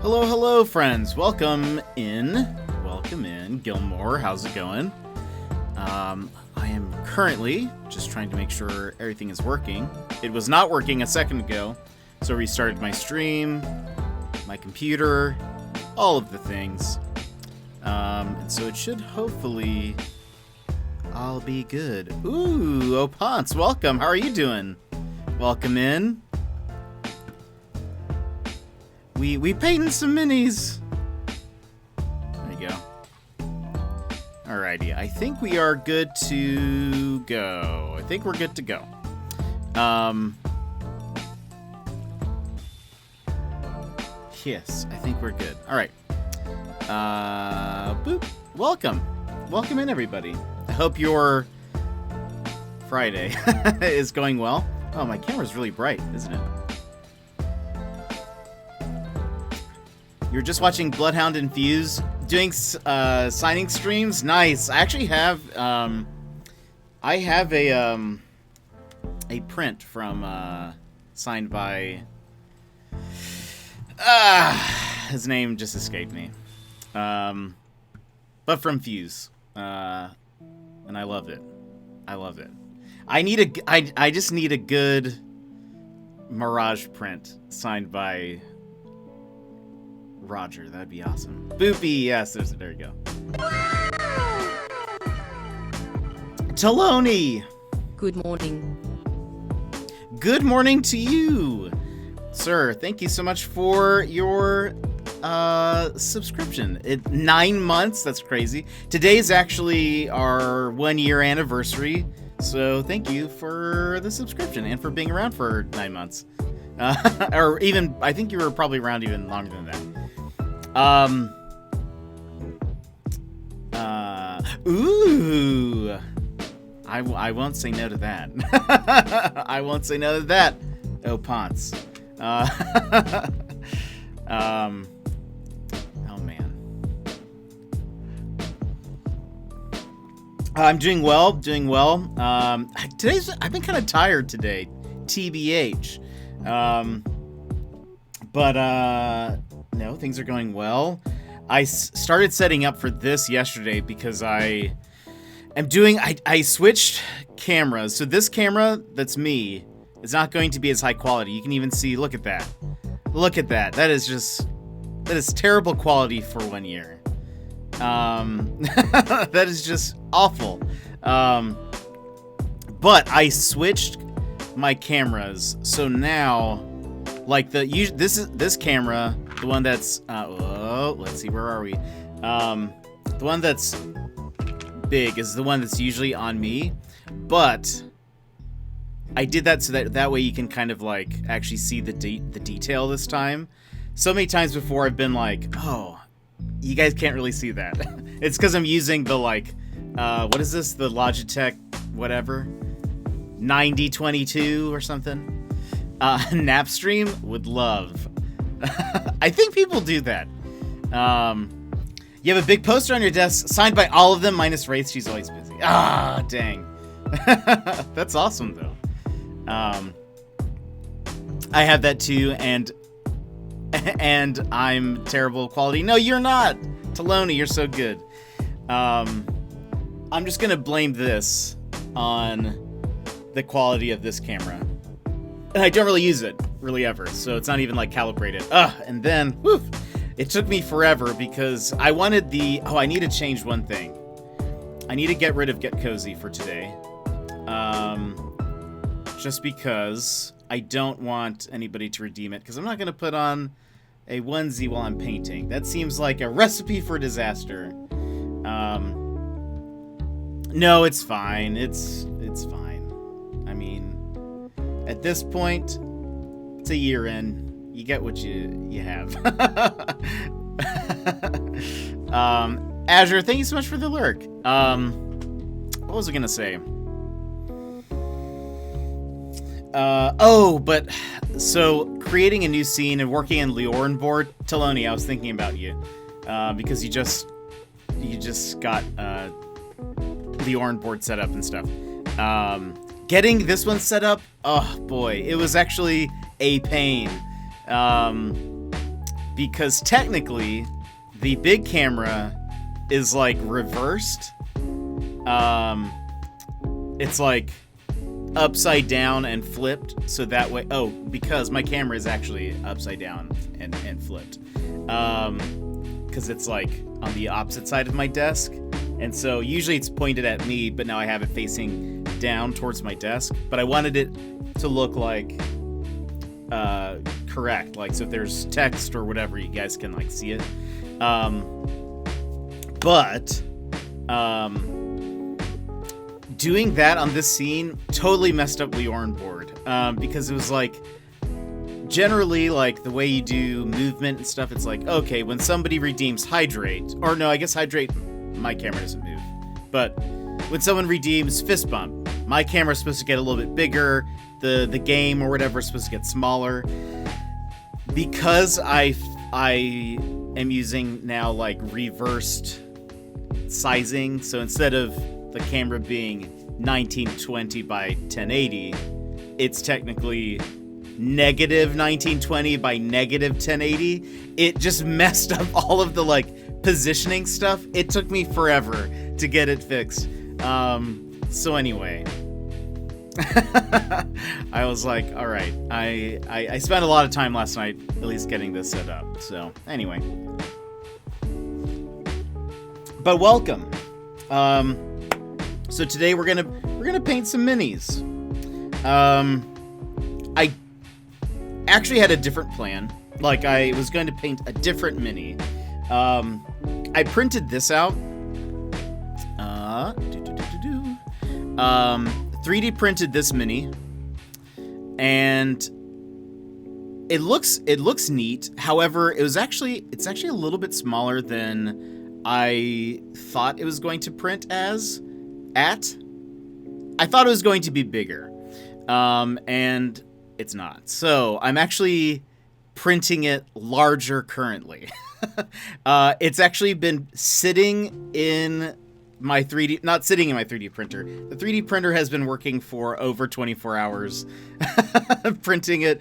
Hello, hello, friends. Welcome in. Gilmore, how's it going? I am currently just trying to make sure everything is working. It was not working a second ago, so I restarted my stream, my computer, all of the things. And so it should hopefully all be good. Ooh, Opance, welcome. How are you doing? Welcome in. We painted some minis. There you go. Alrighty, I think we are good to go. Yes, I think we're good. Alright. Boop. Welcome in, everybody. I hope your Friday is going well. Oh, my camera's really bright, isn't it? You're just watching Bloodhound and Fuse doing signing streams. Nice. I actually have a print from signed by his name just escaped me. But from Fuse. And I love it. I just need a good Mirage print signed by Roger. That'd be awesome. Boopy, yes, there you go. Taloni! Good morning. Good morning to you, sir. Thank you so much for your subscription. 9 months, that's crazy. Today's actually our 1 year anniversary, so thank you for the subscription and for being around for 9 months. Or even, I think you were probably around even longer than that. Ooh. I won't say no to that. I won't say no to that. Oh, Ponce. Oh, man. I'm doing well. I've been kind of tired today. TBH. No, things are going well. I started setting up for this yesterday because I switched cameras. So this camera, that's me, is not going to be as high quality. You can even see, look at that. That is terrible quality for 1 year. That is just awful. But I switched my cameras. So now, like this camera, the one that's let's see, where are we? The one that's big is the one that's usually on me, but I did that so that way you can kind of like actually see the detail this time. So many times before I've been like, oh, you guys can't really see that. It's because I'm using the like what is this, the Logitech whatever 9022 or something. Napstream would love. I think people do that. You have a big poster on your desk signed by all of them minus Wraith. She's always busy. Ah, dang. That's awesome though. I have that too, and I'm terrible quality. No, you're not. Taloni, you're so good. I'm just gonna blame this on the quality of this camera. And I don't really use it, really ever, so it's not even like calibrated. And then, woof, it took me forever because I wanted I need to change one thing. I need to get rid of Get Cozy for today. Just because I don't want anybody to redeem it, because I'm not going to put on a onesie while I'm painting. That seems like a recipe for disaster. No, it's fine. It's fine. I mean, at this point, it's a year in. You get what you have. Azure, thank you so much for the lurk. What was I gonna say? But so creating a new scene and working in Leorin board, Taloni, I was thinking about you, because you just got Leorin board set up and stuff. Getting this one set up, oh boy, it was actually a pain. because technically the big camera is like reversed. It's like upside down and flipped, so that way, because my camera is actually upside down and flipped, because it's like on the opposite side of my desk, and so usually it's pointed at me, but now I have it facing down towards my desk, but I wanted it to look like correct, like, so if there's text or whatever, you guys can like see it. But doing that on this scene totally messed up the Orn board, because it was like, generally, like, the way you do movement and stuff, it's like, okay, when somebody redeems Hydrate, or no, I guess Hydrate, my camera doesn't move, but when someone redeems Fist Bump, my camera's supposed to get a little bit bigger, the game or whatever is supposed to get smaller. Because I am using now, like, reversed sizing, so instead of the camera being 1920 by 1080, it's technically negative 1920 by negative 1080. It just messed up all of the like positioning stuff. It took me forever to get it fixed. So anyway, I was like, all right, I spent a lot of time last night at least getting this set up. So anyway, but welcome. So today we're gonna paint some minis. I actually had a different plan. Like, I was going to paint a different mini. I printed this out. 3D printed this mini, and it looks neat. However, it's actually a little bit smaller than I thought it was going to print at. I thought it was going to be bigger, and it's not. So I'm actually printing it larger currently. It's actually been sitting in my 3D, not sitting in my 3D printer. The 3D printer has been working for over 24 hours, printing it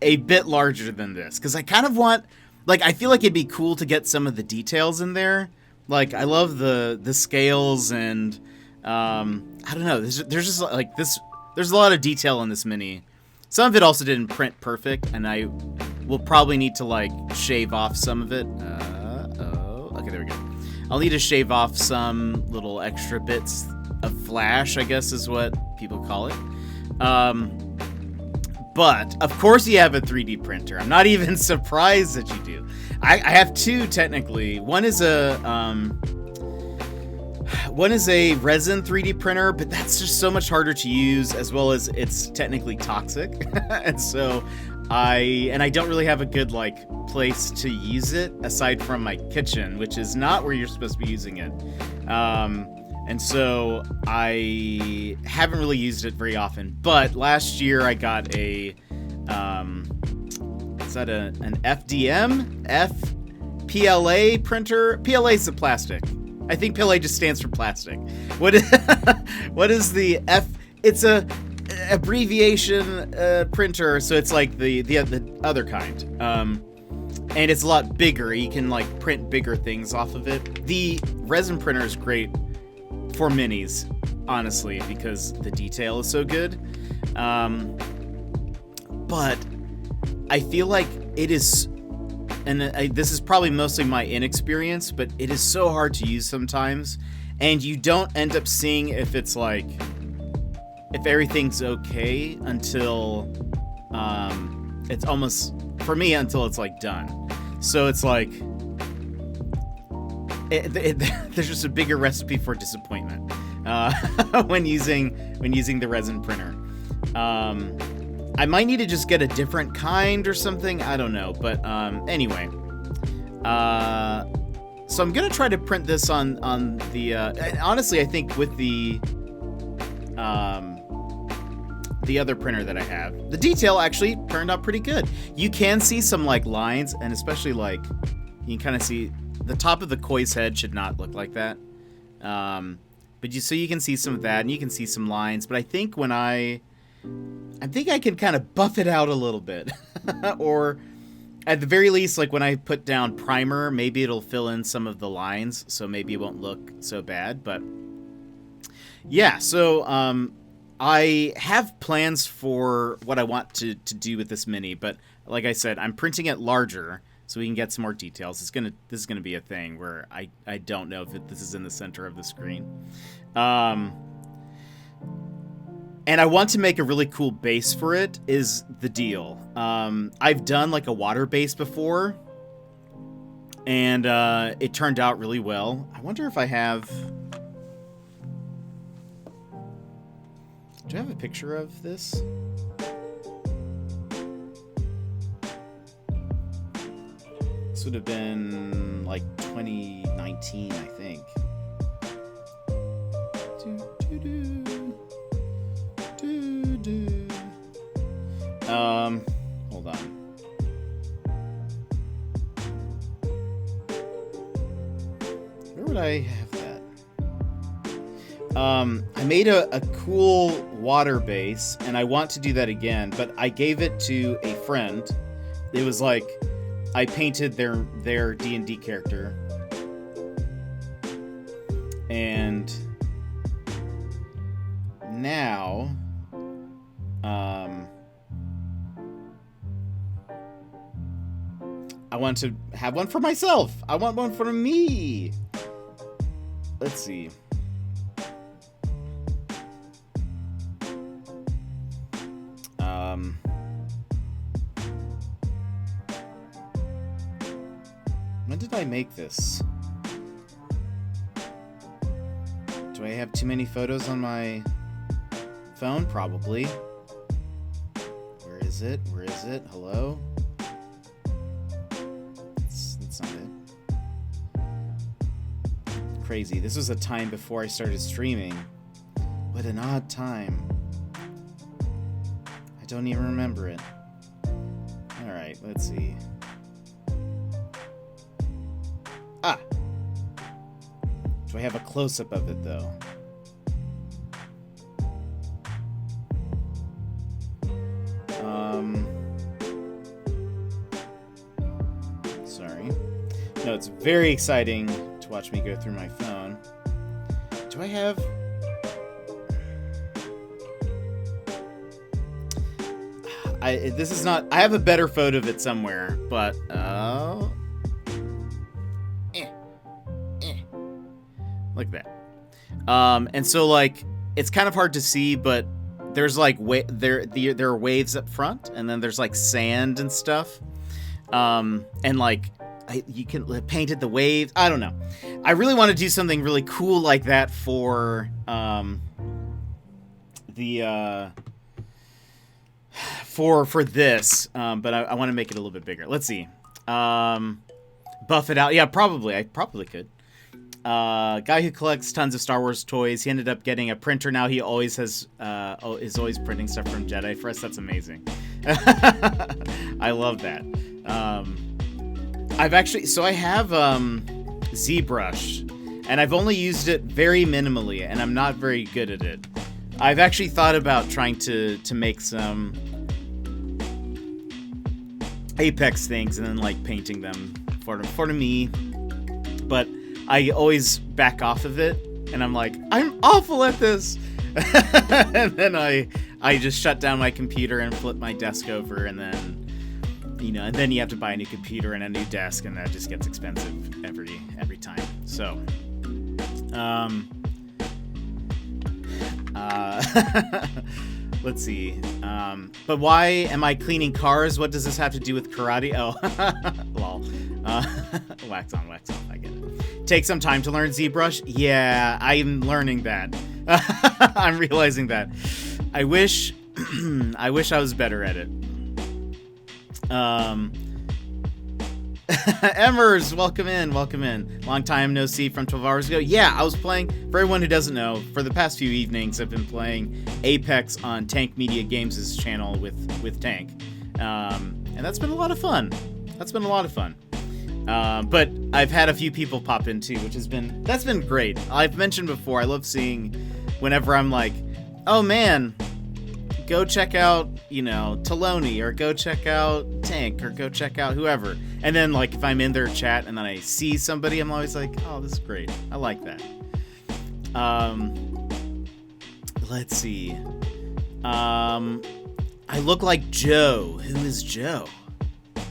a bit larger than this. Because I kind of want, like, I feel like it'd be cool to get some of the details in there. Like, I love the scales and, I don't know, there's just, like, there's a lot of detail in this mini. Some of it also didn't print perfect, and I will probably need to, like, shave off some of it. Okay, there we go. I'll need to shave off some little extra bits of flash, I guess is what people call it. But, of course you have a 3D printer. I'm not even surprised that you do. I have two, technically. One is a resin 3D printer, but that's just so much harder to use, as well as it's technically toxic. And so I don't really have a good, like, place to use it aside from my kitchen, which is not where you're supposed to be using it. And so I haven't really used it very often. But last year I got a, is that an FDM? PLA printer? PLA is the plastic. I think PLA just stands for plastic. What is the F? It's a abbreviation printer, so it's like the other kind. And it's a lot bigger. You can, like, print bigger things off of it. The resin printer is great for minis, honestly, because the detail is so good. But I feel like it is, and this is probably mostly my inexperience, but it is so hard to use sometimes, and you don't end up seeing if it's like, if everything's okay until, it's almost, for me, until it's like done. So it's like, there's just a bigger recipe for disappointment when using the resin printer. I might need to just get a different kind or something. I don't know, but anyway. So I'm gonna try to print this on the. Honestly, I think with the other printer that I have, the detail actually turned out pretty good. You can see some, like, lines, and especially, like, you can kind of see the top of the koi's head should not look like that. But so you can see some of that, and you can see some lines. But I think I think I can kind of buff it out a little bit, or At the very least, like when I put down primer, maybe it'll fill in some of the lines, so maybe it won't look so bad. But yeah, so I have plans for what I want to do with this mini, but like I said, I'm printing it larger so we can get some more details. This is gonna be a thing where I don't know if this is in the center of the screen. And I want to make a really cool base for it, is the deal. I've done like a water base before, and it turned out really well. I wonder if I have... Do I have a picture of this? This would have been like 2019, I think. Hold on. Where would I have that? I made a cool water base, and I want to do that again, but I gave it to a friend. It was like, I painted their D&D character. And now, I want to have one for myself. I want one for me. Let's see. When did I make this? Do I have too many photos on my phone? Probably. Where is it? Where is it? Hello? That's not it. Crazy. This was a time before I started streaming. What an odd time. I don't even remember it. Alright, let's see. Ah! Do I have a close-up of it, though? Sorry. No, it's very exciting to watch me go through my phone. Do I have... this is not... I have a better photo of it somewhere, but... Like that. And so, like, it's kind of hard to see, but there's, like, there are waves up front, and then there's, like, sand and stuff. And, like, you can painted the waves. I don't know. I really want to do something really cool like that for, for this, but I want to make it a little bit bigger. Let's see. Buff it out. Yeah, probably. I probably could. Guy who collects tons of Star Wars toys. He ended up getting a printer. Now he always has, is always printing stuff from Jedi for us. That's amazing. I love that. I've actually, so I have, ZBrush, and I've only used it very minimally, and I'm not very good at it. I've actually thought about trying to make some Apex things and then, like, painting them for me, but I always back off of it, and I'm like, I'm awful at this. And then I just shut down my computer and flip my desk over, and then, you know, and then you have to buy a new computer and a new desk, and that just gets expensive every time. So, let's see. But why am I cleaning cars? What does this have to do with karate? Oh, lol. Wax on, wax off. I get it. Take some time to learn ZBrush. Yeah, I'm learning that. I'm realizing that. I wish I was better at it. Emmers, welcome in. Long time no see from 12 hours ago. Yeah, I was playing, for everyone who doesn't know, for the past few evenings, I've been playing Apex on Tank Media Games' channel with Tank. And that's been a lot of fun. But I've had a few people pop in too, that's been great. I've mentioned before, I love seeing whenever I'm like, oh man, go check out, you know, Taloni, or go check out Tank, or go check out whoever. And then, like, if I'm in their chat and then I see somebody, I'm always like, oh, this is great. I like that. Let's see. I look like Joe. Who is Joe?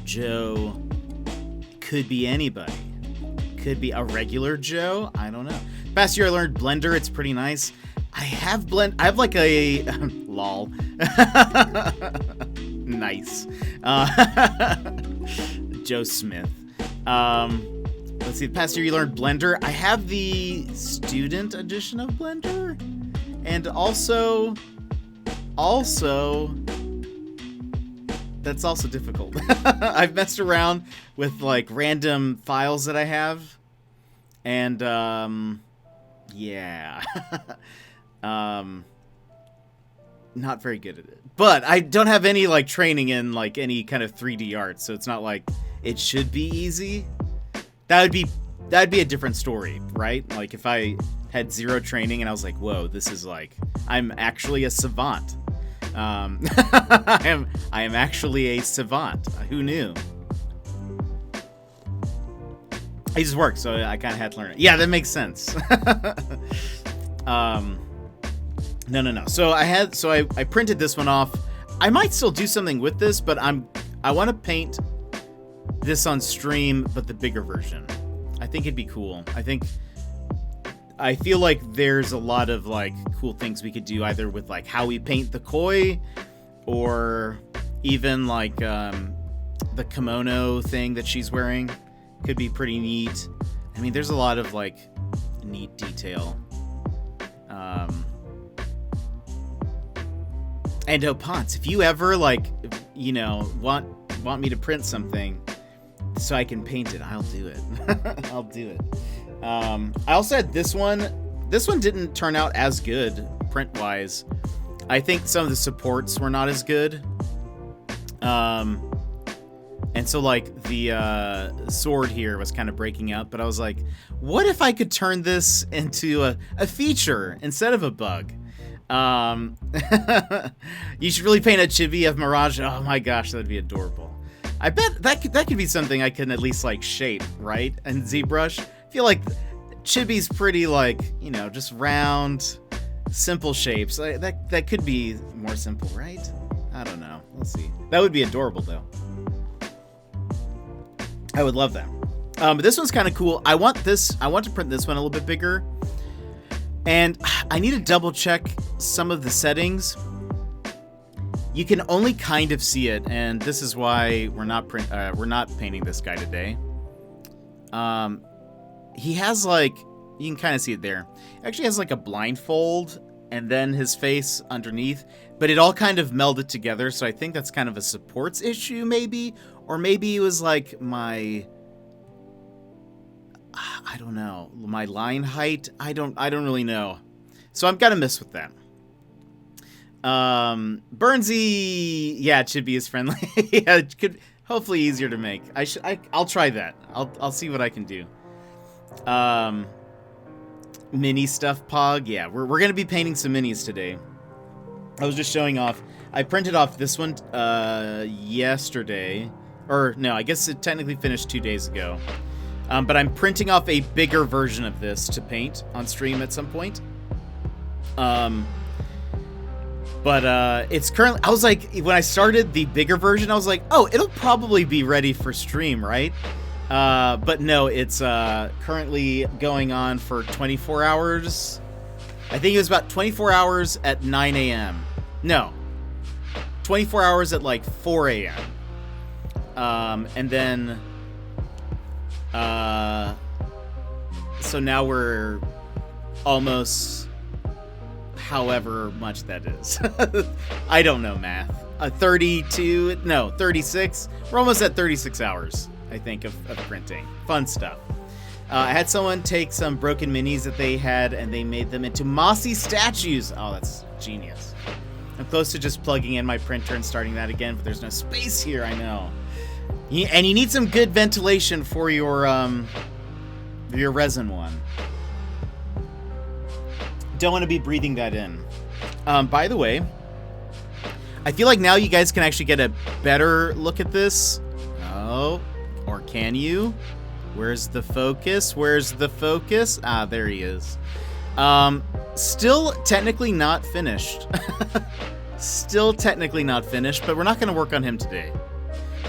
Joe could be anybody. Could be a regular Joe. I don't know. Past year I learned Blender. It's pretty nice. I have like a lol. Nice. Joe Smith. Let's see. Past year you learned Blender. I have the student edition of Blender, and also, that's also difficult. I've messed around with like random files that I have, and yeah. Not very good at it. But I don't have any like training in like any kind of 3D art, so it's not like it should be easy. That'd be a different story, right? Like if I had zero training and I was like, whoa, this is like, I'm actually a savant. I am actually a savant. Who knew? I just worked, so I kind of had to learn it. Yeah, that makes sense. No. So I printed this one off. I might still do something with this, but I want to paint this on stream, but the bigger version. I think it'd be cool. I feel like there's a lot of like cool things we could do, either with like how we paint the koi, or even like the kimono thing that she's wearing could be pretty neat. I mean, there's a lot of like neat detail. And Ponce, if you ever like, you know, want me to print something so I can paint it, I'll do it. I'll do it. I also had this one. This one didn't turn out as good print-wise. I think some of the supports were not as good. And so like the sword here was kind of breaking up, but I was like, what if I could turn this into a feature instead of a bug? You should really paint a chibi of Mirage. Oh my gosh, that'd be adorable. I bet that could be something I can at least like shape, right? And ZBrush. I feel like chibi's pretty like, you know, just round, simple shapes. That could be more simple, right? I don't know. We'll see. That would be adorable though. I would love that. But this one's kind of cool. I want to print this one a little bit bigger. And I need to double check some of the settings. You can only kind of see it, and this is why we're not painting this guy today. He has like, you can kind of see it there. He actually has like a blindfold and then his face underneath, but it all kind of melded together. So I think that's kind of a supports issue maybe, or maybe it was like my, I don't know, my line height. I don't really know. So I'm gonna mess with that. Burnsy, yeah, it should be as friendly. Yeah, it could hopefully easier to make. I'll try that. I'll see what I can do. Mini stuff Pog. Yeah, we're gonna be painting some minis today. I was just showing off. I printed off this one yesterday, or no, I guess it technically finished 2 days ago. But I'm printing off a bigger version of this to paint on stream at some point. But it's currently, I was like, when I started the bigger version, I was like, oh, it'll probably be ready for stream, right? But no, it's currently going on for 24 hours. I think it was about 24 hours at 9 a.m. No, 24 hours at like 4 a.m. And then, so now we're almost however much that is. I don't know math. 36. We're almost at 36 hours, I think, of printing. Fun stuff. I had someone take some broken minis that they had and they made them into mossy statues. Oh, that's genius. I'm close to just plugging in my printer and starting that again, but there's no space here, I know. And you need some good ventilation for your resin one. Don't want to be breathing that in. By the way, I feel like now you guys can actually get a better look at this. Oh, or can you? Where's the focus? Where's the focus? Ah, there he is. Still technically not finished. Still technically not finished, but we're not going to work on him today.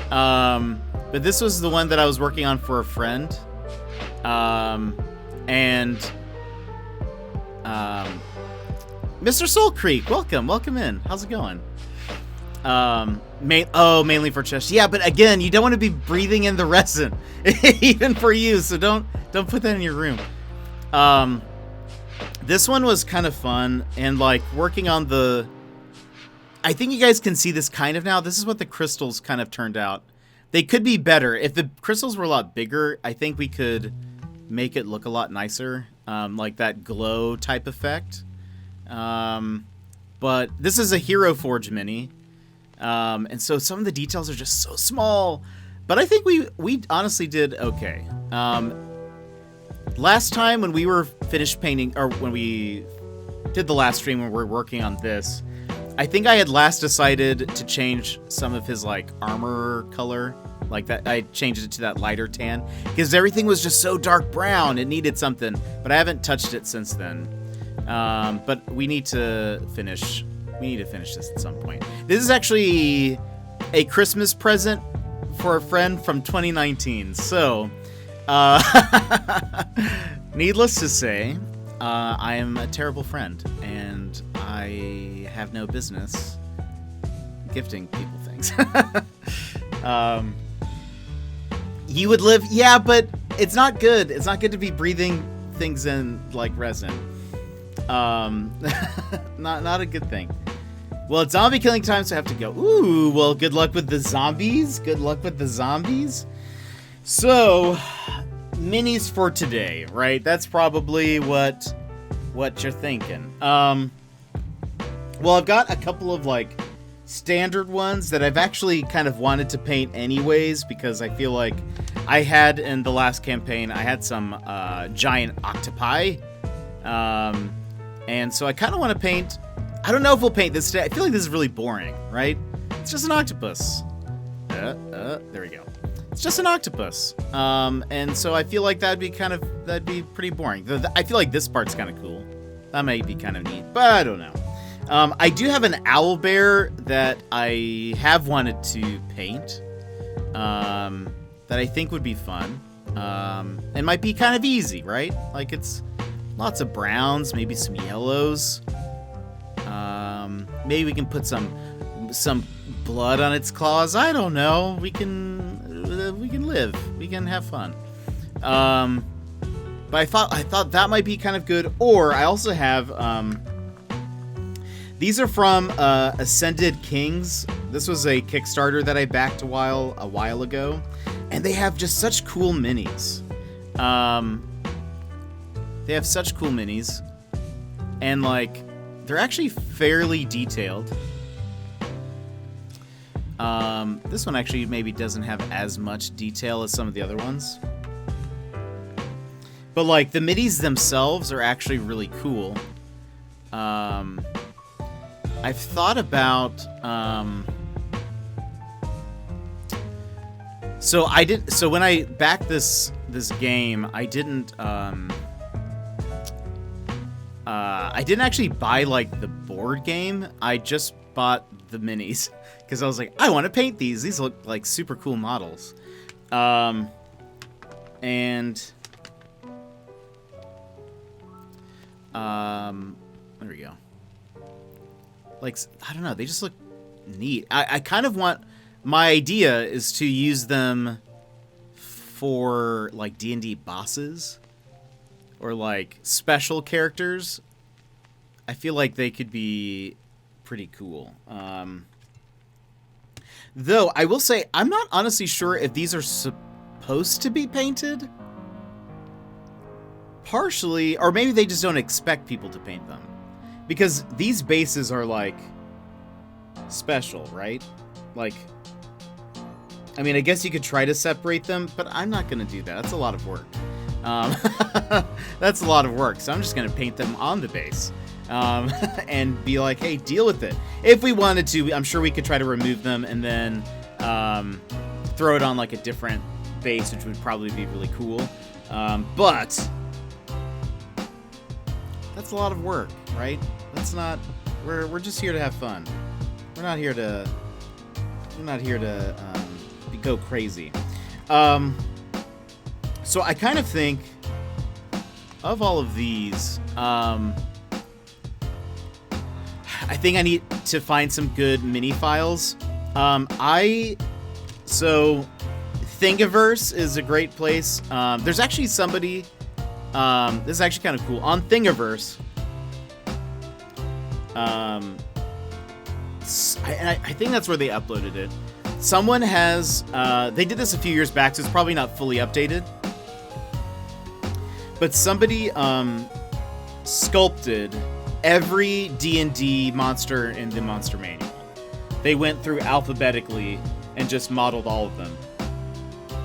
But this was the one that I was working on for a friend. Mr. Soul Creek, welcome in. How's it going? Mainly for chest. Yeah, but again, you don't want to be breathing in the resin, even for you. So don't put that in your room. This one was kind of fun, and like working on the. I think you guys can see this kind of now. This is what the crystals kind of turned out. They could be better if the crystals were a lot bigger. I think we could make it look a lot nicer, like that glow type effect. But this is a Hero Forge mini. And so some of the details are just so small, but I think we honestly did okay. Last time when we were finished painting, or when we did the last stream when we were working on this, I think I had last decided to change some of his like armor color, like that. I changed it to that lighter tan because everything was just so dark brown. It needed something, but I haven't touched it since then. But we need to finish. We need to finish this at some point. This is actually a Christmas present for a friend from 2019. So, needless to say, I am a terrible friend, and I have no business gifting people things. You would live, yeah, but it's not good. It's not good to be breathing things in like resin. Not a good thing. Well, it's zombie killing time, so I have to go. Ooh, well, good luck with the zombies. Good luck with the zombies. So, minis for today, right? That's probably what you're thinking. Well, I've got a couple of like standard ones that I've actually kind of wanted to paint anyways, because I feel like I had in the last campaign, I had some giant octopi. And so I kind of want to paint. I don't know if we'll paint this today. I feel like this is really boring, right? It's just an octopus. There we go. It's just an octopus. And so I feel like that'd be pretty boring. I feel like this part's kind of cool. That might be kind of neat, but I don't know. I do have an owl bear that I have wanted to paint. That I think would be fun. It might be kind of easy, right? Like it's lots of browns, maybe some yellows. Maybe we can put some blood on its claws. I don't know. We can live. We can have fun. But I thought that might be kind of good. Or I also have these are from Ascended Kings. This was a Kickstarter that I backed a while ago, and they have just such cool minis. They have such cool minis, and like they're actually fairly detailed. This one actually maybe doesn't have as much detail as some of the other ones. But like the minis themselves are actually really cool. I've thought about so when I backed this game, I didn't actually buy like the board game. I just bought the minis because I was like, I want to paint these. These look like super cool models. And there we go. Like, I don't know, they just look neat. I kind of want, my idea is to use them for like D&D bosses or like special characters. I feel like they could be pretty cool. Though I will say, I'm not honestly sure if these are supposed to be painted. Partially, or maybe they just don't expect people to paint them. Because these bases are like special, right? Like, I mean, I guess you could try to separate them, but I'm not going to do that. That's a lot of work. That's a lot of work, so I'm just going to paint them on the base. and be like, hey, deal with it. If we wanted to, I'm sure we could try to remove them and then throw it on like a different base, which would probably be really cool. But that's a lot of work, right? That's not. We're just here to have fun. We're not here to go crazy. So I kind of think of all of these. I think I need to find some good mini files. So Thingiverse is a great place. There's actually somebody. This is actually kind of cool on Thingiverse. I think that's where they uploaded it. Someone has. They did this a few years back, so it's probably not fully updated. But somebody sculpted every D&D monster in the monster manual. They went through alphabetically and just modeled all of them.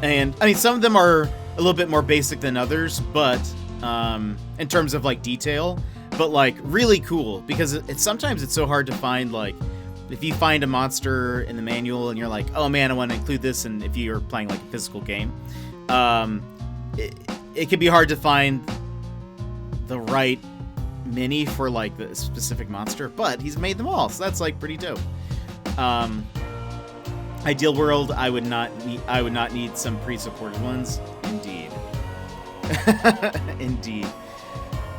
And I mean, some of them are a little bit more basic than others, but in terms of like detail, but like really cool because sometimes it's so hard to find. Like if you find a monster in the manual and you're like, oh man, I want to include this, and if you're playing like a physical game, it can be hard to find the right mini for like the specific monster, but he's made them all, so that's like pretty dope. Ideal world, I would not need some pre-supported ones. Indeed. Indeed.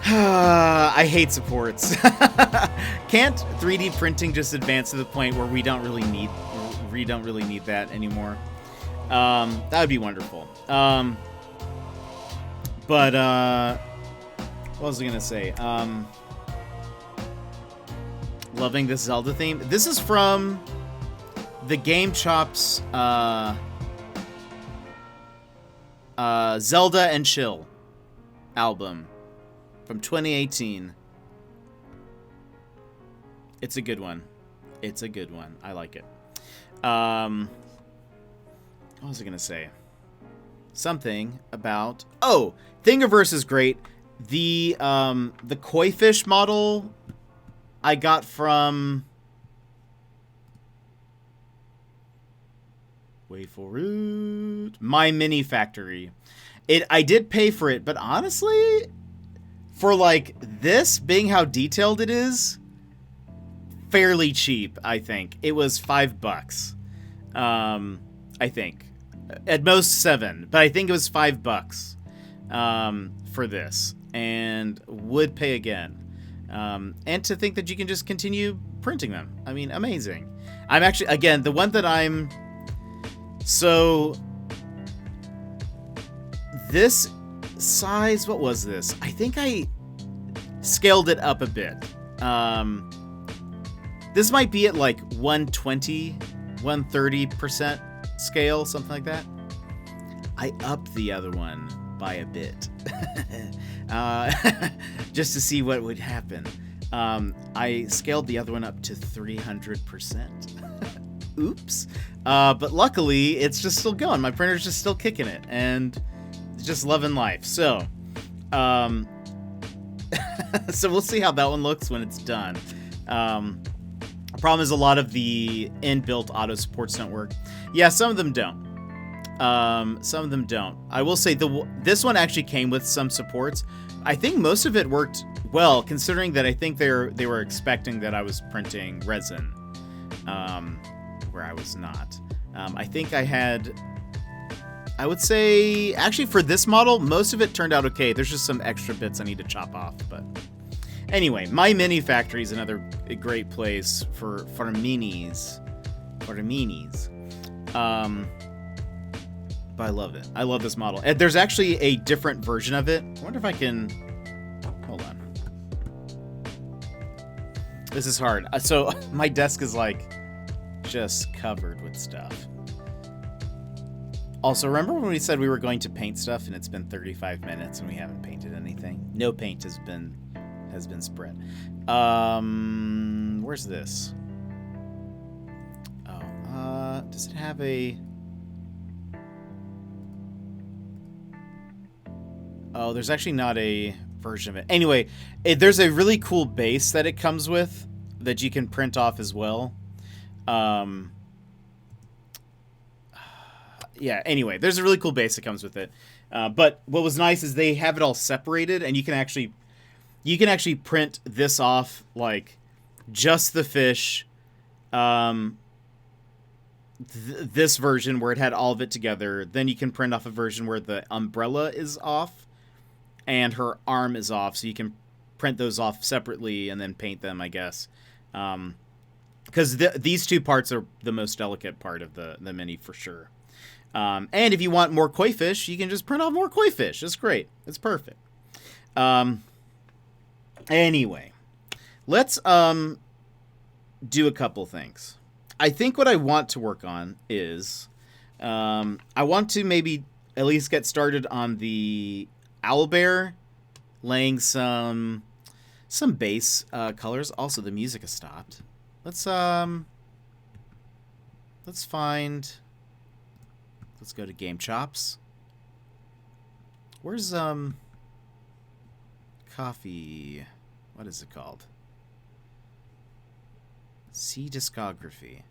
I hate supports. Can't 3D printing just advance to the point where we don't really need that anymore? That would be wonderful. But what was I gonna say? Loving this Zelda theme. This is from the Game Chops Zelda and Chill album from 2018. It's a good one. It's a good one. I like it. What was I gonna say? Something about Thingiverse is great. The koi fish model I got from wait for it, My Mini Factory. I did pay for it, but honestly, for like this being how detailed it is, fairly cheap. I think it was $5. I think at most $7, but I think it was $5 for this, and would pay again. And to think that you can just continue printing them. I mean, amazing. I'm actually, again, the one that I'm... So, this size, what was this? I think I scaled it up a bit. This might be at like 120, 130% scale, something like that. I upped the other one by a bit. Just to see what would happen. I scaled the other one up to 300%. Oops. But luckily, it's just still going. My printer's just still kicking it, and just loving life. So, so we'll see how that one looks when it's done. Problem is a lot of the inbuilt auto supports don't work. Yeah, some of them don't. Some of them don't. I will say this one actually came with some supports. I think most of it worked well, considering that I think they were expecting that I was printing resin, where I was not. I think I would say, actually for this model, most of it turned out okay. There's just some extra bits I need to chop off, but anyway, My Mini Factory is another great place for minis. But I love it. I love this model. And there's actually a different version of it. I wonder if I can... Hold on. This is hard. So my desk is like just covered with stuff. Also, remember when we said we were going to paint stuff and it's been 35 minutes and we haven't painted anything? No paint has been spread. Where's this? Oh, does it have a... Oh, there's actually not a version of it. Anyway, there's a really cool base that it comes with that you can print off as well. Yeah, anyway, there's a really cool base that comes with it. But what was nice is they have it all separated, and you can actually print this off, like just the fish. This version where it had all of it together. Then you can print off a version where the umbrella is off and her arm is off, so you can print those off separately and then paint them, I guess. Because these two parts are the most delicate part of the mini for sure. And if you want more koi fish, you can just print off more koi fish. It's great. It's perfect. Anyway, let's do a couple things. I think what I want to work on is I want to maybe at least get started on the owlbear, laying some base colors. Also, the music has stopped. Let's go to Game Chops. Where's coffee? What is it called? See discography.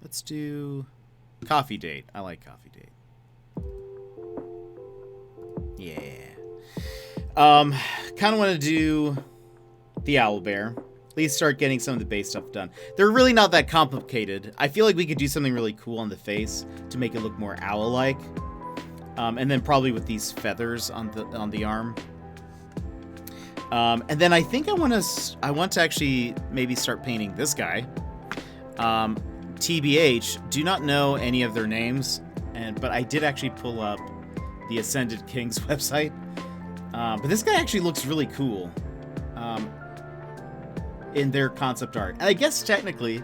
Let's do Coffee Date. I like Coffee Date. Yeah. Kind of want to do the owlbear. At least start getting some of the base stuff done. They're really not that complicated. I feel like we could do something really cool on the face to make it look more owl-like. And then probably with these feathers on the arm. And then I think I want to actually maybe start painting this guy. TBH, do not know any of their names, but I did actually pull up the Ascended Kings website. But this guy actually looks really cool in their concept art. And I guess technically,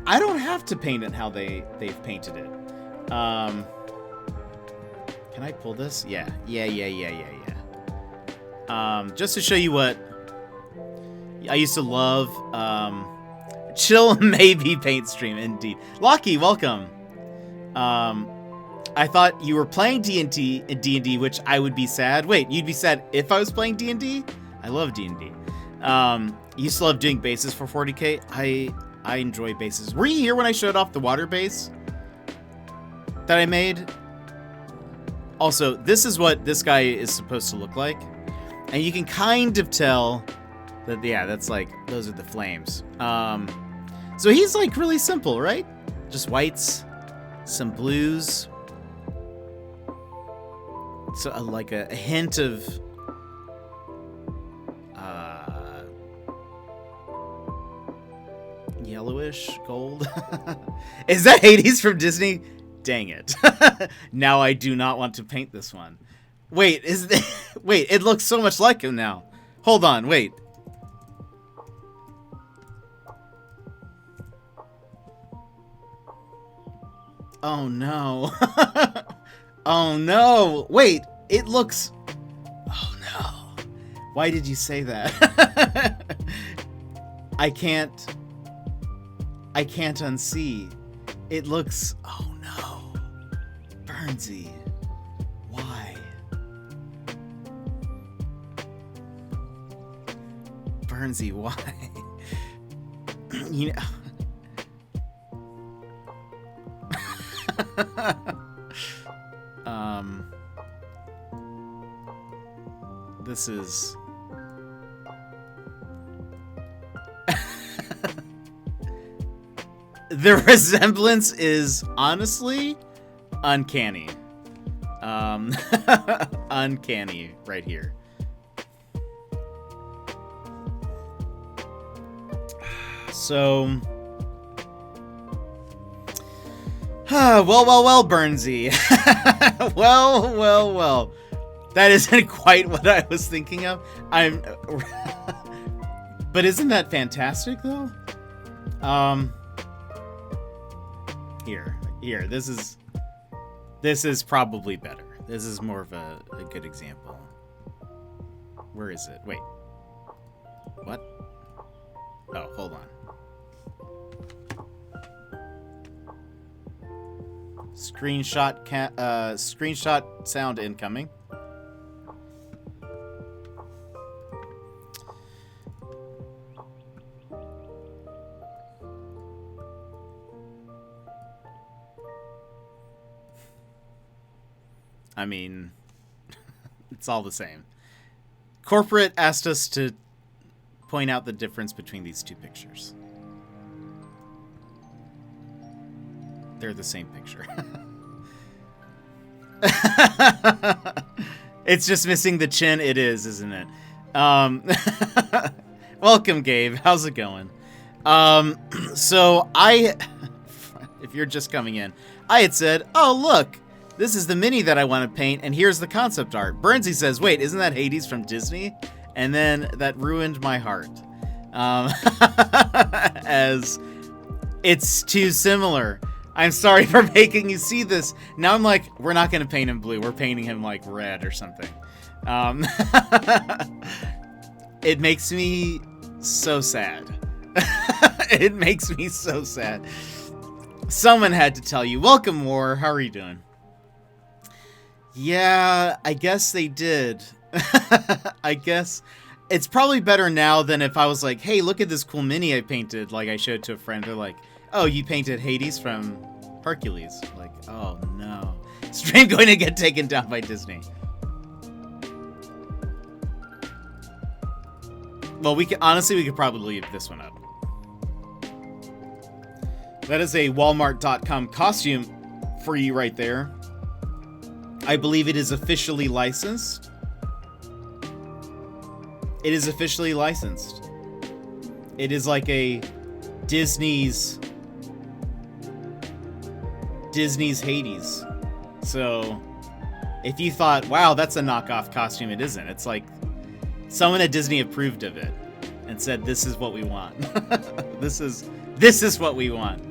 I don't have to paint it how they've painted it. Can I pull this? Yeah. Just to show you what I used to love. Chill maybe paint stream, indeed. Lockie, welcome. I thought you were playing D&D, which I would be sad. Wait, you'd be sad if I was playing D&D? I love D&D. You still love doing bases for 40k? I enjoy bases. Were you here when I showed off the water base that I made? Also, this is what this guy is supposed to look like. And you can kind of tell that, yeah, that's like, those are the flames. So he's like really simple, right? Just whites, some blues. So like a hint of yellowish gold. Is that Hades from Disney? Dang it. Now I do not want to paint this one. Wait, wait, it looks so much like him now. Hold on, wait. Oh no. Oh no. Wait, it looks... Oh no. Why did you say that? I can't unsee. It looks... Oh no. Burnsy. Why? Burnsy, why? You know... This is... The resemblance is honestly uncanny. Uncanny right here. So... well, Burnsy. well. That isn't quite what I was thinking of. But isn't that fantastic, though? Here. This is probably better. This is more of a good example. Where is it? Wait. What? Oh, hold on. Screenshot sound incoming. I mean, it's all the same. Corporate asked us to point out the difference between these two pictures. They're the same picture. It's just missing the chin. It is, isn't it? Welcome, Gabe. How's it going? So if you're just coming in, I had said, oh, look, this is the mini that I want to paint, and here's the concept art. Burnsy says, wait, isn't that Hades from Disney? And then that ruined my heart. As it's too similar. I'm sorry for making you see this. Now I'm like, we're not going to paint him blue. We're painting him like red or something. It makes me so sad. It makes me so sad. Someone had to tell you. Welcome, War. How are you doing? Yeah, I guess they did. I guess it's probably better now than if I was like, hey, look at this cool mini I painted. Like I showed to a friend. They're like, oh, you painted Hades from Hercules. Like, oh no. Stream going to get taken down by Disney. Well, we could probably leave this one up. That is a Walmart.com costume for you right there. I believe it is officially licensed. It is officially licensed. It is like a Disney's Hades. So if you thought, wow, that's a knockoff costume, it isn't. It's like someone at Disney approved of it and said, this is what we want. This is what we want.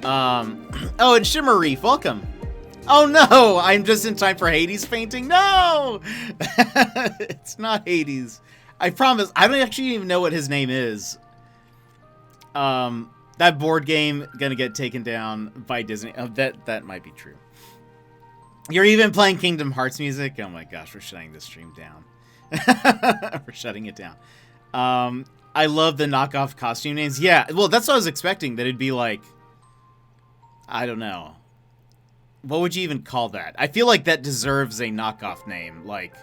Oh, and Shimmer Reef, welcome. Oh no, I'm just in time for Hades painting. No, it's not Hades. I promise. I don't actually even know what his name is. That board game gonna get taken down by Disney. Oh, that might be true. You're even playing Kingdom Hearts music. Oh my gosh, we're shutting this stream down. We're shutting it down. I love the knockoff costume names. Yeah, well, that's what I was expecting. That it'd be like, I don't know. What would you even call that? I feel like that deserves a knockoff name. Like,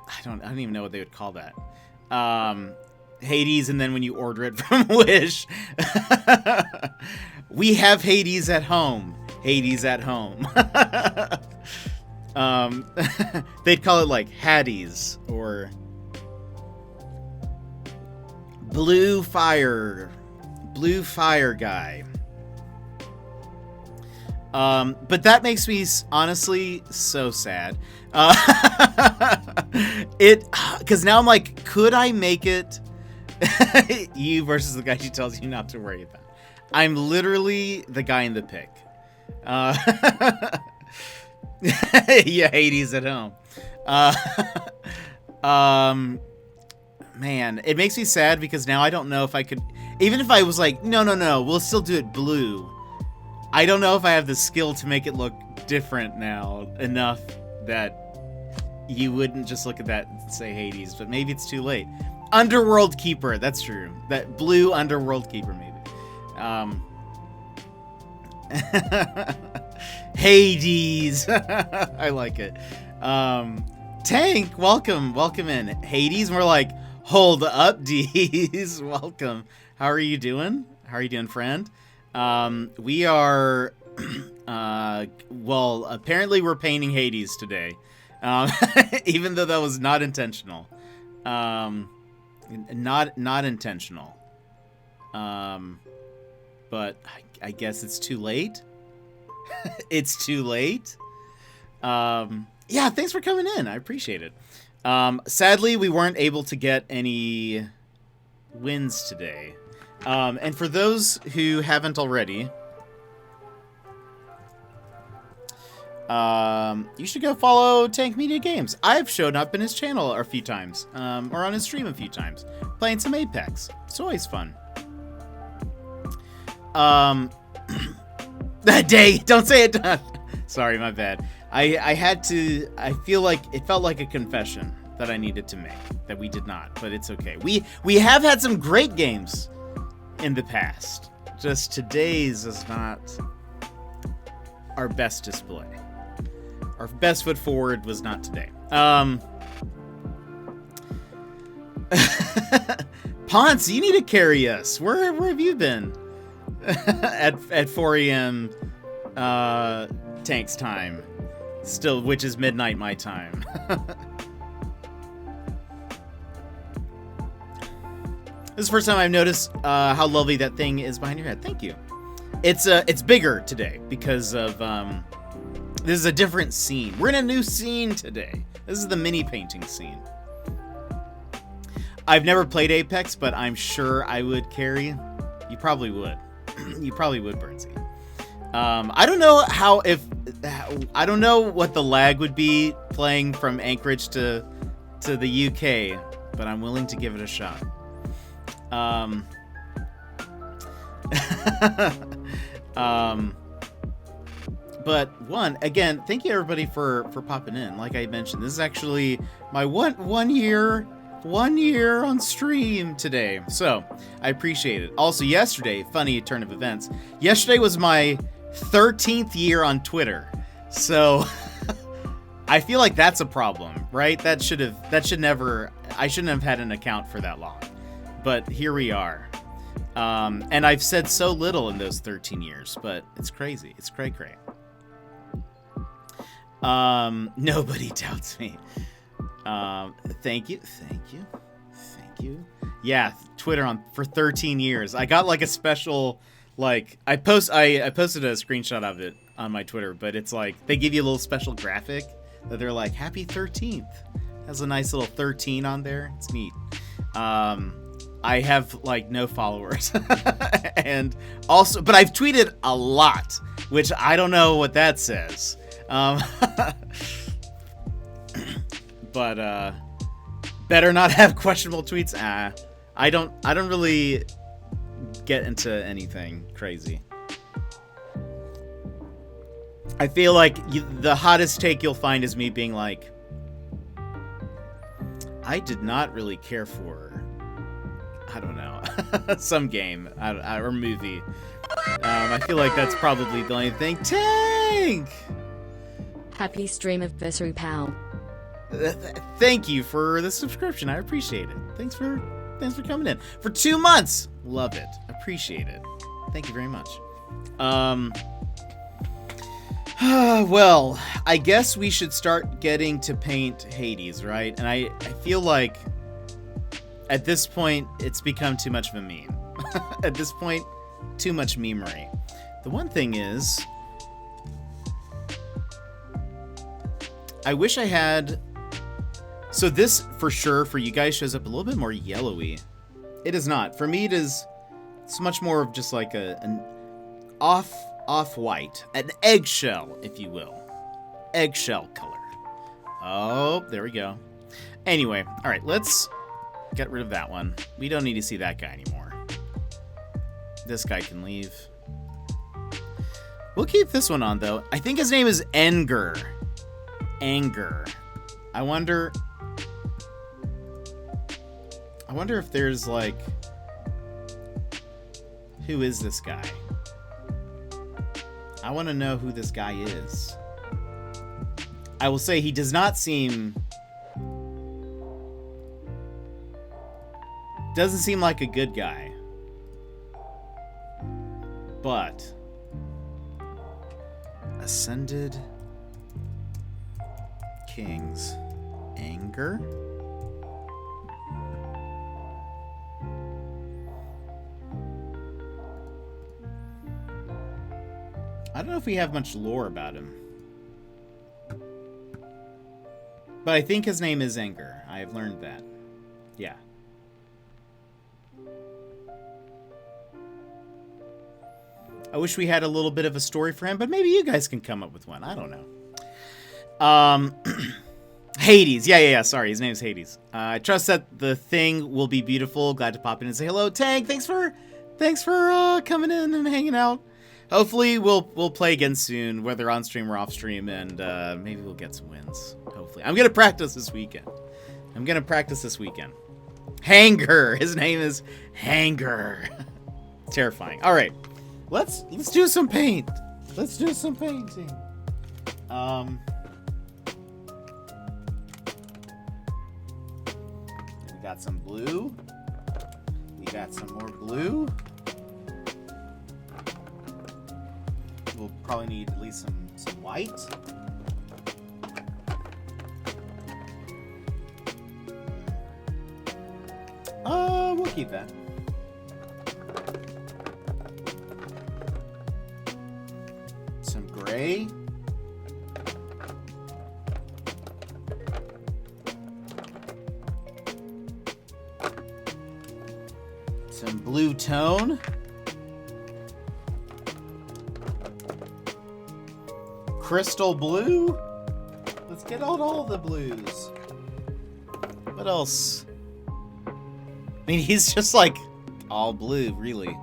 I don't even know what they would call that. Hades, and then when you order it from Wish. We have Hades at home. Hades at home. They'd call it like Hades or Blue Fire guy. But that makes me honestly so sad. Because now I'm like, could I make it you versus the guy she tells you not to worry about? I'm literally the guy in the pic. Yeah, Hades at home. Man, it makes me sad because now I don't know if I could, even if I was like, no, we'll still do it blue. I don't know if I have the skill to make it look different now enough that you wouldn't just look at that and say Hades, but maybe it's too late. Underworld Keeper, that's true. That blue Underworld Keeper, maybe. Hades. I like it. Tank, welcome in. Hades, and we're like, hold up, D's. Welcome. How are you doing? How are you doing, friend? We are, well, apparently we're painting Hades today. Even though that was not intentional. Not intentional. But I guess it's too late. It's too late. Yeah, thanks for coming in. I appreciate it. Sadly, we weren't able to get any wins today. And for those who haven't already, you should go follow Tank Media Games. I've shown up in his channel a few times, or on his stream a few times, playing some Apex. It's always fun. That day, don't say it. Sorry, my bad. I had to. I feel like it felt like a confession that I needed to make that we did not, but it's okay. We have had some great games in the past. Just today's is not our best display. Our best foot forward was not today. Ponce, you need to carry us. Where have you been? at 4 a.m. Tank's time. Still, which is midnight my time. This is the first time I've noticed how lovely that thing is behind your head. Thank you. It's bigger today because of this is a different scene. We're in a new scene today. This is the mini painting scene. I've never played Apex, but I'm sure I would carry. You probably would. You probably would, Bernsey. I don't know I don't know what the lag would be playing from Anchorage to the UK, but I'm willing to give it a shot. But again, thank you everybody for popping in. Like I mentioned, this is actually my one year on stream today, so I appreciate it. Also, yesterday, funny turn of events, yesterday was my 13th year on Twitter, so I feel like that's a problem, right? I shouldn't have had an account for that long, but here we are. And I've said so little in those 13 years, but it's crazy. It's cray. Nobody doubts me. Thank you. Yeah, Twitter for 13 years. I got like a special, like, I posted a screenshot of it on my Twitter, but it's like, they give you a little special graphic that they're like, happy 13th. Has a nice little 13 on there. It's neat. I have like no followers and also, but I've tweeted a lot, which I don't know what that says. But better not have questionable tweets. I don't really get into anything crazy. I feel like the hottest take you'll find is me being like, I did not really care for, I don't know, some game or movie. I feel like that's probably the only thing. Tank! Happy stream anniversary, pal. Thank you for the subscription. I appreciate it. Thanks for coming in for 2 months. Love it. Appreciate it. Thank you very much. Well, I guess we should start getting to paint Hades, right? And I feel like at this point it's become too much of a meme. At this point, too much memery. The one thing is, I wish I had. So this, for sure, for you guys, shows up a little bit more yellowy. It is not. For me, it's much more of just like an off-white. An eggshell, if you will. Eggshell color. Oh, there we go. Anyway, all right, let's get rid of that one. We don't need to see that guy anymore. This guy can leave. We'll keep this one on, though. I think his name is Anger. I wonder if there's like, who is this guy? I want to know who this guy is. I will say he does not seem, doesn't seem like a good guy, but Ascended Kings. Anger? I don't know if we have much lore about him. But I think his name is Anger. I have learned that. Yeah. I wish we had a little bit of a story for him, but maybe you guys can come up with one. I don't know. Hades. Yeah. Sorry, his name's Hades. I trust that the thing will be beautiful. Glad to pop in and say hello, Tank. Thanks for coming in and hanging out. Hopefully we'll play again soon, whether on stream or off stream, and maybe we'll get some wins. Hopefully, I'm gonna practice this weekend. Hanger. His name is Hanger. Terrifying. All right, let's do some paint. Let's do some painting. We got some blue. We got some more blue. We'll probably need at least some white. We'll keep that. Some gray. Some blue tone. Crystal blue. Let's get out all the blues. What else? I mean, he's just like all blue, really.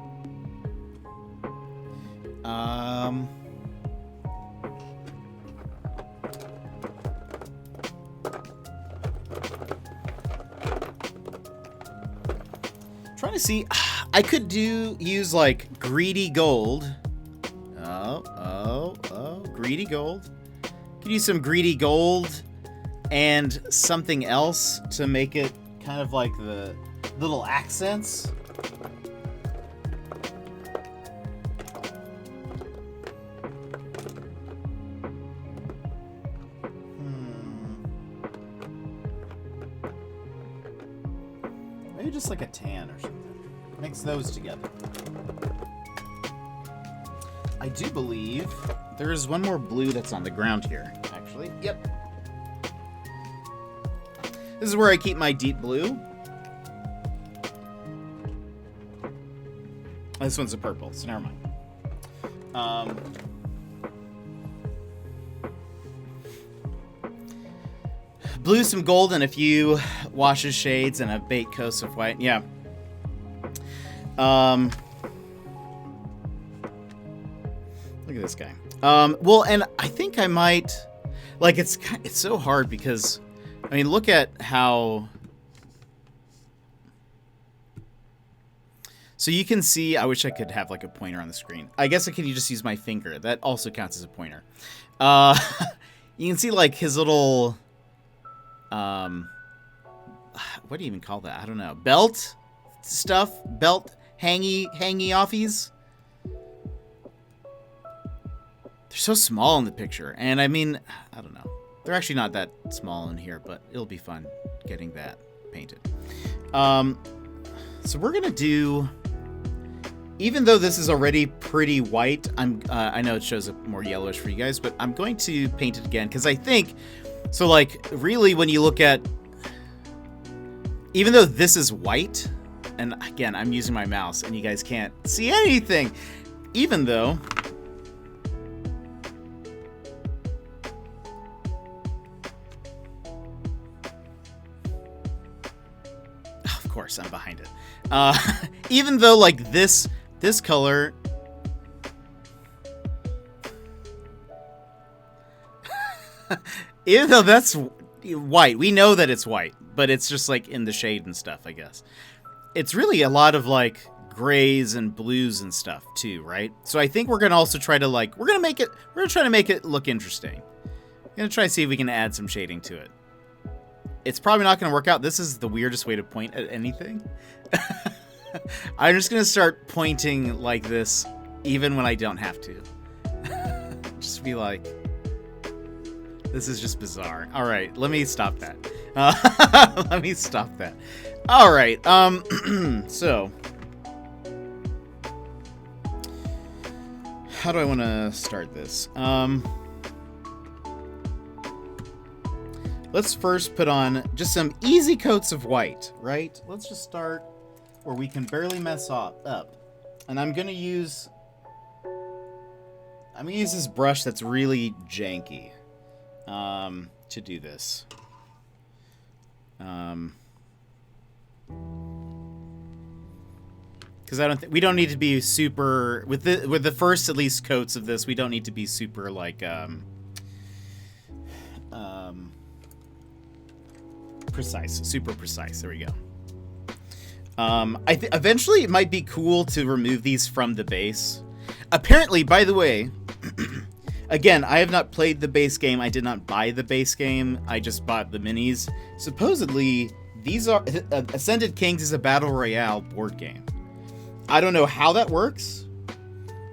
Trying to see, I could use like greedy gold. Greedy gold. Could use some greedy gold and something else to make it kind of like the little accents. Maybe just like a tan or something. Mix those together. I do believe there's one more blue that's on the ground here, actually. Yep. This is where I keep my deep blue. This one's a purple, so never mind. Blue, some gold, and a few washes, shades, and a bait coat of white. Yeah. Look at this guy. Well, and I think I might, like, it's so hard because, I mean, look at how. So you can see, I wish I could have like a pointer on the screen. I guess I could just use my finger. That also counts as a pointer. You can see like his little, what do you even call that? I don't know. Belt stuff? Belt hangy offies? They're so small in the picture. And I mean, I don't know. They're actually not that small in here, but it'll be fun getting that painted. So we're going to do, even though this is already pretty white, I know it shows up more yellowish for you guys, but I'm going to paint it again because I think, so like really when you look at, even though this is white, and again, I'm using my mouse and you guys can't see anything, even though, of course I'm behind it. Even though like this color, even though that's white, we know that it's white, but it's just like in the shade and stuff, I guess. It's really a lot of like grays and blues and stuff too, right? So I think we're going to also try to like, we're going to try to make it look interesting. We're going to try to see if we can add some shading to it. It's probably not going to work out. This is the weirdest way to point at anything. I'm just going to start pointing like this even when I don't have to. Just be like, this is just bizarre. All right, let me stop that. Let me stop that. All right, so how do I want to start this? Let's first put on just some easy coats of white, right? Let's just start where we can barely mess up. And I'm gonna use this brush that's really janky to do this. Because we don't need to be super with the first at least coats of this. We don't need to be super like precise, super precise. There we go. Eventually it might be cool to remove these from the base. Apparently, by the way, Again, I have not played the base game. I did not buy the base game. I just bought the minis. Supposedly, these are Ascended Kings is a battle royale board game. I don't know how that works.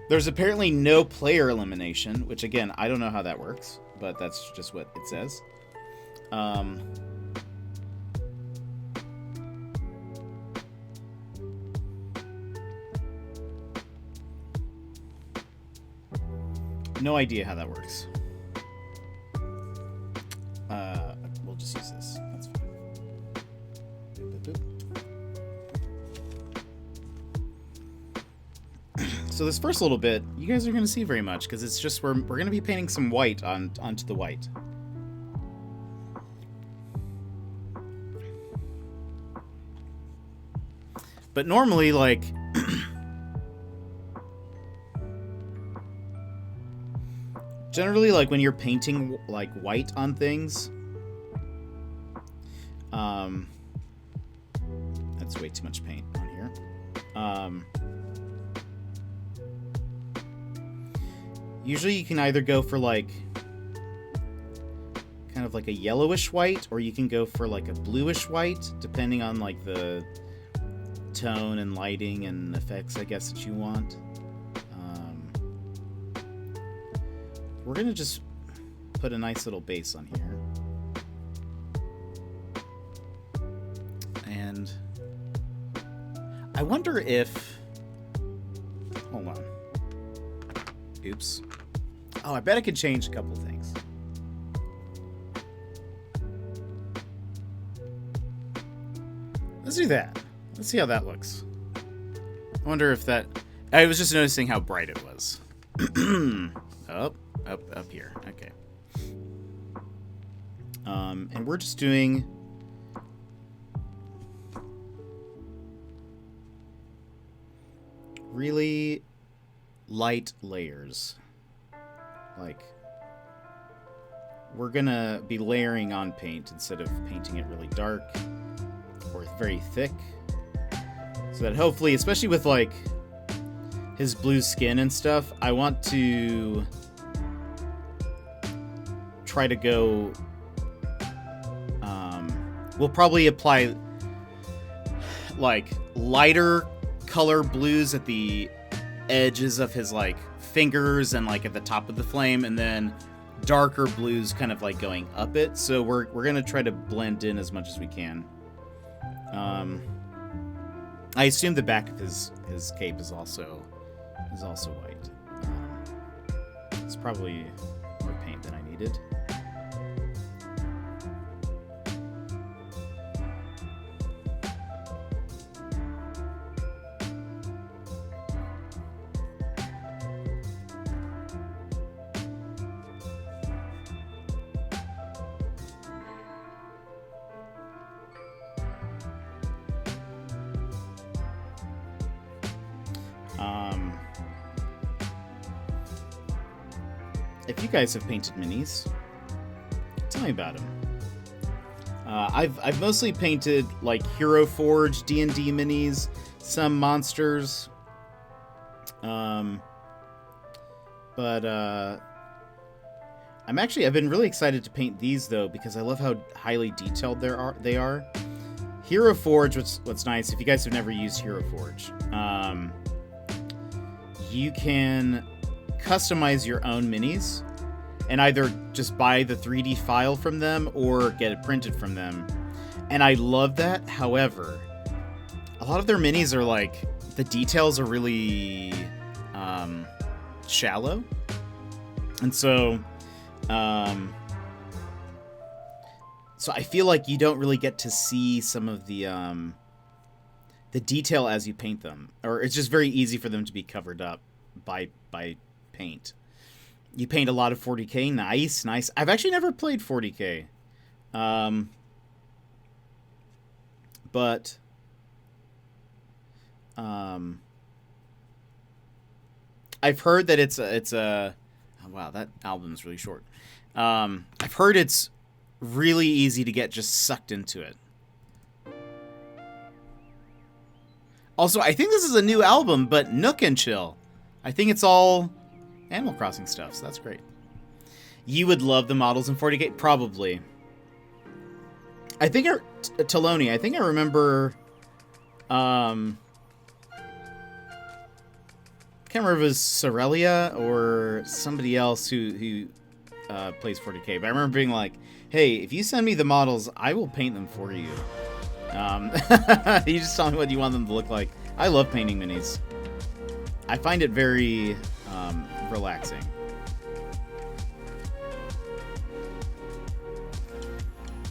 There's apparently no player elimination, which again, I don't know how that works, but that's just what it says. No idea how that works. We'll just use this. That's fine. Boop, boop, boop. So this first little bit, you guys are going to see very much because it's just we're going to be painting some white onto the white. But normally, like, generally, like, when you're painting, like, white on things, that's way too much paint on here. Usually you can either go for, like, kind of like a yellowish white, or you can go for, like, a bluish white, depending on, like, the tone and lighting and effects, I guess, that you want. We're going to just put a nice little base on here. And I wonder if... Hold on. Oops. Oh, I bet I could change a couple things. Let's do that. Let's see how that looks. I wonder if that... I was just noticing how bright it was. Up here. Okay. And we're just doing really light layers. Like, we're gonna be layering on paint instead of painting it really dark or very thick. So that hopefully, especially with like his blue skin and stuff, I want to try to go, we'll probably apply like lighter color blues at the edges of his like fingers and like at the top of the flame, and then darker blues kind of like going up it. So we're gonna try to blend in as much as we can. I assume the back of his cape is also white. It's probably more paint than I needed. If you guys have painted minis, tell me about them. I've mostly painted like Hero Forge D&D minis, some monsters, but I've been really excited to paint these though because I love how highly detailed they are. Hero Forge, what's nice, if you guys have never used Hero Forge, you can customize your own minis and either just buy the 3D file from them or get it printed from them. And I love that. However, a lot of their minis are like, the details are really shallow. And so I feel like you don't really get to see some of the detail as you paint them, or it's just very easy for them to be covered up by paint. You paint a lot of 40k, nice. I've actually never played 40k, but I've heard that it's a oh, wow, that album's really short. I've heard it's really easy to get just sucked into it. Also, I think this is a new album, but Nook and Chill. I think it's all Animal Crossing stuff, so that's great. You would love the models in 40K? Probably. I think Taloni, I think I remember can't remember if it was Sorelia or somebody else who plays 40K, but I remember being like, hey, if you send me the models, I will paint them for you. You just tell me what you want them to look like. I love painting minis. I find it very relaxing.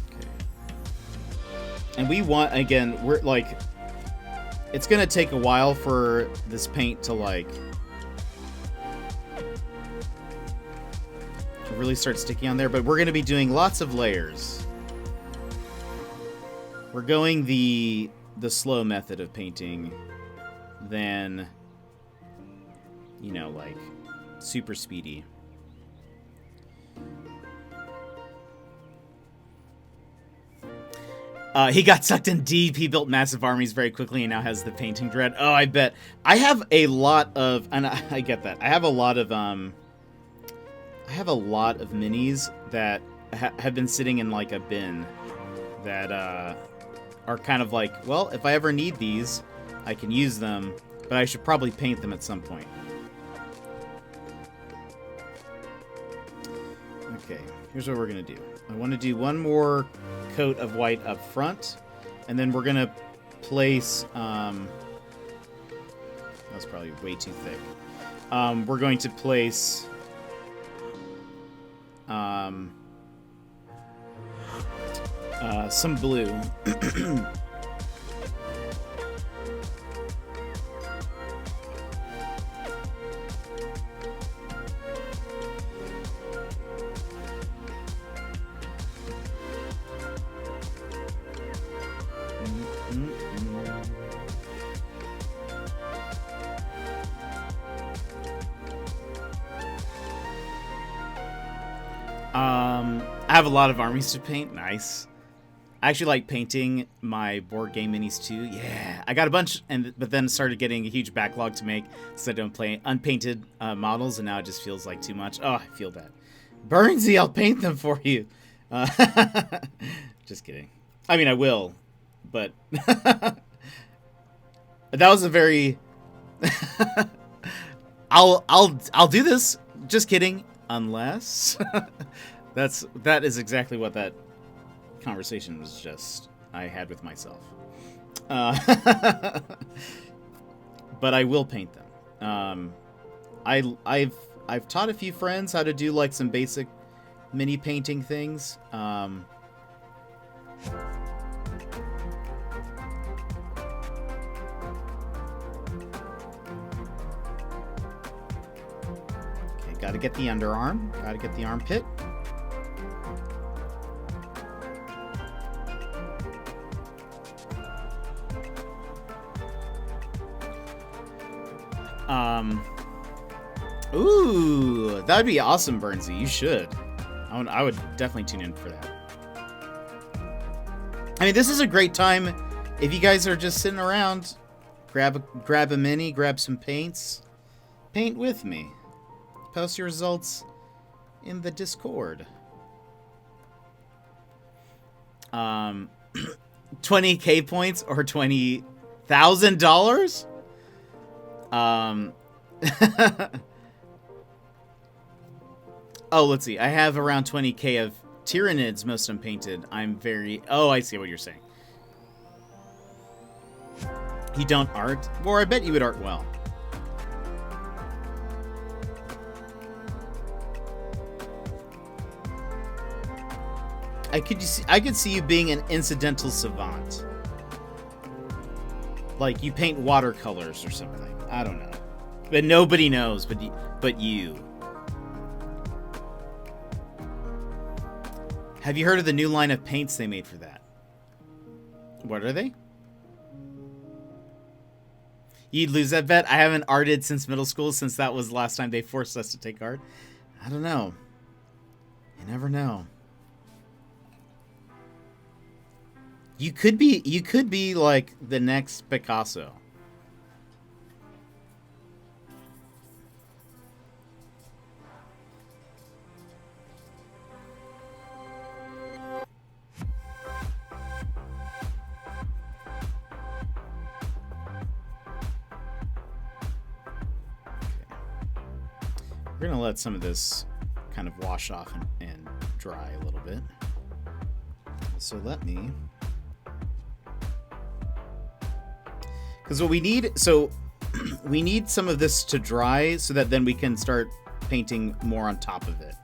Okay. And we want, again, we're like, it's gonna take a while for this paint to like really start sticking on there, but we're gonna be doing lots of layers. We're going the slow method of painting than, you know, like super speedy. He got sucked in deep. He built massive armies very quickly and now has the painting dread. Oh, I bet. I have a lot of, and I get that. I have a lot of minis that have been sitting in like a bin that are kind of like, well, if I ever need these, I can use them, but I should probably paint them at some point. Okay, here's what we're gonna do. I want to do one more coat of white up front, and then we're gonna place that's probably way too thick. We're going to place some blue. I have a lot of armies to paint. Nice. I actually like painting my board game minis too. Yeah, I got a bunch, but then started getting a huge backlog to make, so I don't play unpainted models, and now it just feels like too much. Oh, I feel bad. Burnsy, I'll paint them for you. Just kidding. I mean, I will, but that was a very. I'll do this. Just kidding. Unless that is exactly what that conversation was just I had with myself. But I will paint them. I've taught a few friends how to do like some basic mini painting things. Okay, gotta get the underarm, gotta get the armpit. Ooh, that'd be awesome, Burnsy. You should. I would definitely tune in for that. I mean, this is a great time if you guys are just sitting around. Grab a mini, grab some paints, paint with me. Post your results in the Discord. 20K points or $20,000? Oh, let's see. I have around 20K of Tyranids, most unpainted. I'm very... Oh, I see what you're saying. You don't art? Or I bet you would art well. I could see you being an incidental savant. Like you paint watercolors or something. I don't know. But nobody knows but you. Have you heard of the new line of paints they made for that? What are they? You'd lose that bet? I haven't arted since middle school, since that was the last time they forced us to take art. I don't know. You never know. You could be like the next Picasso. We're gonna let some of this kind of wash off and dry a little bit. So let me, because what we need, so we need some of this to dry so that then we can start painting more on top of it,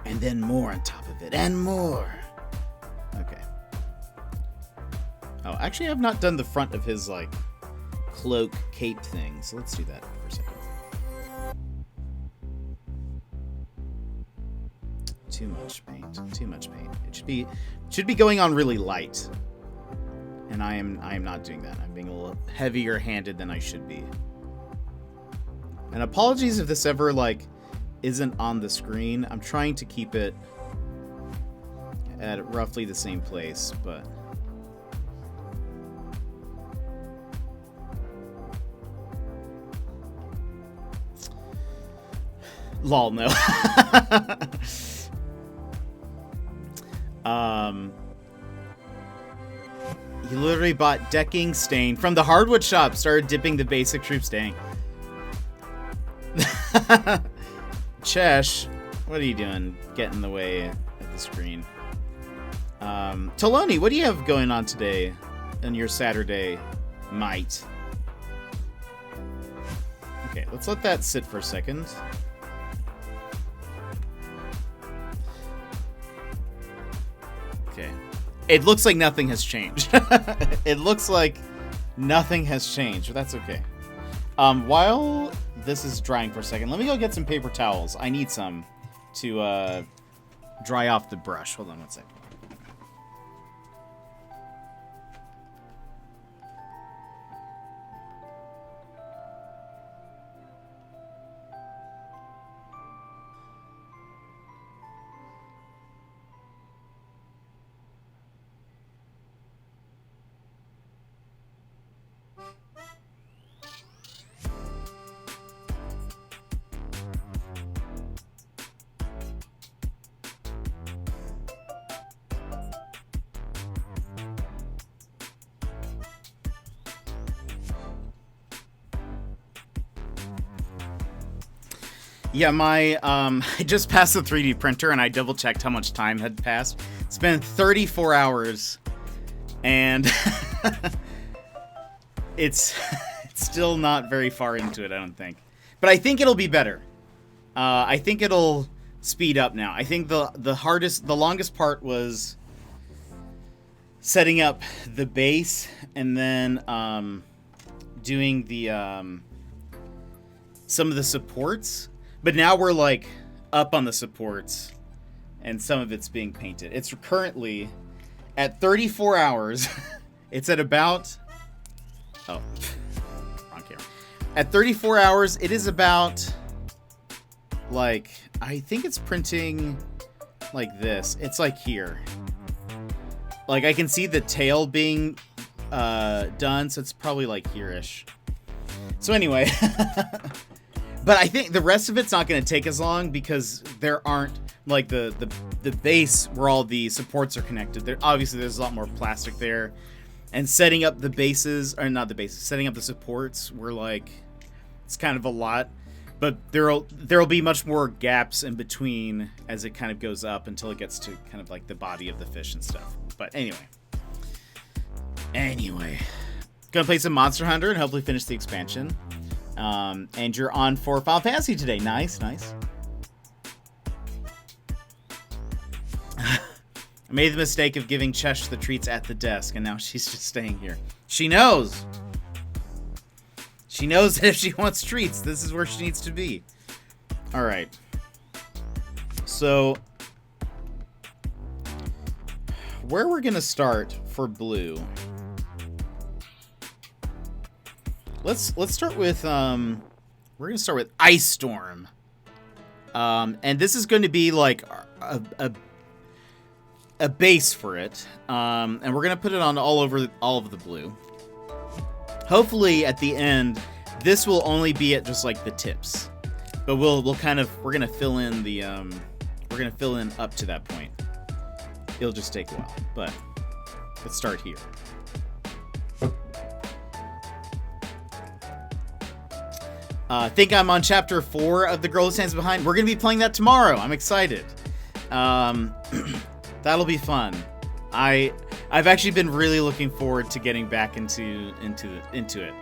and then more on top of it, and more. Okay. Oh, actually, I've not done the front of his like cloak cape thing, so let's do that for a second. Too much paint. Too much paint. It should be going on really light, and I am not doing that. I'm being a little heavier handed than I should be. And apologies if this ever like isn't on the screen. I'm trying to keep it at roughly the same place, but lol, no. He literally bought decking stain from the hardwood shop, started dipping the basic troop stain. Chesh, what are you doing? Get in the way of the screen. Toloni, what do you have going on today on your Saturday, mate? Okay, let's let that sit for a second. Okay. It looks like nothing has changed. It looks like nothing has changed, but that's okay. While this is drying for a second, let me go get some paper towels. I need some to dry off the brush. Hold on one second. Yeah, my I just passed the 3D printer and I double checked how much time had passed. It's been 34 hours and it's still not very far into it, I don't think. But I think it'll be better. I think it'll speed up now. I think the longest part was setting up the base and then doing the some of the supports. But now we're like up on the supports and some of it's being painted. It's currently at 34 hours. It's at about, oh, wrong camera. At 34 hours, it is about like, I think it's printing like this. It's like here. Like I can see the tail being done. So it's probably like here-ish. So anyway, but I think the rest of it's not going to take as long because there aren't like the base where all the supports are connected. Obviously there's a lot more plastic there, and setting up the bases, or not the bases, setting up the supports were like, it's kind of a lot, but there'll be much more gaps in between as it kind of goes up until it gets to kind of like the body of the fish and stuff. But anyway, gonna play some Monster Hunter and hopefully finish the expansion. And you're on for Final Fantasy today. Nice. I made the mistake of giving Chesh the treats at the desk, and now she's just staying here. She knows. She knows that if she wants treats, this is where she needs to be. All right. So, where we're going to start for blue... Let's start with we're gonna start with Ice Storm, and this is going to be like a base for it, and we're gonna put it on all of the blue. Hopefully at the end this will only be at just like the tips, but we're gonna fill in the up to that point. It'll just take a while, but let's start here. think I'm on chapter 4 of The Girl Who Stands Behind. We're gonna be playing that tomorrow. I'm excited. That'll be fun. I've actually been really looking forward to getting back into it.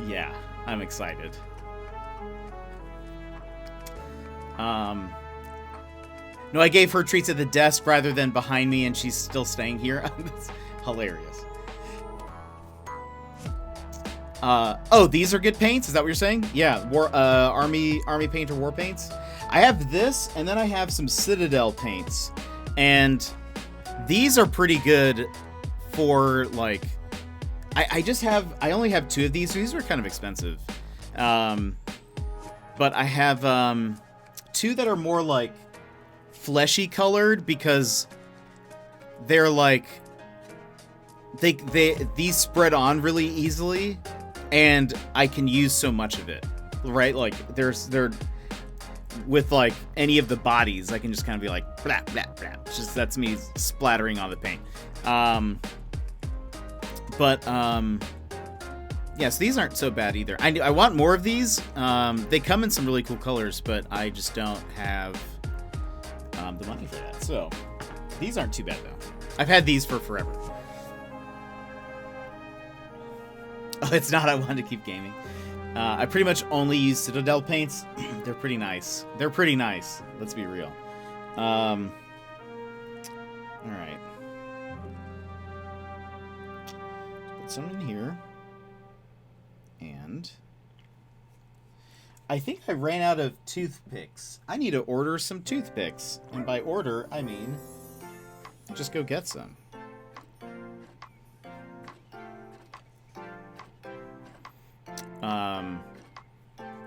Yeah, I'm excited. No, I gave her treats at the desk rather than behind me, and she's still staying here. That's hilarious. Oh, these are good paints? Is that what you're saying? Yeah, army paint or war paints. I have this, and then I have some Citadel paints, and these are pretty good for like. I only have 2 of these. So these are kind of expensive, but I have 2 that are more like fleshy colored because they're like these spread on really easily, and I can use so much of it, right? Like they're with like any of the bodies, I can just kind of be like blah blah blah. Just that's me splattering on the paint. Yeah, so these aren't so bad either. I want more of these. They come in some really cool colors, but I just don't have the money for that. So these aren't too bad though. I've had these for forever. Oh, it's not. I wanted to keep gaming. I pretty much only use Citadel paints. They're pretty nice. They're pretty nice. Let's be real. All right. Put some in here. And I think I ran out of toothpicks. I need to order some toothpicks. And by order, I mean just go get some.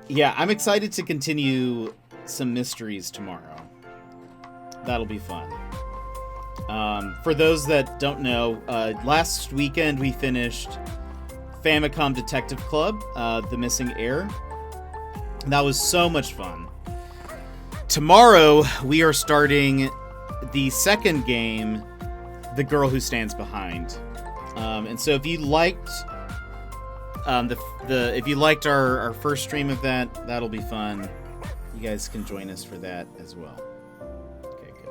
Yeah, I'm excited to continue some mysteries tomorrow. That'll be fun. For those that don't know, last weekend we finished Famicom Detective Club, The Missing Heir. That was so much fun. Tomorrow we are starting the second game, The Girl Who Stands Behind. And so if you liked if you liked our first stream of that, that'll be fun. You guys can join us for that as well. Okay, good.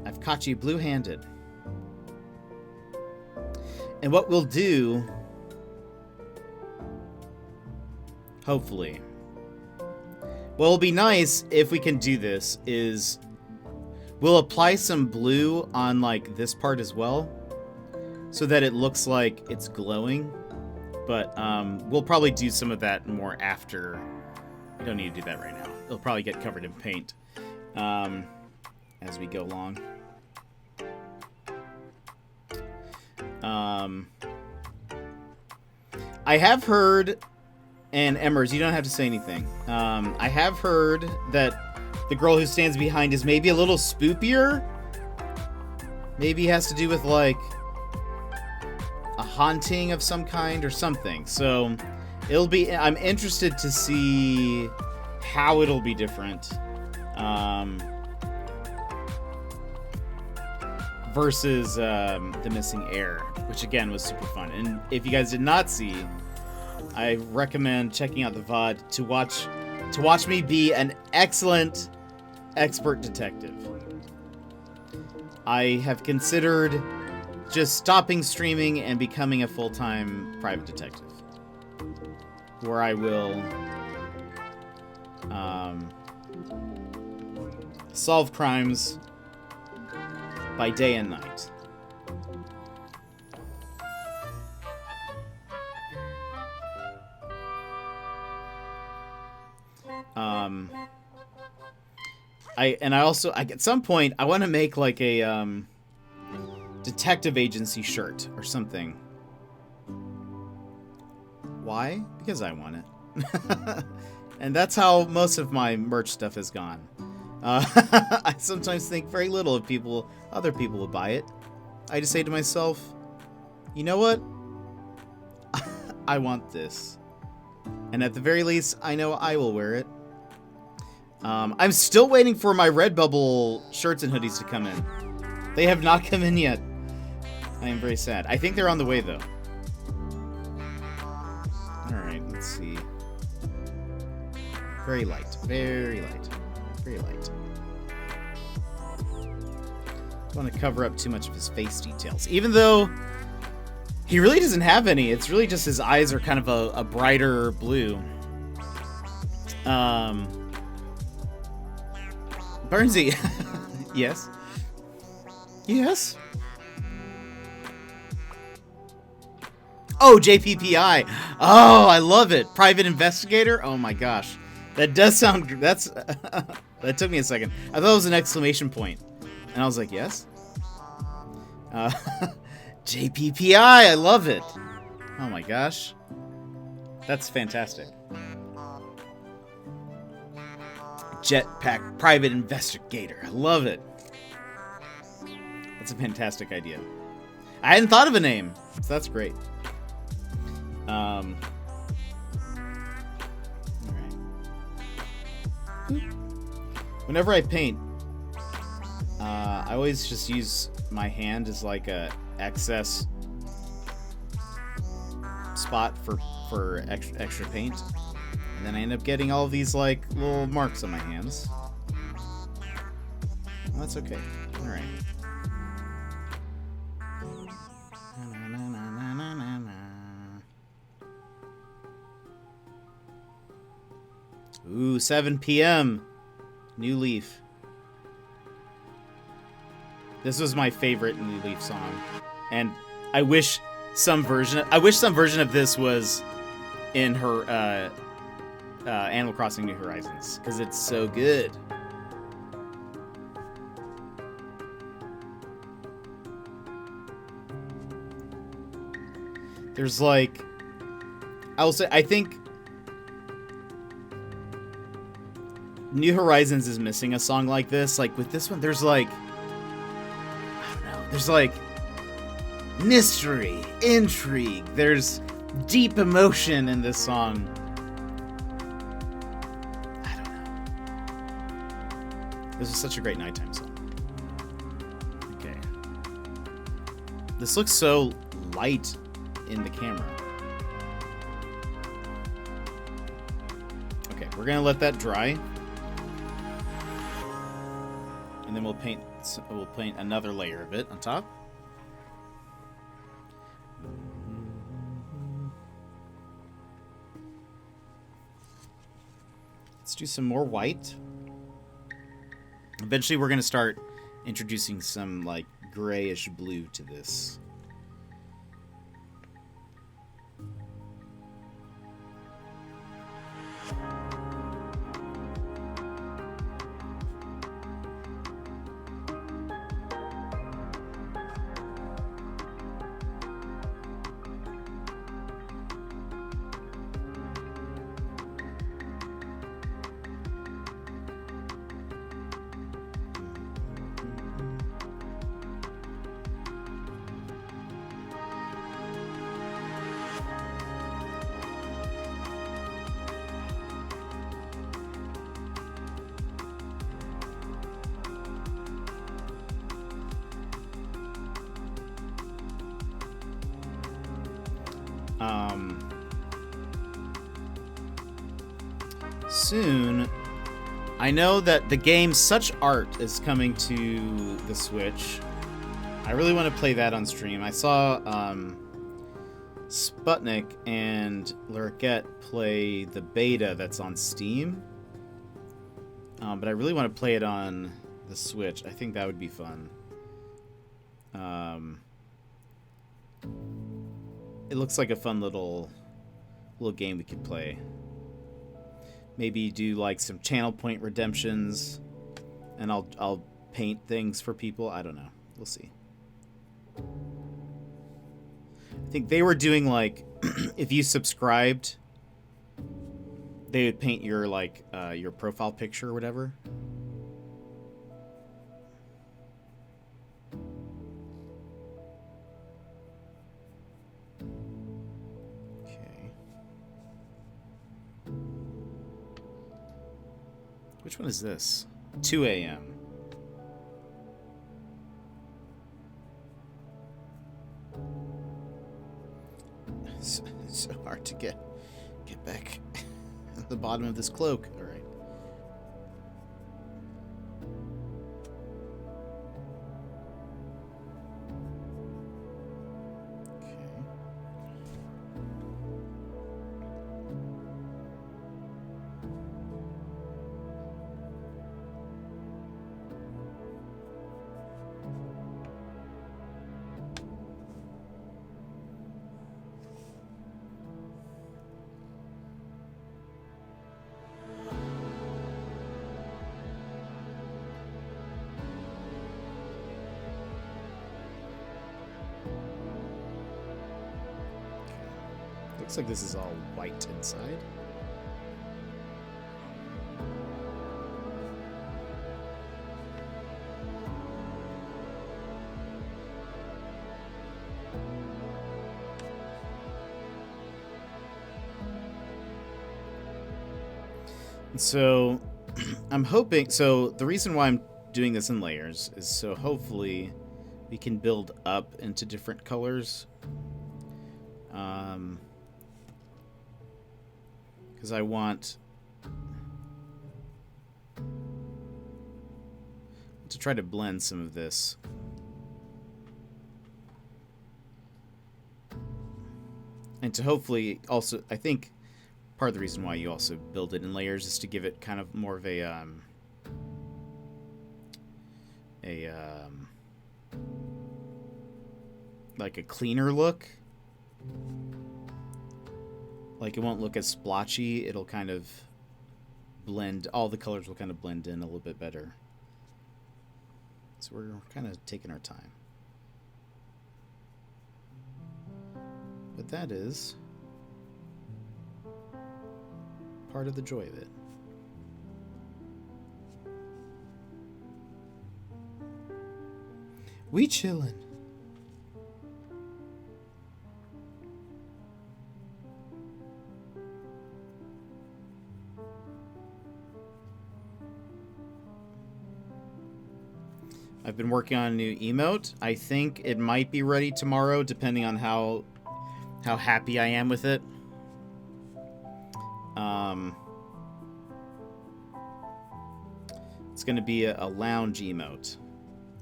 I've caught you blue-handed. And what we'll do, hopefully, what will be nice if we can do this is we'll apply some blue on like this part as well, so that it looks like it's glowing. But we'll probably do some of that more after. We don't need to do that right now. It'll probably get covered in paint as we go along. I have heard, and Emmers, you don't have to say anything. I have heard that The Girl Who Stands Behind is maybe a little spoopier. Maybe it has to do with like a haunting of some kind or something. So it'll be, I'm interested to see how it'll be different versus The Missing Heir, which again was super fun. And if you guys did not see, I recommend checking out the VOD to watch me be an excellent expert detective. I have considered just stopping streaming and becoming a full-time private detective, where I will solve crimes by day and night. I at some point I want to make like a detective agency shirt or something. Why? Because I want it. And that's how most of my merch stuff has gone. I sometimes think very little of other people will buy it. I just say to myself, you know what? I want this. And at the very least, I know I will wear it. I'm still waiting for my Redbubble shirts and hoodies to come in. They have not come in yet. I am very sad. I think they're on the way, though. Let's see. Very light. Very light. Very light. Don't want to cover up too much of his face details. Even though he really doesn't have any. It's really just his eyes are kind of a brighter blue. Burnsy. Yes. Yes. Oh, JPPI. Oh, I love it. Private investigator. Oh my gosh. That does sound... That's... that took me a second. I thought it was an exclamation point. And I was like, yes? JPPI. I love it. Oh my gosh. That's fantastic. Jetpack private investigator. I love it. That's a fantastic idea. I hadn't thought of a name, so that's great. All right. Whenever I paint, I always just use my hand as like a excess spot for extra paint. And then I end up getting all these, like, little marks on my hands. Well, that's okay. Alright. Ooh, 7 p.m. New Leaf. This was my favorite New Leaf song. And I wish some version of this was in her, Animal Crossing New Horizons, because it's so good. There's like, I think New Horizons is missing a song like this. Like with this one, there's like, I don't know, there's like mystery, intrigue, there's deep emotion in this song. This is such a great nighttime song. Okay. This looks so light in the camera. Okay, we're gonna let that dry. And then we'll paint another layer of it on top. Let's do some more white. Eventually, we're going to start introducing some, like, grayish blue to this. Soon, I know that the game Such Art is coming to the Switch. I really want to play that on stream. I saw Sputnik and Lurkette play the beta that's on Steam. But I really want to play it on the Switch. I think that would be fun. It looks like a fun little game we could play. Maybe do like some channel point redemptions, and I'll paint things for people. I don't know. We'll see. I think they were doing like if you subscribed, they would paint your like your profile picture or whatever. Which one is this? 2 a.m. It's so hard to get Get back at the bottom of this cloak. All right. Looks like this is all white inside. And so I'm hoping, so the reason why I'm doing this in layers is so hopefully we can build up into different colors. Because I want to try to blend some of this. And to hopefully also, I think part of the reason why you also build it in layers is to give it kind of more of a like a cleaner look. Like, it won't look as splotchy. It'll kind of blend. All the colors will kind of blend in a little bit better. So we're kind of taking our time. But that is part of the joy of it. We chillin'. I've been working on a new emote. I think it might be ready tomorrow, depending on how happy I am with it. It's going to be a lounge emote.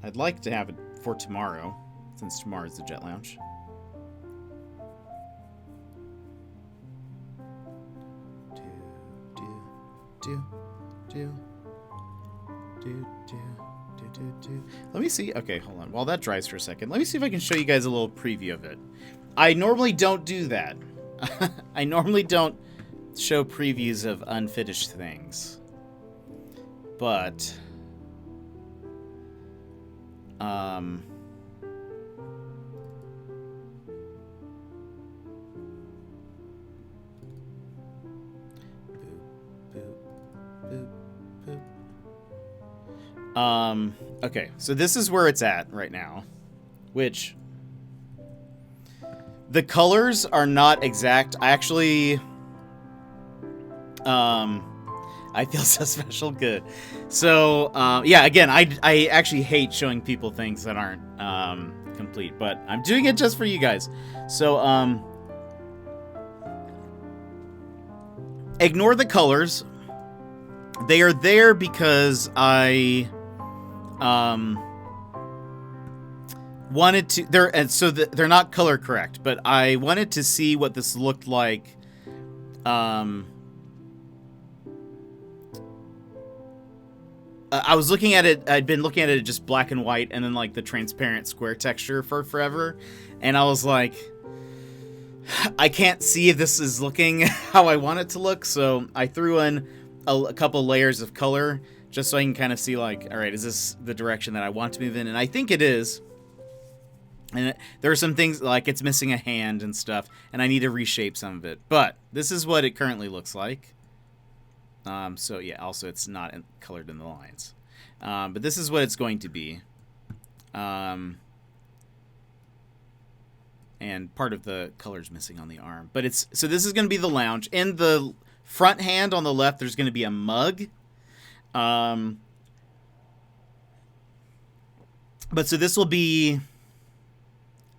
I'd like to have it for tomorrow, since tomorrow's the Jet Lounge. Let me see. Okay, hold on. While that dries for a second, let me see if I can show you guys a little preview of it. I normally don't do that. I normally don't show previews of unfinished things. But okay, so this is where it's at right now, which the colors are not exact. I actually, I feel so special. Good. So, yeah, again, I actually hate showing people things that aren't, complete, but I'm doing it just for you guys. So, ignore the colors. They are there because I, wanted to, they're not color correct, but I wanted to see what this looked like, I was looking at it, I'd been looking at it just black and white and then like the transparent square texture for forever. And I was like, I can't see if this is looking how I want it to look. So I threw in a couple layers of color just so I can kind of see like, all right, is this the direction that I want to move in? And I think it is. And there are some things like it's missing a hand and stuff, and I need to reshape some of it. But this is what it currently looks like. So yeah, also it's not colored in the lines. But this is what it's going to be. And part of the color's missing on the arm. But so this is going to be the lounge. In the front hand on the left, there's going to be a mug. But so this will be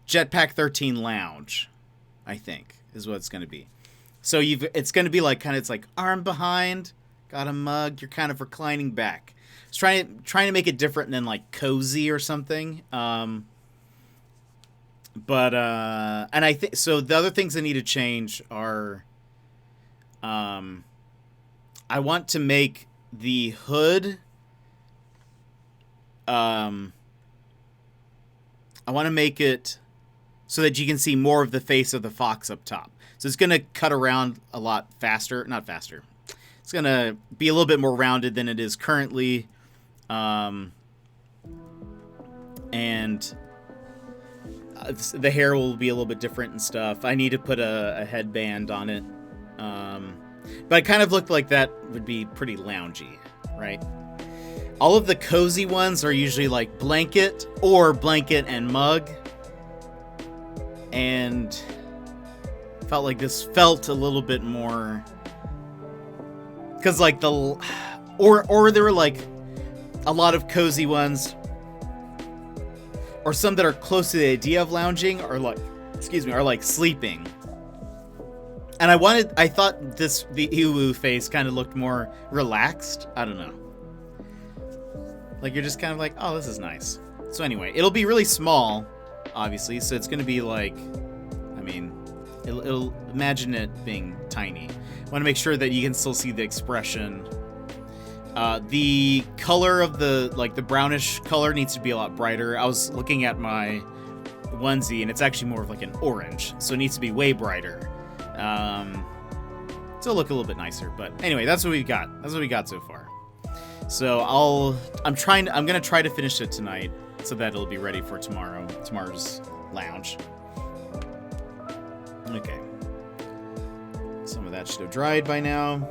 Jetpack 13 Lounge, I think, is what it's going to be. So it's going to be like kind of, it's like arm behind, got a mug, you're kind of reclining back. It's trying to make it different than like cozy or something. And I think so. The other things I need to change are, I want to make the hood. I want to make it so that you can see more of the face of the fox up top. So it's going to cut around a lot faster. Not faster. It's going to be a little bit more rounded than it is currently. And the hair will be a little bit different and stuff. I need to put a headband on it. But it kind of looked like that would be pretty loungy, right? All of the cozy ones are usually like blanket or blanket and mug. And felt like this felt a little bit more, because like or there were like a lot of cozy ones, or some that are close to the idea of lounging, or like, are like sleeping. And I thought the Iwu face kind of looked more relaxed. I don't know. Like you're just kind of like, oh, this is nice. So anyway, it'll be really small, obviously. So it's going to be like, I mean, it'll imagine it being tiny. I want to make sure that you can still see the expression. The color of the brownish color needs to be a lot brighter. I was looking at my onesie and it's actually more of like an orange. So it needs to be way brighter. Still look a little bit nicer, but anyway, that's what we've got. That's what we got so far. So I'm gonna try to finish it tonight so that it'll be ready for tomorrow's lounge. Okay. Some of that should have dried by now.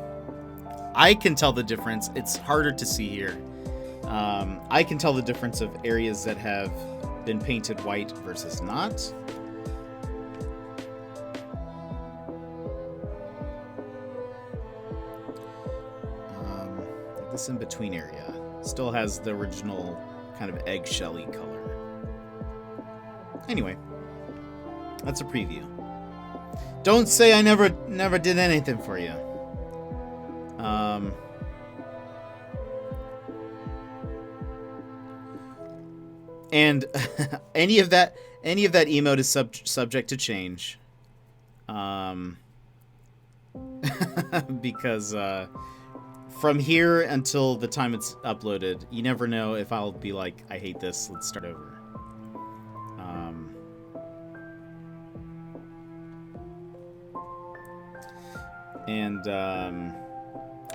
I can tell the difference. It's harder to see here. I can tell the difference of areas that have been painted white versus not. This in between area still has the original kind of eggshelly color. Anyway, that's a preview. Don't say I never did anything for you. And any of that emote is subject to change. Because from here until the time it's uploaded, you never know if I'll be like, I hate this, let's start over.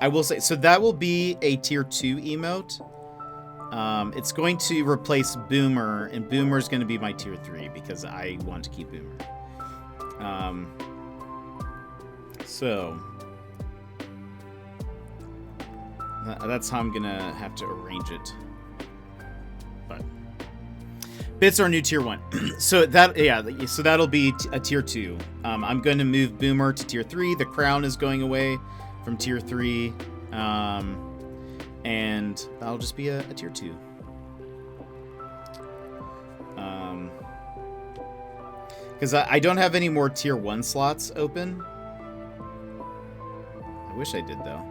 I will say, so that will be a tier 2 emote. It's going to replace Boomer, and Boomer's going to be my tier 3 because I want to keep Boomer. So that's how I'm gonna have to arrange it. But bits are new tier 1. So that'll be a tier 2. I'm going to move Boomer to tier 3. The crown is going away from tier 3. And that'll just be a tier 2. Because I don't have any more tier 1 slots open. I wish I did, though.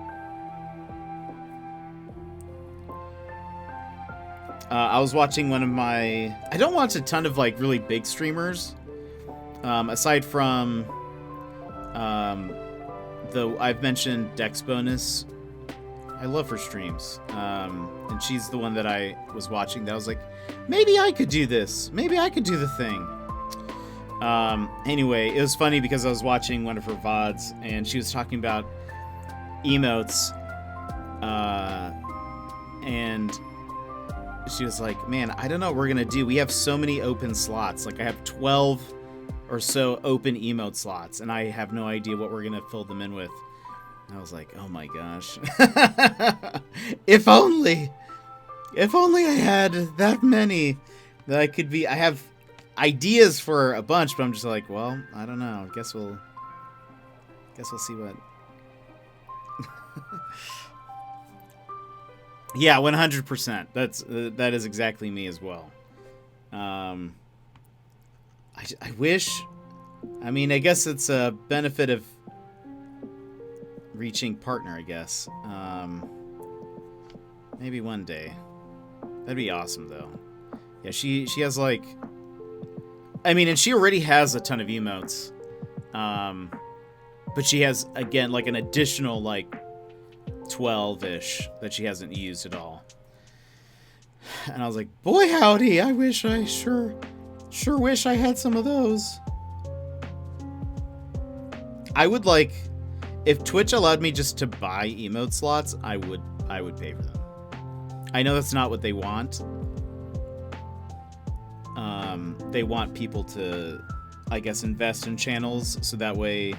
I was watching one of my... I don't watch a ton of, like, really big streamers. Aside from... I've mentioned Dex Bonus. I love her streams. And she's the one that I was watching that I was like, maybe I could do this. Maybe I could do the thing. Anyway, it was funny because I was watching one of her VODs and she was talking about emotes. And she was like, man, I don't know what we're going to do. We have so many open slots. Like I have 12 or so open emote slots and I have no idea what we're going to fill them in with. I was like, oh my gosh. If only I had that many that I could be. I have ideas for a bunch, but I'm just like, well, I don't know. Guess we'll see what. Yeah, 100%. That is exactly me as well. I wish. I mean, I guess it's a benefit of reaching partner, I guess. Maybe one day. That'd be awesome, though. Yeah, she has, like... I mean, and she already has a ton of emotes. But she has, again, like, an additional, like, 12-ish that she hasn't used at all. And I was like, boy howdy, I wish I sure wish I had some of those. I would, like... If Twitch allowed me just to buy emote slots, I would pay for them. I know that's not what they want. They want people to, I guess, invest in channels, so that way,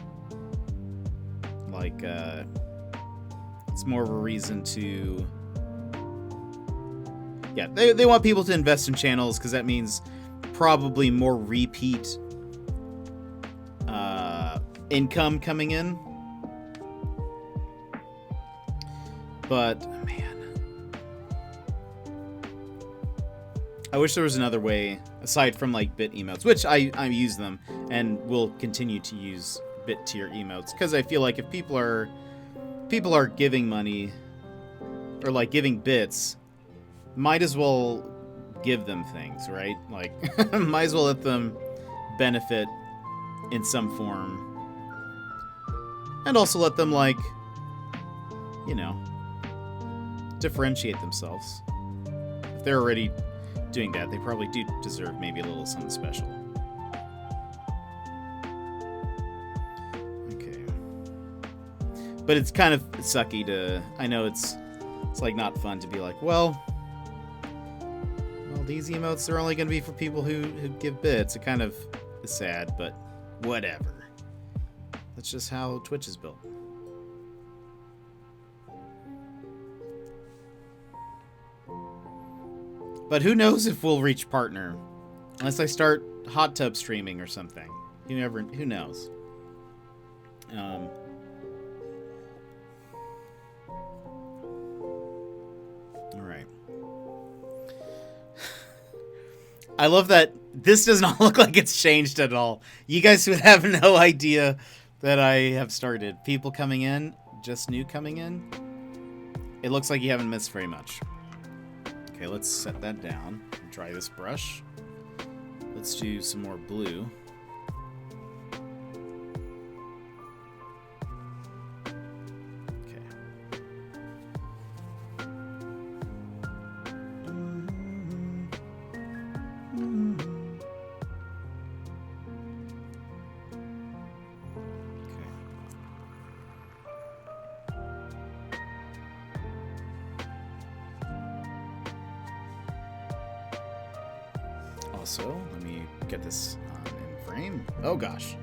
like, it's more of a reason to... Yeah, they want people to invest in channels, because that means probably more repeat income coming in. But, man. I wish there was another way, aside from, like, bit emotes, which I use them, and will continue to use bit tier emotes, because I feel like if people are giving money, or, like, giving bits, might as well give them things, right? Like, might as well let them benefit in some form. And also let them, like, you know, differentiate themselves. If they're already doing that, they probably do deserve maybe a little something special. Okay. But it's kind of sucky to... I know it's like not fun to be like, well, these emotes are only going to be for people who give bits. It kind of is sad, but whatever. That's just how Twitch is built. But who knows if we'll reach partner, unless I start hot tub streaming or something. Who knows? All right. I love that this does not look like it's changed at all. You guys would have no idea that I have started. People coming in, just new coming in. It looks like you haven't missed very much. Okay, let's set that down. Try this brush. Let's do some more blue. Also, let me get this in frame. Oh gosh.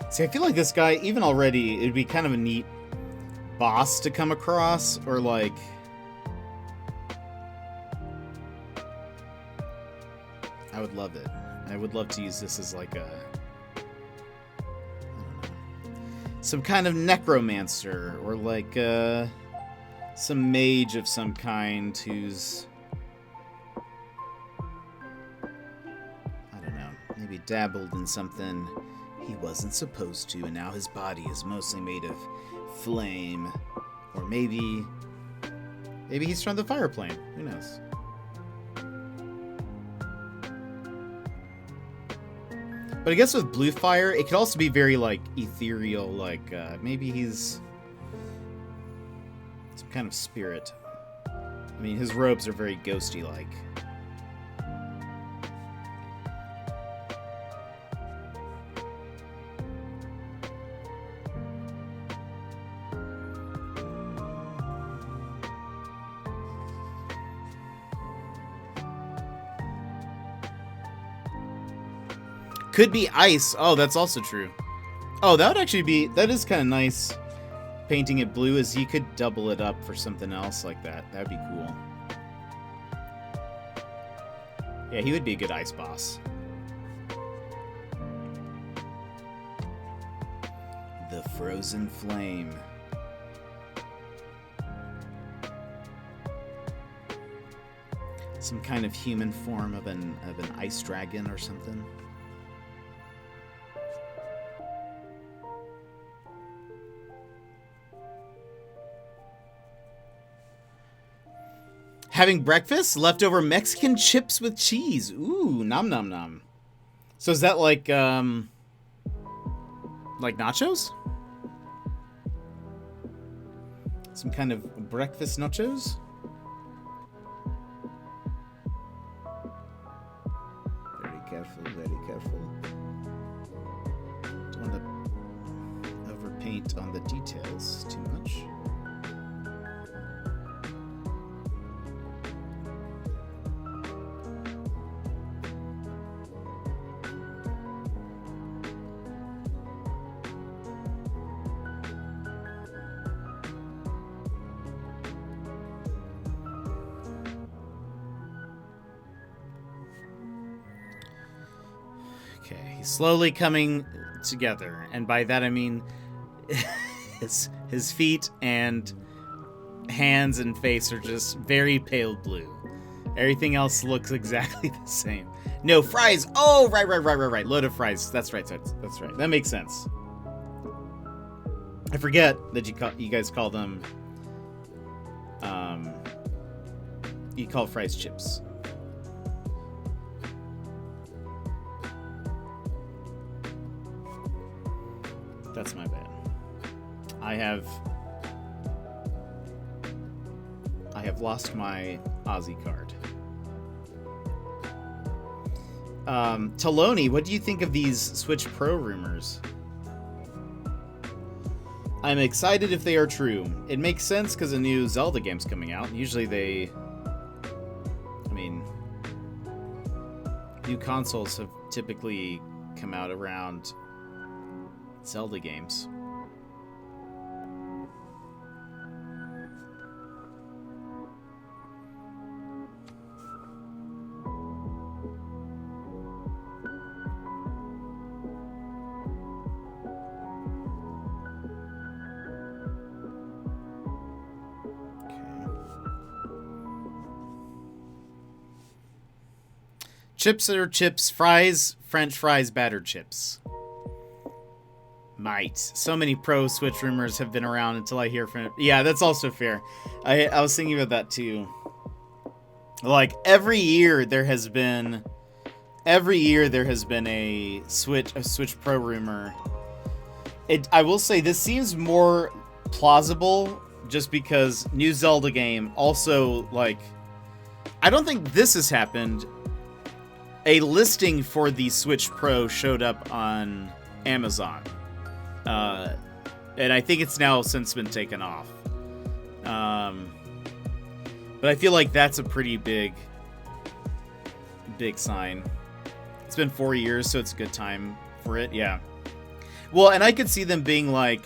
See, I feel like this guy, even already, it'd be kind of a neat boss to come across, or like... I would love it. I would love to use this as like a... I don't know. Some kind of necromancer, or like some mage of some kind who's... I don't know. Maybe dabbled in something he wasn't supposed to, and now his body is mostly made of flame. Or maybe he's from the fire plane. Who knows? But I guess with blue fire, it could also be very like ethereal, like maybe he's some kind of spirit. I mean, his robes are very ghosty like. Could be ice. Oh, that's also true. Oh, that would actually be... That is kind of nice. Painting it blue is you could double it up for something else like that. That would be cool. Yeah, he would be a good ice boss. The frozen flame. Some kind of human form of an ice dragon or something. Having breakfast? Leftover Mexican chips with cheese. Ooh, nom nom nom. So is that like nachos? Some kind of breakfast nachos? Very careful, very careful. Don't want to overpaint on the details too much. Slowly coming together, and by that I mean his feet and hands and face are just very pale blue. Everything else looks exactly the same. No fries. Oh, right. Load of fries. That's right. That's right. That makes sense. I forget that you guys call them. You call fries chips. That's my bad. I have lost my Aussie card. Taloni, what do you think of these Switch Pro rumors? I'm excited if they are true. It makes sense because a new Zelda game's coming out. Usually new consoles have typically come out around Zelda games. Chips are chips, fries, French fries, battered chips. Might. So many pro Switch rumors have been around until I hear from it. Yeah, that's also fair. I was thinking about that too. Like every year there has been a Switch Pro rumor. I will say this seems more plausible just because new Zelda game also, like, I don't think this has happened. A listing for the Switch Pro showed up on Amazon. And I think it's now since been taken off. But I feel like that's a pretty big sign. It's been 4 years, so it's a good time for it. Yeah. Well, and I could see them being like,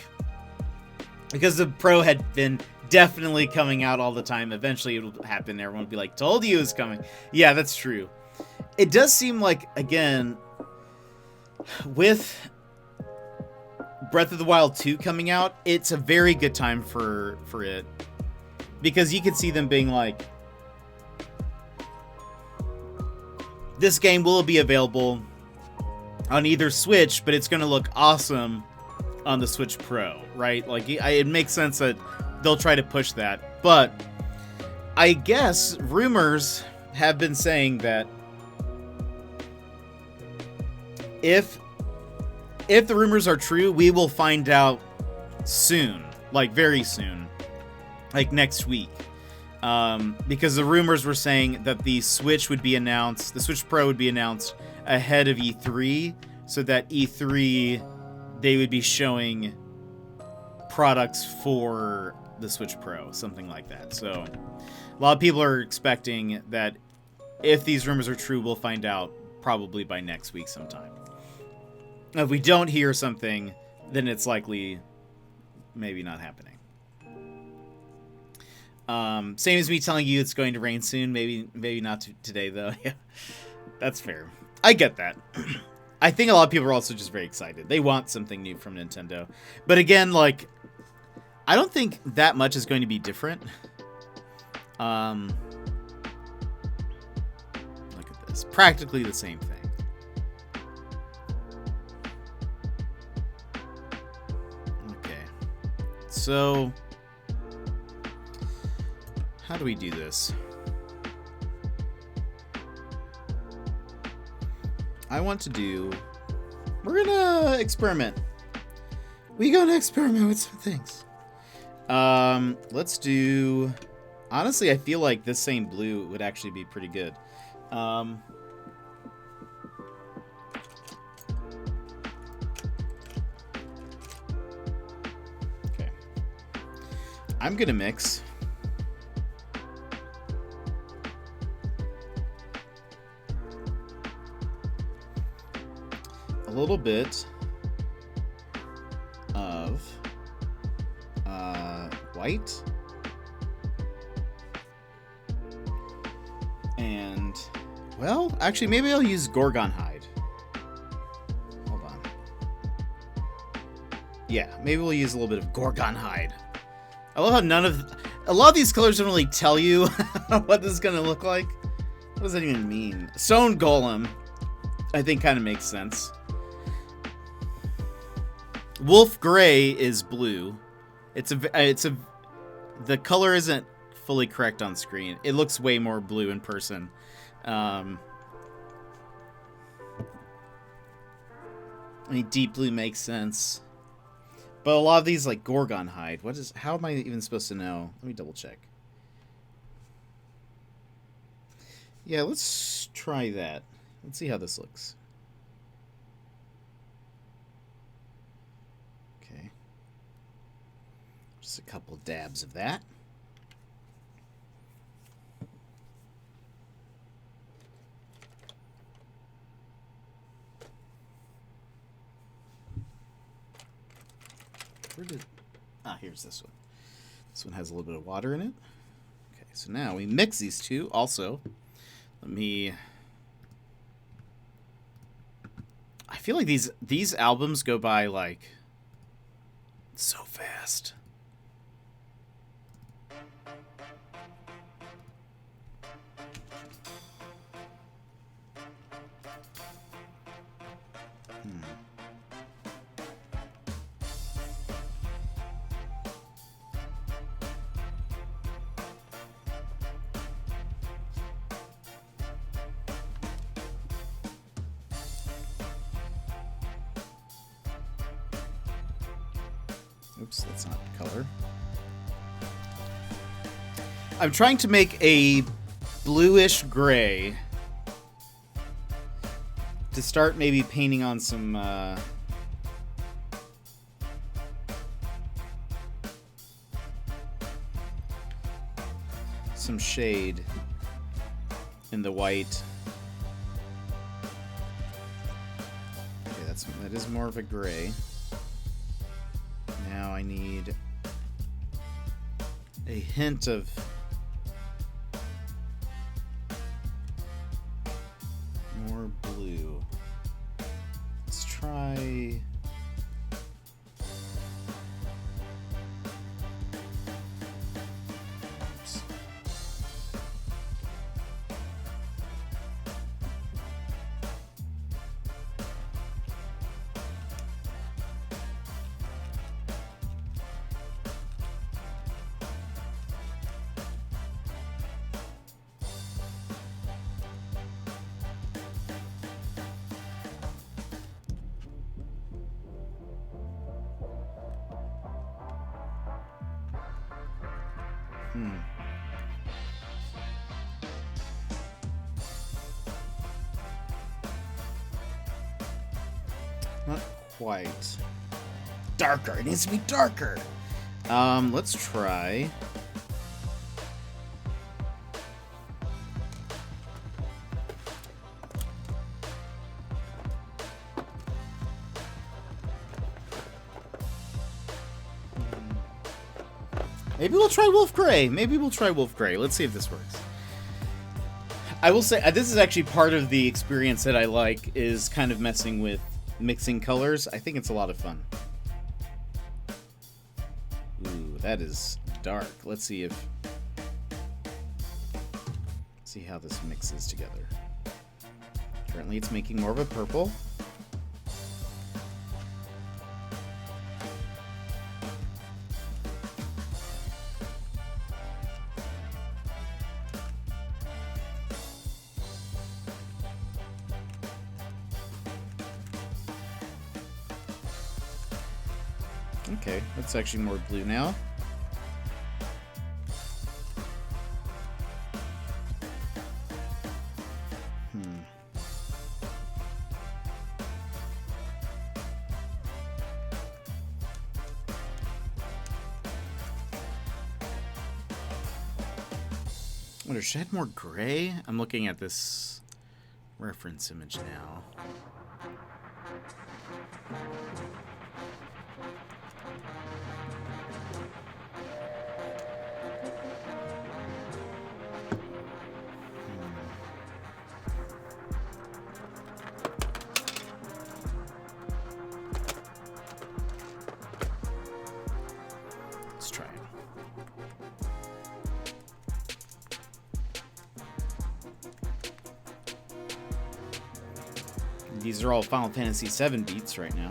because the Pro had been definitely coming out all the time. Eventually it'll happen. Everyone will be like, told you it was coming. Yeah, that's true. It does seem like, again, with Breath of the Wild 2 coming out, it's a very good time for it. Because you could see them being like, this game will be available on either Switch, but it's going to look awesome on the Switch Pro, right? Like, it makes sense that they'll try to push that. But I guess rumors have been saying that if the rumors are true, we will find out soon, like very soon, like next week. Because the rumors were saying that the Switch would be announced, the Switch Pro would be announced ahead of E3, so that E3, they would be showing products for the Switch Pro, something like that. So a lot of people are expecting that if these rumors are true, we'll find out probably by next week sometime. If we don't hear something, then it's likely maybe not happening. Same as me telling you it's going to rain soon. Maybe not today, though. Yeah, that's fair. I get that. I think a lot of people are also just very excited. They want something new from Nintendo. But again, like, I don't think that much is going to be different. Look at this. Practically the same thing. Okay. So, how do we do this? I want to do... We're gonna experiment. We're gonna experiment with some things. Let's do... Honestly, I feel like this same blue would actually be pretty good. Okay. I'm gonna mix... a little bit of white and, well, actually maybe I'll use Gorgon hide. Hold on. Yeah, maybe we'll use a little bit of Gorgon hide. I love how a lot of these colors don't really tell you what this is gonna look like. What does that even mean? Stone Golem, I think, kind of makes sense. Wolf Gray is blue. The color isn't fully correct on screen. It looks way more blue in person. I mean, deep blue makes sense. But a lot of these, like Gorgon hide, how am I even supposed to know? Let me double check. Yeah, let's try that. Let's see how this looks. Just a couple dabs of that. Here's this one. This one has a little bit of water in it. Okay, so now we mix these two. Also, I feel like these albums go by like so fast. Oops, that's not color. I'm trying to make a bluish gray to start maybe painting on some shade in the white. Okay, that is more of a gray. Now I need a hint of more blue. Let's try... Oops. Not quite. Darker. It needs to be darker. Let's try... Maybe we'll try Wolf Gray. Let's see if this works. I will say this is actually part of the experience that I like, is kind of messing with mixing colors. I think it's a lot of fun. Ooh, that is dark. Let's see how this mixes together. Currently it's making more of a purple. Okay, that's actually more blue now. Wonder, should I add more gray? I'm looking at this reference image now. Let's try it. These are all Final Fantasy VII beats right now.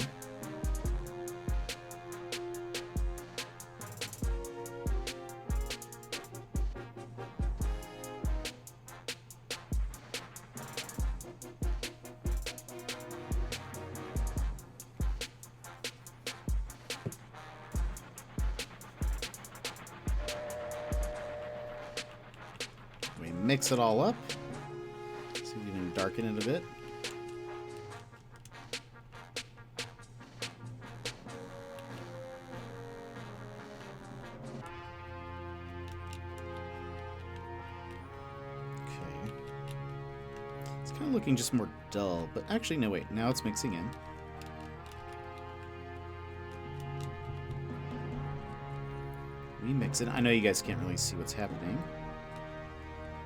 We mix it all up. See if we can darken it a bit. Looking just more dull, but actually no, wait, now it's mixing in. We mix it. I know you guys can't really see what's happening,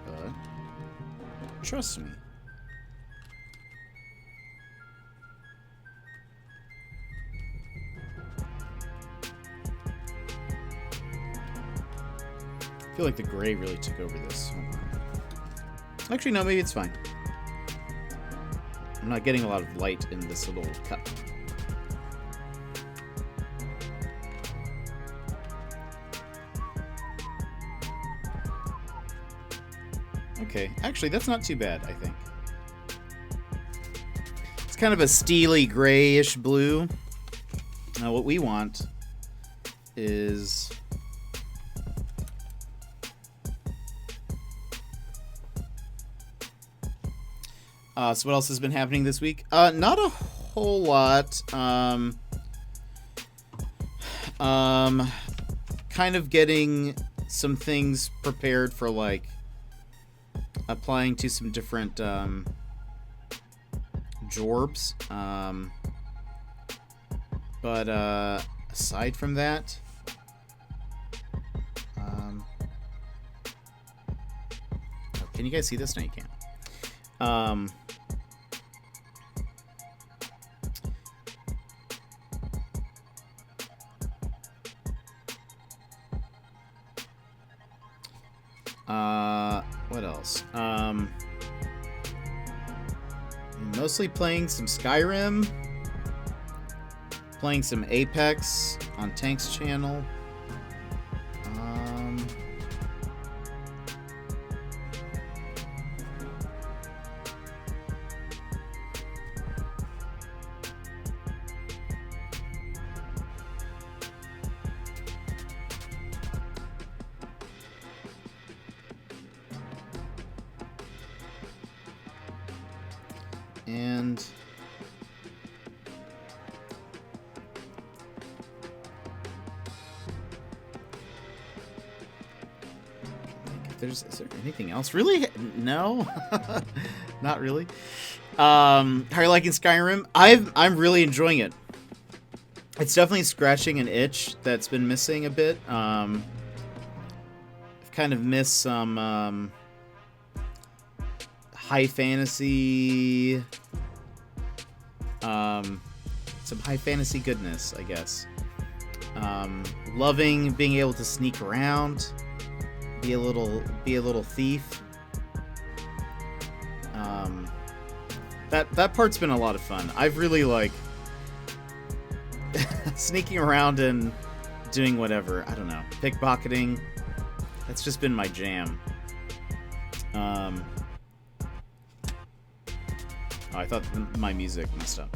but trust me. I feel like the gray really took over this. Actually, no, maybe it's fine. I'm not getting a lot of light in this little cup. Okay, actually that's not too bad, I think. It's kind of a steely grayish blue. Now what we want is so what else has been happening this week? Not a whole lot. Kind of getting some things prepared for, like, applying to some different jorbs. But aside from that, can you guys see this? No, you can't. What else? Mostly playing some Skyrim, playing some Apex on Tank's channel. And is there anything else? Really? No, not really. How are you liking Skyrim? I'm really enjoying it. It's definitely scratching an itch that's been missing a bit. I've kind of missed some high fantasy, some high fantasy goodness, I guess. Loving being able to sneak around, be a little thief. That part's been a lot of fun. I've really like sneaking around and doing whatever. I don't know, pickpocketing. That's just been my jam. Oh, I thought my music messed up.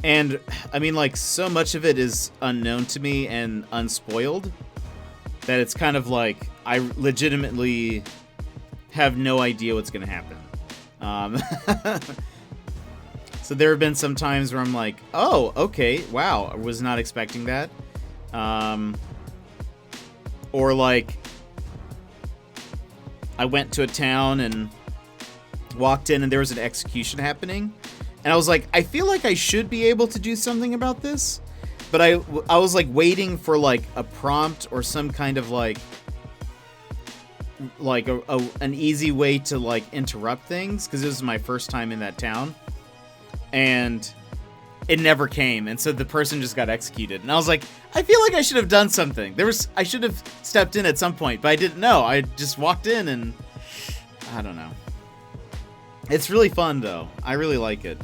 And I mean, like, so much of it is unknown to me and unspoiled that it's kind of like I legitimately have no idea what's going to happen. So there have been some times where I'm like, oh, okay, wow, I was not expecting that. Or like, I went to a town and walked in and there was an execution happening. And I was like, I feel like I should be able to do something about this. But I was like waiting for like a prompt or some kind of like an easy way to like interrupt things, because this was my first time in that town. And it never came, and so the person just got executed. And I was like, I feel like I should have done something. I should have stepped in at some point, but I didn't know. I just walked in, and I don't know. It's really fun though. I really like it.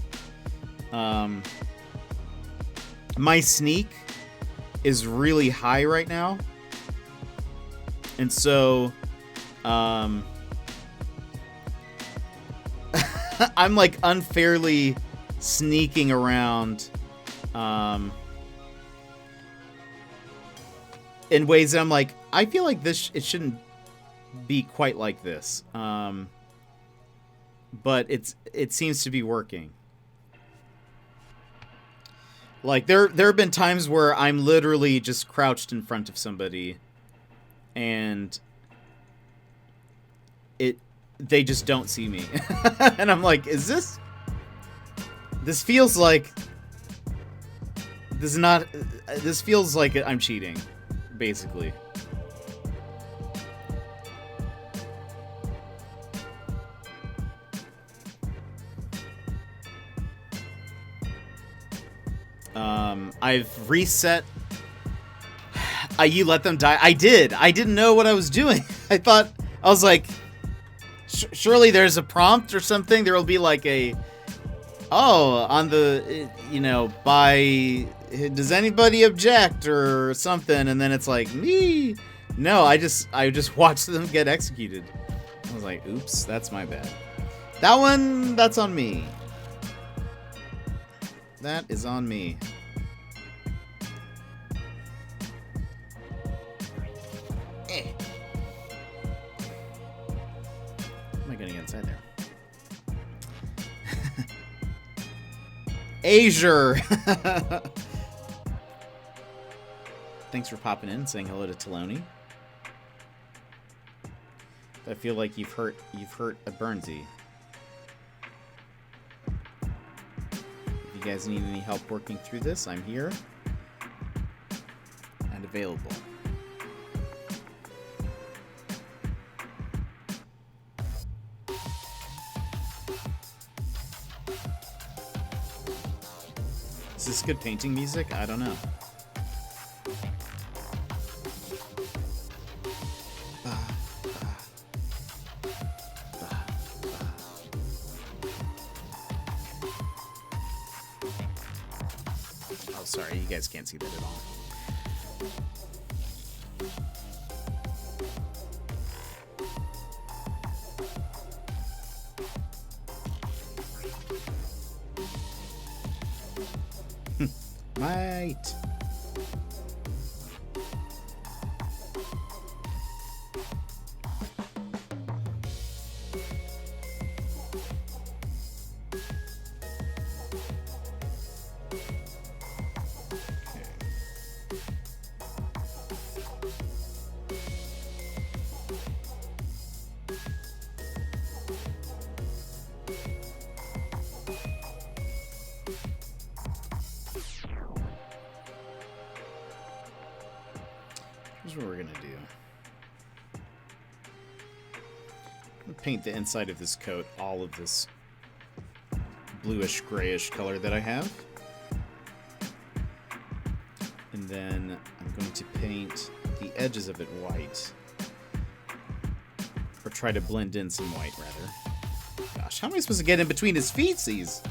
My sneak is really high right now, and so I'm like unfairly sneaking around in ways that I'm like, I feel like it shouldn't be quite like this, but it seems to be working. Like there have been times where I'm literally just crouched in front of somebody and they just don't see me. And I'm like, this feels like this feels like I'm cheating, basically. I've reset. You let them die. I did. I didn't know what I was doing. I was like, surely there's a prompt or something. There will be like on the, does anybody object or something? And then it's like, me. No, I just watched them get executed. I was like, oops, that's my bad. That's on me. That is on me. How am I getting inside there? Azure! Thanks for popping in and saying hello to Taloni. I feel like you've hurt a Burnsy. If you guys need any help working through this, I'm here and available. Is this good painting music? I don't know. Oh, sorry, you guys can't see that at all. Might. Here's what we're gonna do. paint the inside of this coat all of this bluish grayish color that I have. And then I'm going to paint the edges of it white. Or try to blend in some white, rather. Gosh, how am I supposed to get in between his feetsies?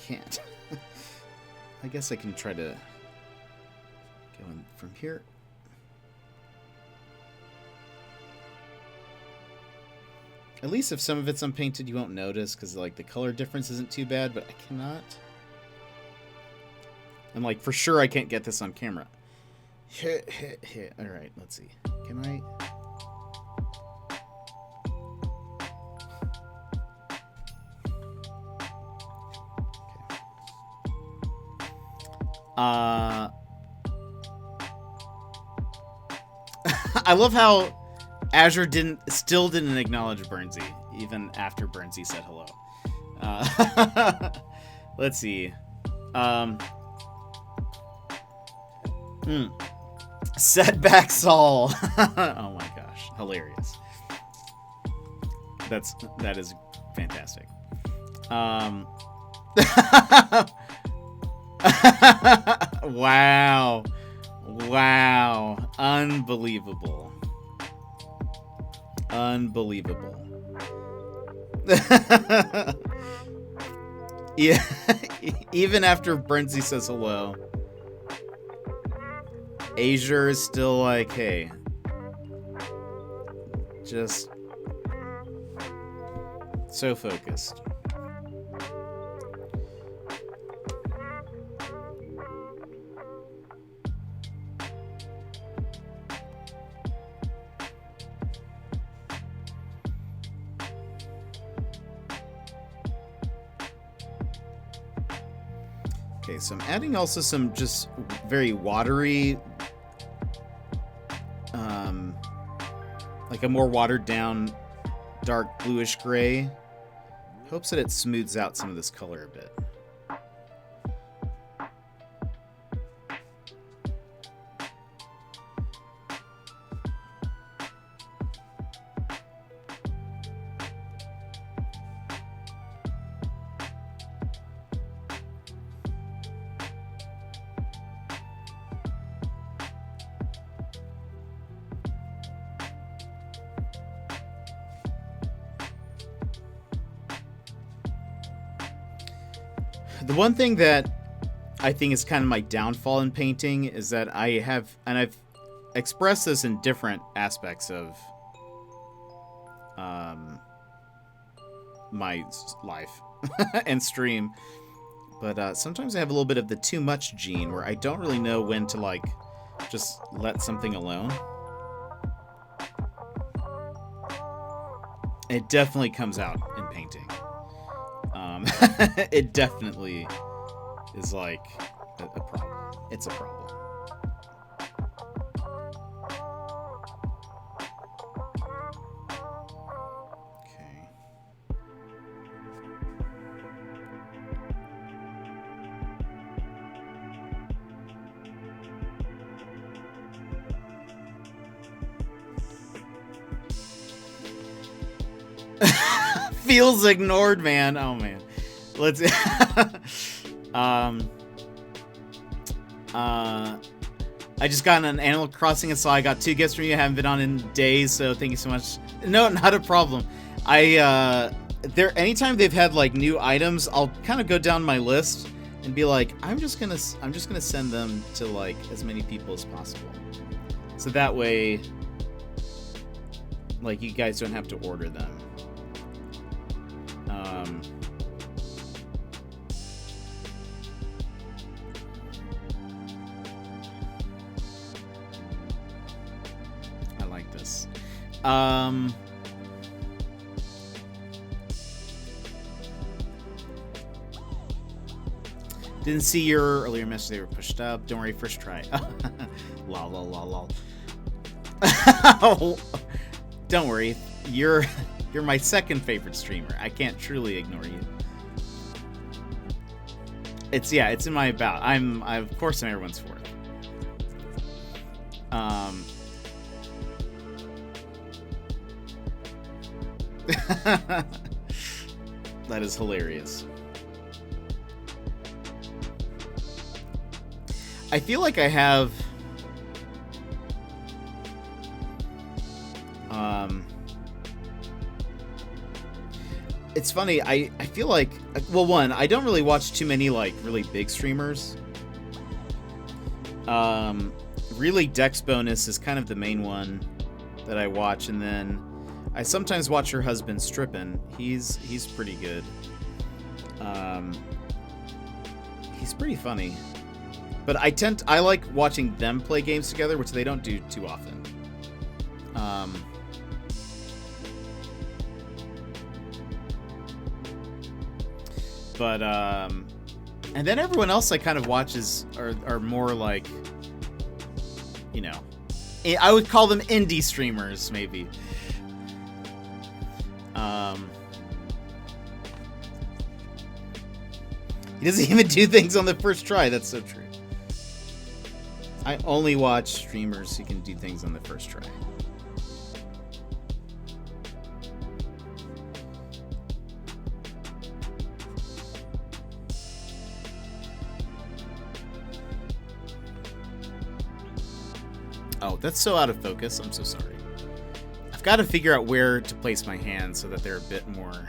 Can't. I guess I can try to go in from here. At least if some of it's unpainted, you won't notice because like the color difference isn't too bad, but I cannot. And like for sure I can't get this on camera. All right, let's see. Can I? I love how Azure still didn't acknowledge Burnsy, even after Burnsy said hello. Let's see. Setback Saul. Oh my gosh, hilarious. That is fantastic. Wow. Unbelievable. Yeah. Even after Brentsy says hello, Azure is still like, hey, just so focused. Okay, so I'm adding also some just very watery, like a more watered down dark bluish gray. Hopes that it smooths out some of this color a bit. The one thing that I think is kind of my downfall in painting is that I have, and I've expressed this in different aspects of my life and stream, but sometimes I have a little bit of the too much gene where I don't really know when to like just let something alone. It definitely comes out in painting. It definitely is like a problem. It's a problem. Okay. Feels ignored, man. Oh man. Let's I just got an Animal Crossing, and so I got 2 gifts from you. I haven't been on in days, so thank you so much. No, not a problem. Anytime they've had like new items, I'll kind of go down my list and be like, I'm just gonna send them to like as many people as possible, so that way, like, you guys don't have to order them. Didn't see your earlier message. They were pushed up. Don't worry, first try. Lol, lol, lol, lol. Don't worry. You're my second favorite streamer. I can't truly ignore you. It's in my about. Of course I'm everyone's fourth. That is hilarious. I feel like I have it's funny, I feel like, well, one, I don't really watch too many like really big streamers. Really Dex Bonus is kind of the main one that I watch, and then I sometimes watch her husband Strippin'. He's pretty good. He's pretty funny. But I like watching them play games together, which they don't do too often. And then everyone else I kind of watch are more like, you know, I would call them indie streamers, maybe. He doesn't even do things on the first try. That's so true. I only watch streamers who can do things on the first try. Oh, that's so out of focus. I'm so sorry. I've got to figure out where to place my hands so that they're a bit more...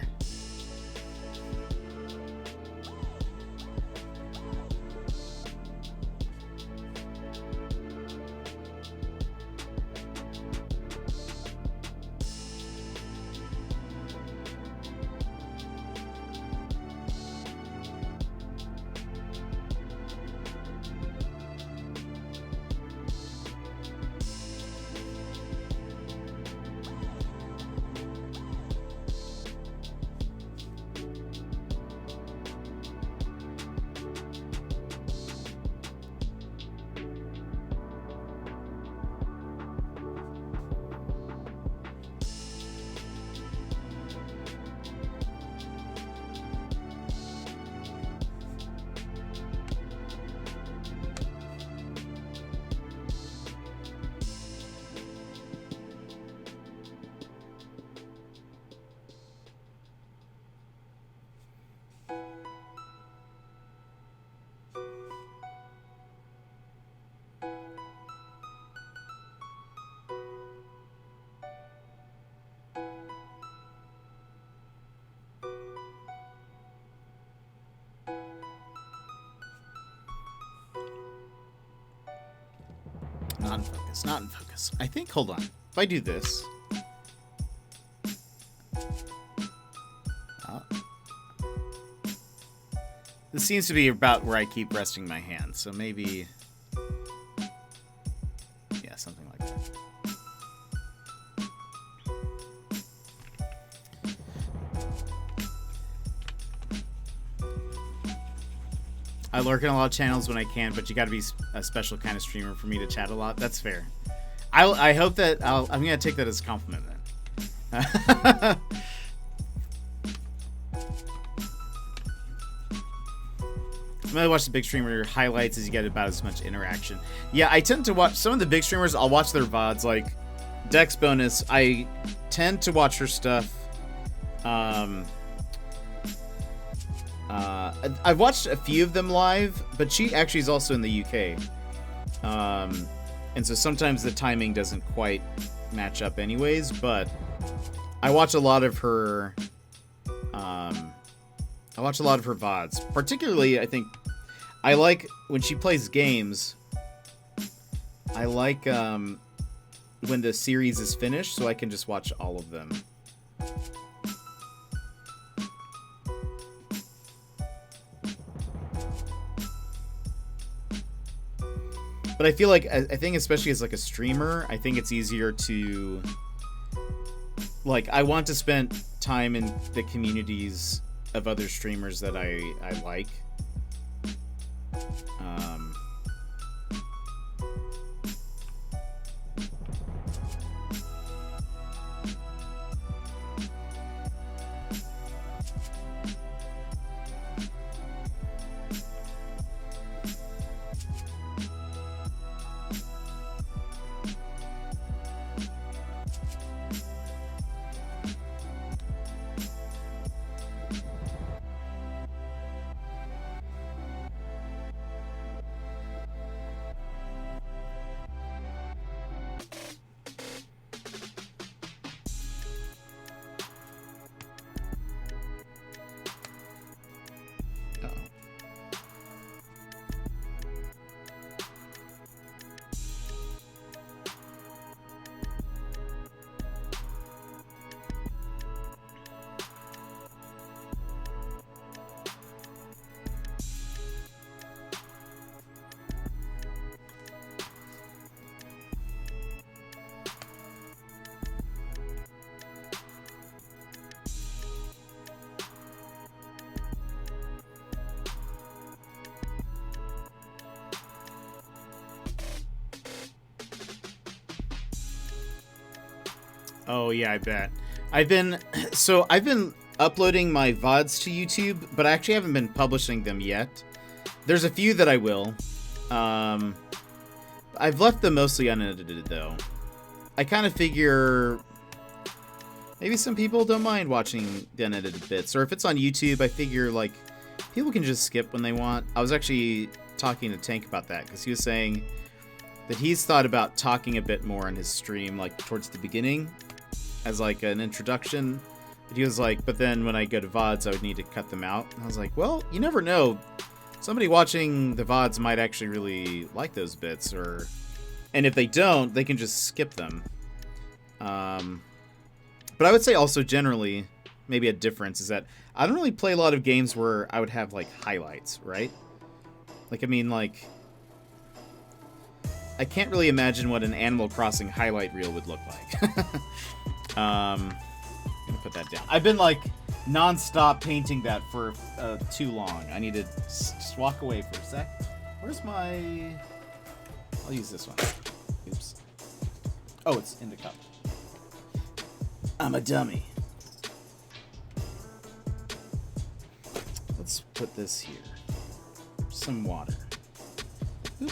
Not in focus. I think, hold on. If I do this... This seems to be about where I keep resting my hand, so maybe... Yeah, something like that. I lurk in a lot of channels when I can, but you gotta be a special kind of streamer for me to chat a lot. That's fair. I hope that I'm gonna take that as a compliment then. I'm gonna watch the big streamer highlights as you get about as much interaction. Yeah, I tend to watch some of the big streamers. I'll watch their VODs, like Dex Bonus. I tend to watch her stuff. I've watched a few of them live, but she actually is also in the UK. And so sometimes the timing doesn't quite match up anyways, but I watch a lot of her VODs. Particularly, I think I like when she plays games. I like when the series is finished, so I can just watch all of them. But I feel like, I think especially as like a streamer, I think it's easier to, like, I want to spend time in the communities of other streamers that I like. Um, Oh yeah, I bet. I've been uploading my VODs to YouTube, but I actually haven't been publishing them yet. There's a few that I will. I've left them mostly unedited though. I kind of figure maybe some people don't mind watching the unedited bits, or if it's on YouTube, I figure like people can just skip when they want. I was actually talking to Tank about that because he was saying that he's thought about talking a bit more on his stream, like towards the beginning, as like an introduction. But he was like, but then when I go to VODs, I would need to cut them out. And I was like, well, you never know. Somebody watching the VODs might actually really like those bits, and if they don't, they can just skip them. But I would say also generally, maybe a difference is that I don't really play a lot of games where I would have like highlights, right? Like, I mean, like, I can't really imagine what an Animal Crossing highlight reel would look like. I'm gonna put that down. I've been like non-stop painting that for too long. I need to just walk away for a sec. Where's my... I'll use this one. Oops. Oh, it's in the cup. I'm a dummy. Let's put this here. Some water. Oop.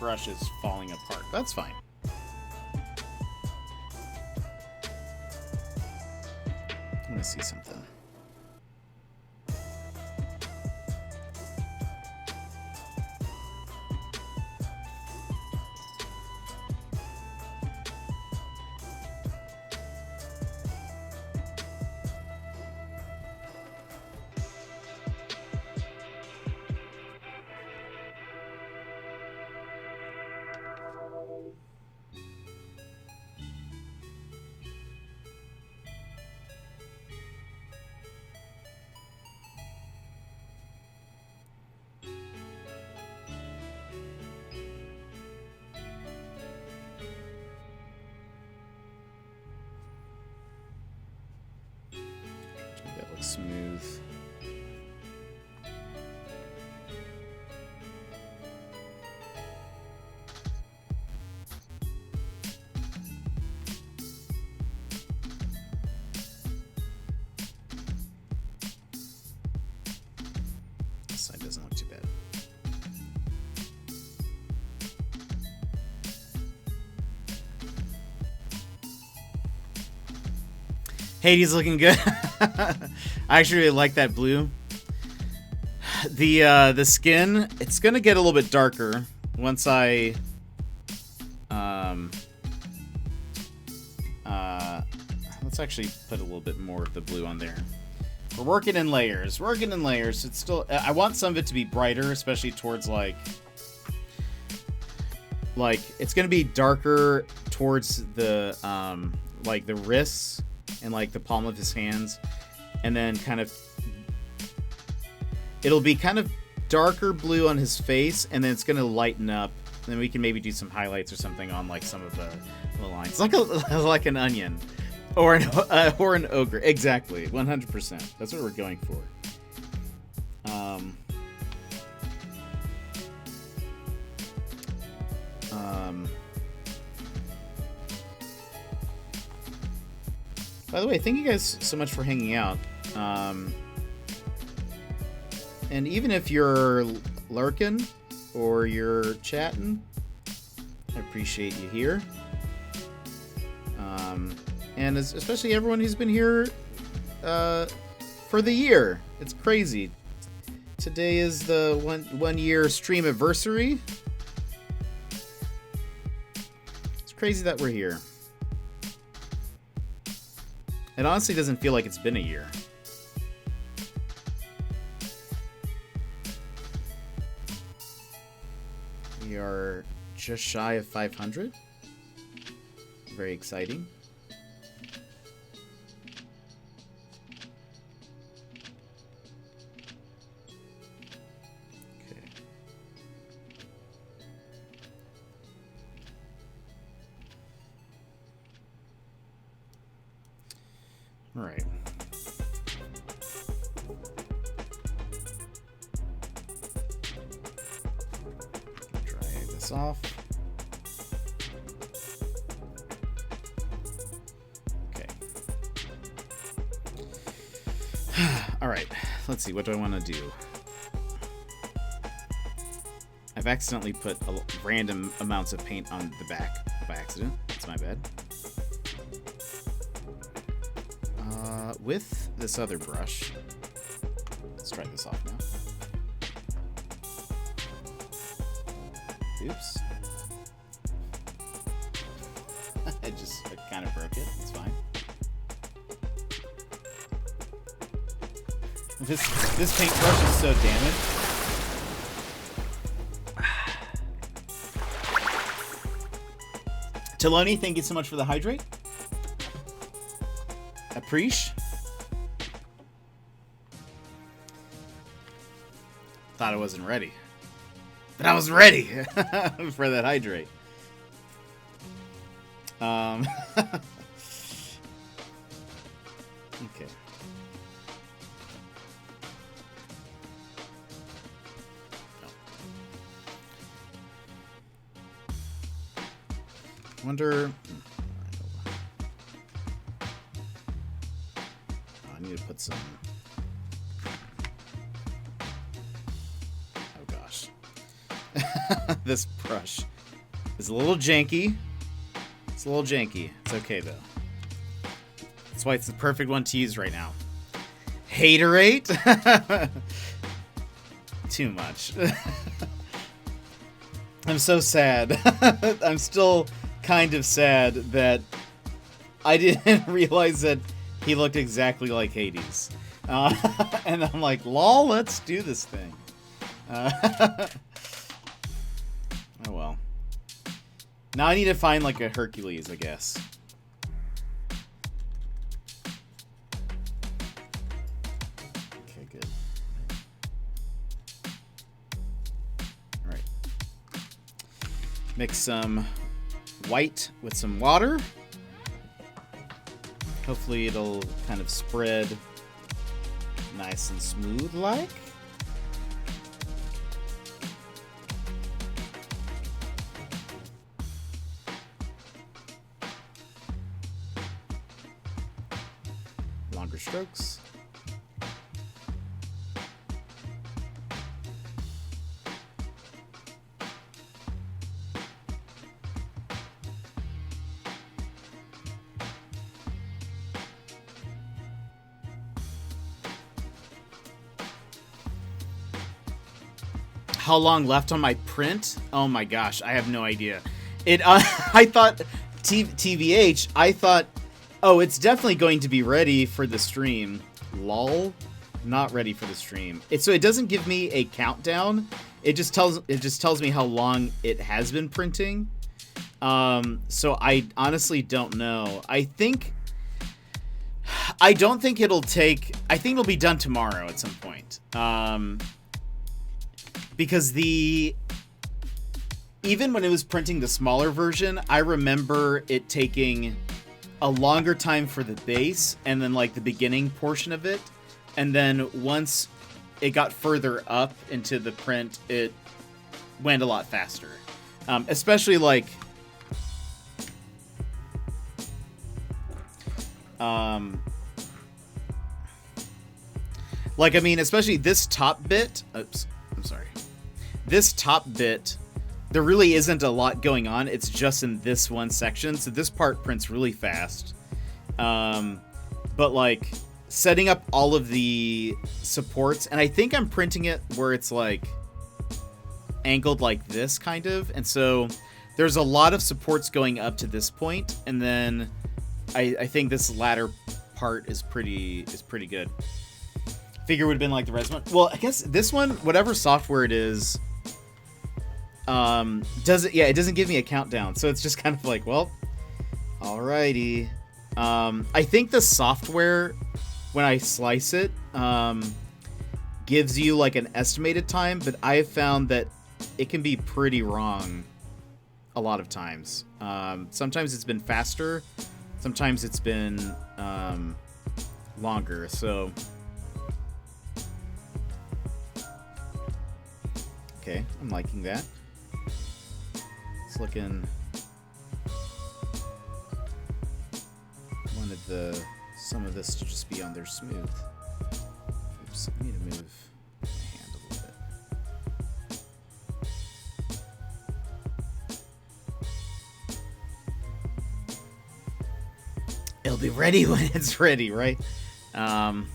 Brush is falling apart. That's fine. I want to see something. smooth. This side doesn't look too bad. Hades looking good. I actually really like that blue. The skin, it's gonna get a little bit darker once I let's actually put a little bit more of the blue on there. We're working in layers. It's still, I want some of it to be brighter, especially towards like it's gonna be darker towards the like the wrists and like the palm of his hands, and then kind of it'll be kind of darker blue on his face, and then it's gonna lighten up. And then we can maybe do some highlights or something on like some of the lines, like like an onion or an ogre. Exactly, 100%. That's what we're going for. By the way, thank you guys so much for hanging out. And even if you're lurking or you're chatting, I appreciate you here. And especially everyone who's been here for the year. It's crazy. Today is the one year stream anniversary. It's crazy that we're here. It honestly doesn't feel like it's been a year. We are just shy of 500. Very exciting. Okay. All right. Dry this off. Okay. All right. Let's see. What do I want to do? I've accidentally put random amounts of paint on the back by accident. That's my bad. With this other brush, let's try this off now. Oops. I kind of broke it. It's fine. This paintbrush is so damaged. Taloni, thank you so much for the hydrate. Appreciate. Thought I wasn't ready. But I was ready for that hydrate. Okay. Wonder. I need to put some. Oh gosh. This brush is a little janky. It's a little janky. It's okay though. That's why it's the perfect one to use right now. Haterate? Too much. I'm so sad. I'm still kind of sad that I didn't realize that he looked exactly like Hades. And I'm like, lol, let's do this thing. Oh well. Now I need to find like a Hercules, I guess. Okay, good. Alright. Mix some white with some water. Hopefully it'll kind of spread Nice and smooth like. Longer strokes. How long left on my print? Oh my gosh, I have no idea. I thought TVH. I thought, oh, it's definitely going to be ready for the stream. Lol, not ready for the stream. So it doesn't give me a countdown. It just tells me how long it has been printing. So I honestly don't know. I don't think it'll take. I think it'll be done tomorrow at some point. Because even when it was printing the smaller version, I remember it taking a longer time for the base and then like the beginning portion of it. And then once it got further up into the print, it went a lot faster. Especially like, I mean, especially this top bit. Oops, I'm sorry. This top bit, there really isn't a lot going on. It's just in this one section. So this part prints really fast. But like setting up all of the supports, and I think I'm printing it where it's like angled like this kind of. And so there's a lot of supports going up to this point. And then I think this latter part is pretty good. Figure would have been like the rest one. Well, I guess this one, whatever software it is, it doesn't give me a countdown, so it's just kind of like, well, alrighty. I think the software, when I slice it, gives you like an estimated time, but I have found that it can be pretty wrong a lot of times. Sometimes it's been faster, sometimes it's been longer, so okay, I'm liking that. It's looking. Wanted some of this to just be on there smooth. Oops, I need to move my hand a little bit. It'll be ready when it's ready, right? When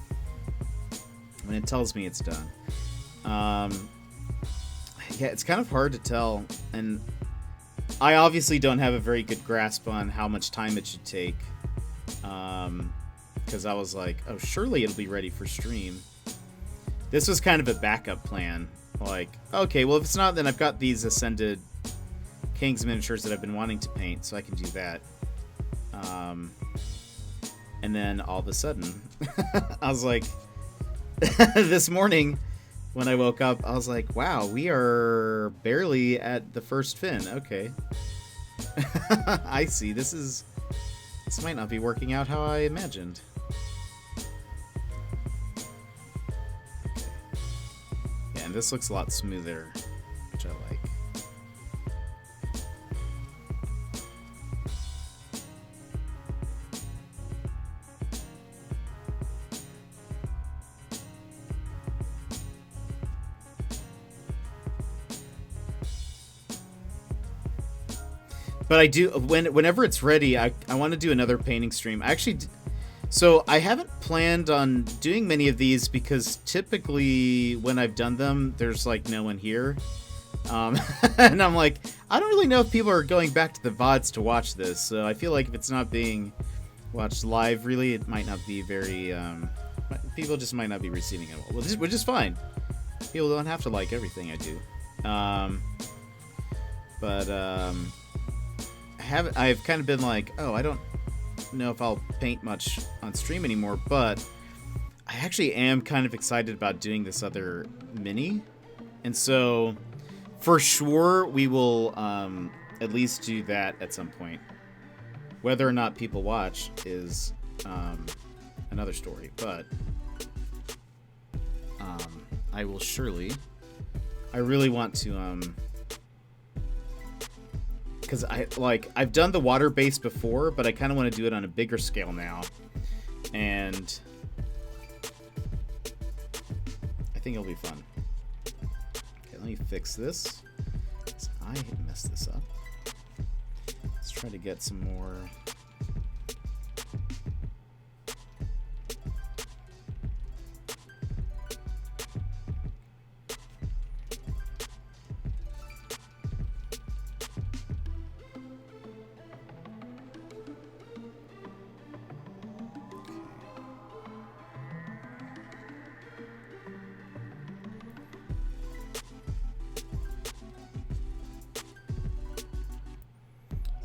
it tells me it's done. Yeah, it's kind of hard to tell, and I obviously don't have a very good grasp on how much time it should take, because I was like, oh, surely it'll be ready for stream. This was kind of a backup plan, like, okay, well, if it's not, then I've got these Ascended King's miniatures that I've been wanting to paint, so I can do that. And then all of a sudden, I was like, this morning, when I woke up, I was like, wow, we are barely at the first fin. Okay. I see. This might not be working out how I imagined. Okay. Yeah, and this looks a lot smoother, which I like. But I do, whenever it's ready, I want to do another painting stream. So I haven't planned on doing many of these because typically when I've done them, there's like no one here. And I'm like, I don't really know if people are going back to the VODs to watch this. So I feel like if it's not being watched live, really, it might not be very, people just might not be receiving it well, which is fine. People don't have to like everything I do. I've kind of been like, oh, I don't know if I'll paint much on stream anymore, but I actually am kind of excited about doing this other mini. And so for sure we will at least do that at some point. Whether or not people watch is another story, but I will surely. I really want to, because I've done the water base before, but I kind of want to do it on a bigger scale now. And I think it'll be fun. Okay, let me fix this. I messed this up. Let's try to get some more.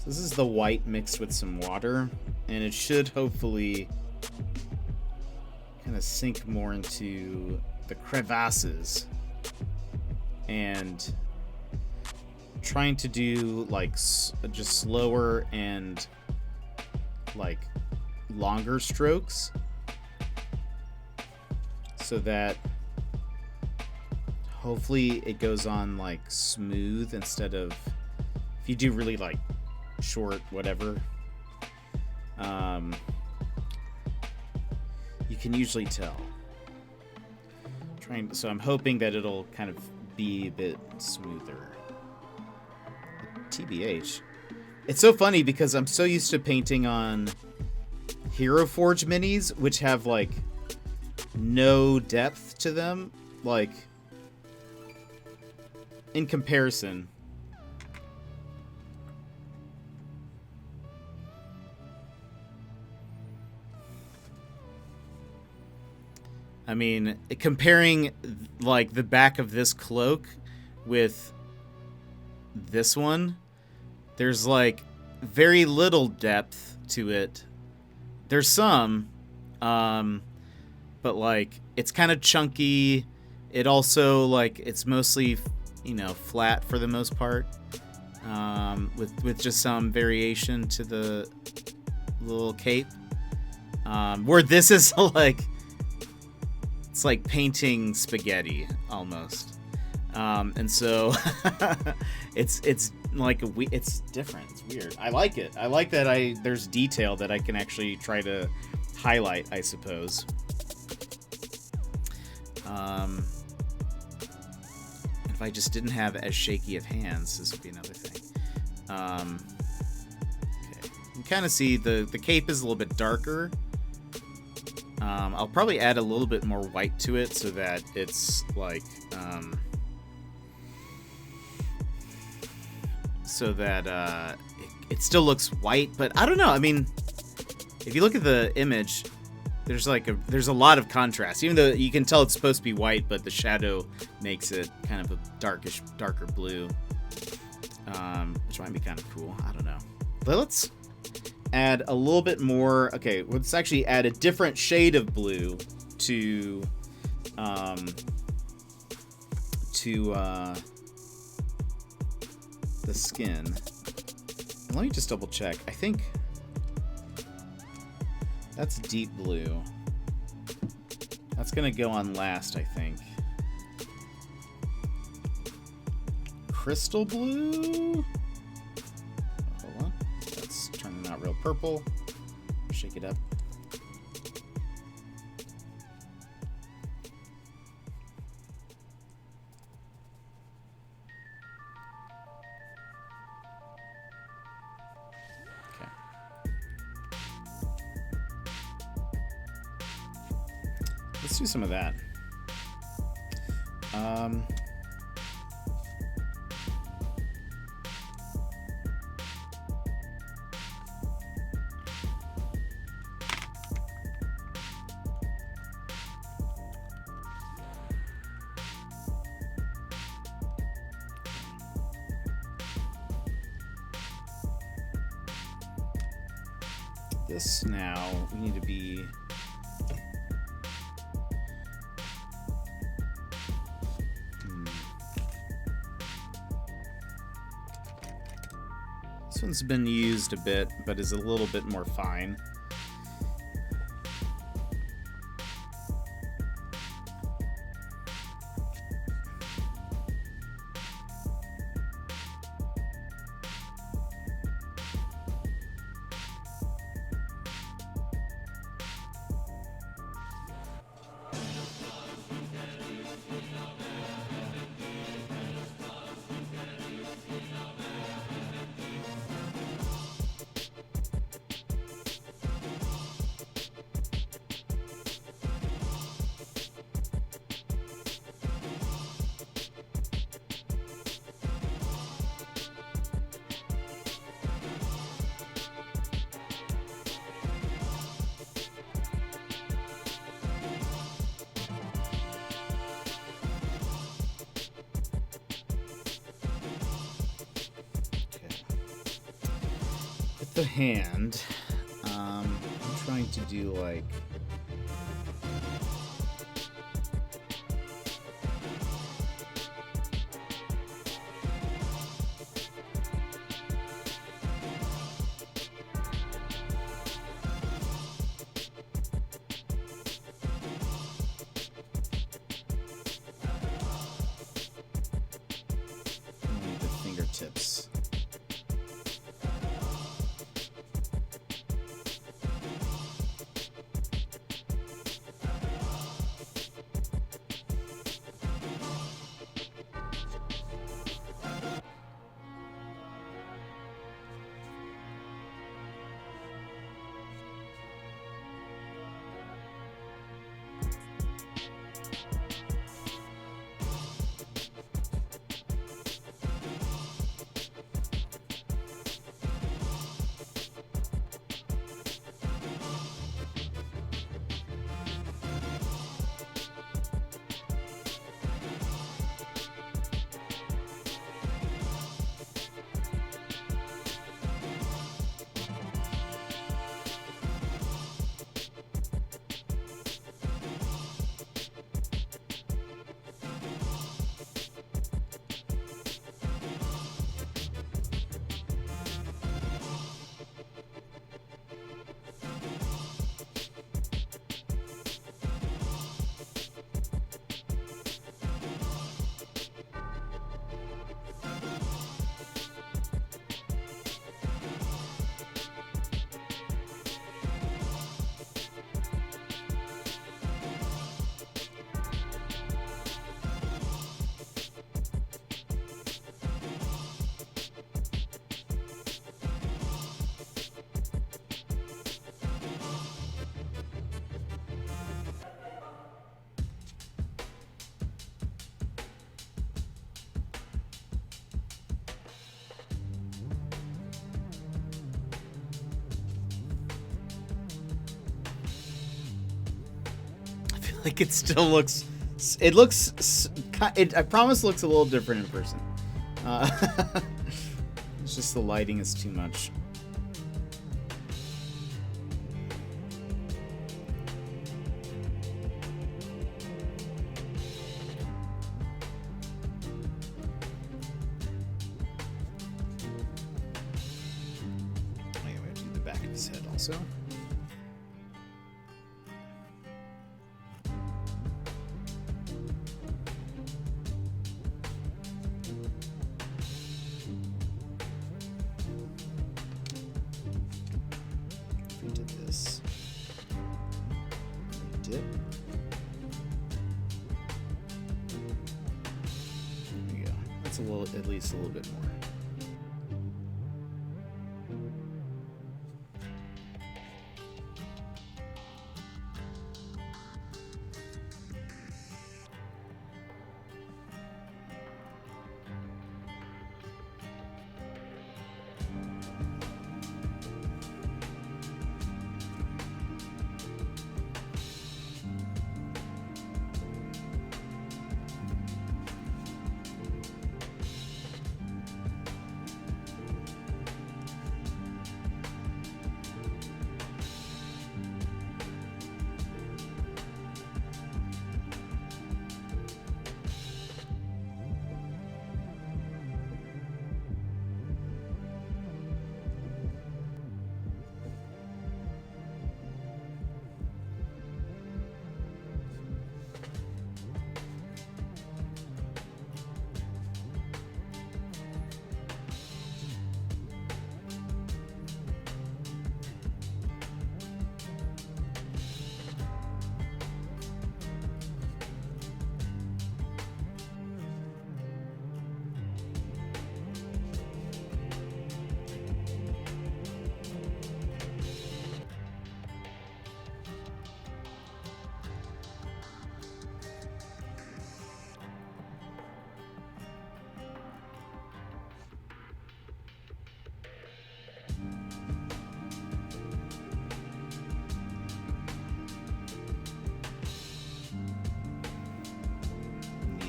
This is the white mixed with some water, and it should hopefully kind of sink more into the crevasses. And trying to do like just slower and like longer strokes so that hopefully it goes on like smooth instead of, if you do really like short whatever, you can usually tell. So I'm hoping that it'll kind of be a bit smoother. TBH. It's so funny because I'm so used to painting on Hero Forge minis, which have like no depth to them, like in comparison. I mean, comparing like the back of this cloak with this one, there's like very little depth to it. There's some, but like it's kind of chunky. It also like it's mostly, you know, flat for the most part, with just some variation to the little cape. Where this is like, it's like painting spaghetti almost, and so it's like it's different. It's weird. I like it. I like that there's detail that I can actually try to highlight, I suppose. If I just didn't have as shaky of hands, this would be another thing. Okay, you can kind of see the cape is a little bit darker. I'll probably add a little bit more white to it so that it's like, so that it still looks white, but I don't know. I mean, if you look at the image, there's a lot of contrast, even though you can tell it's supposed to be white, but the shadow makes it kind of a darker blue, which might be kind of cool. I don't know. But let's add a little bit more. Okay, let's actually add a different shade of blue to the skin. And let me just double check. I think that's deep blue. That's gonna go on last, I think. Crystal blue? Hold on. That's turning out real purple. Shake it up. Okay. Let's do some of that. This now, we need to be... This one's been used a bit, but is a little bit more fine. the hand, I'm trying to do like... the fingertips. Like it still looks, I promise looks a little different in person. It's just the lighting is too much. Anyway, we have to do the back of his head also. At least a little bit more.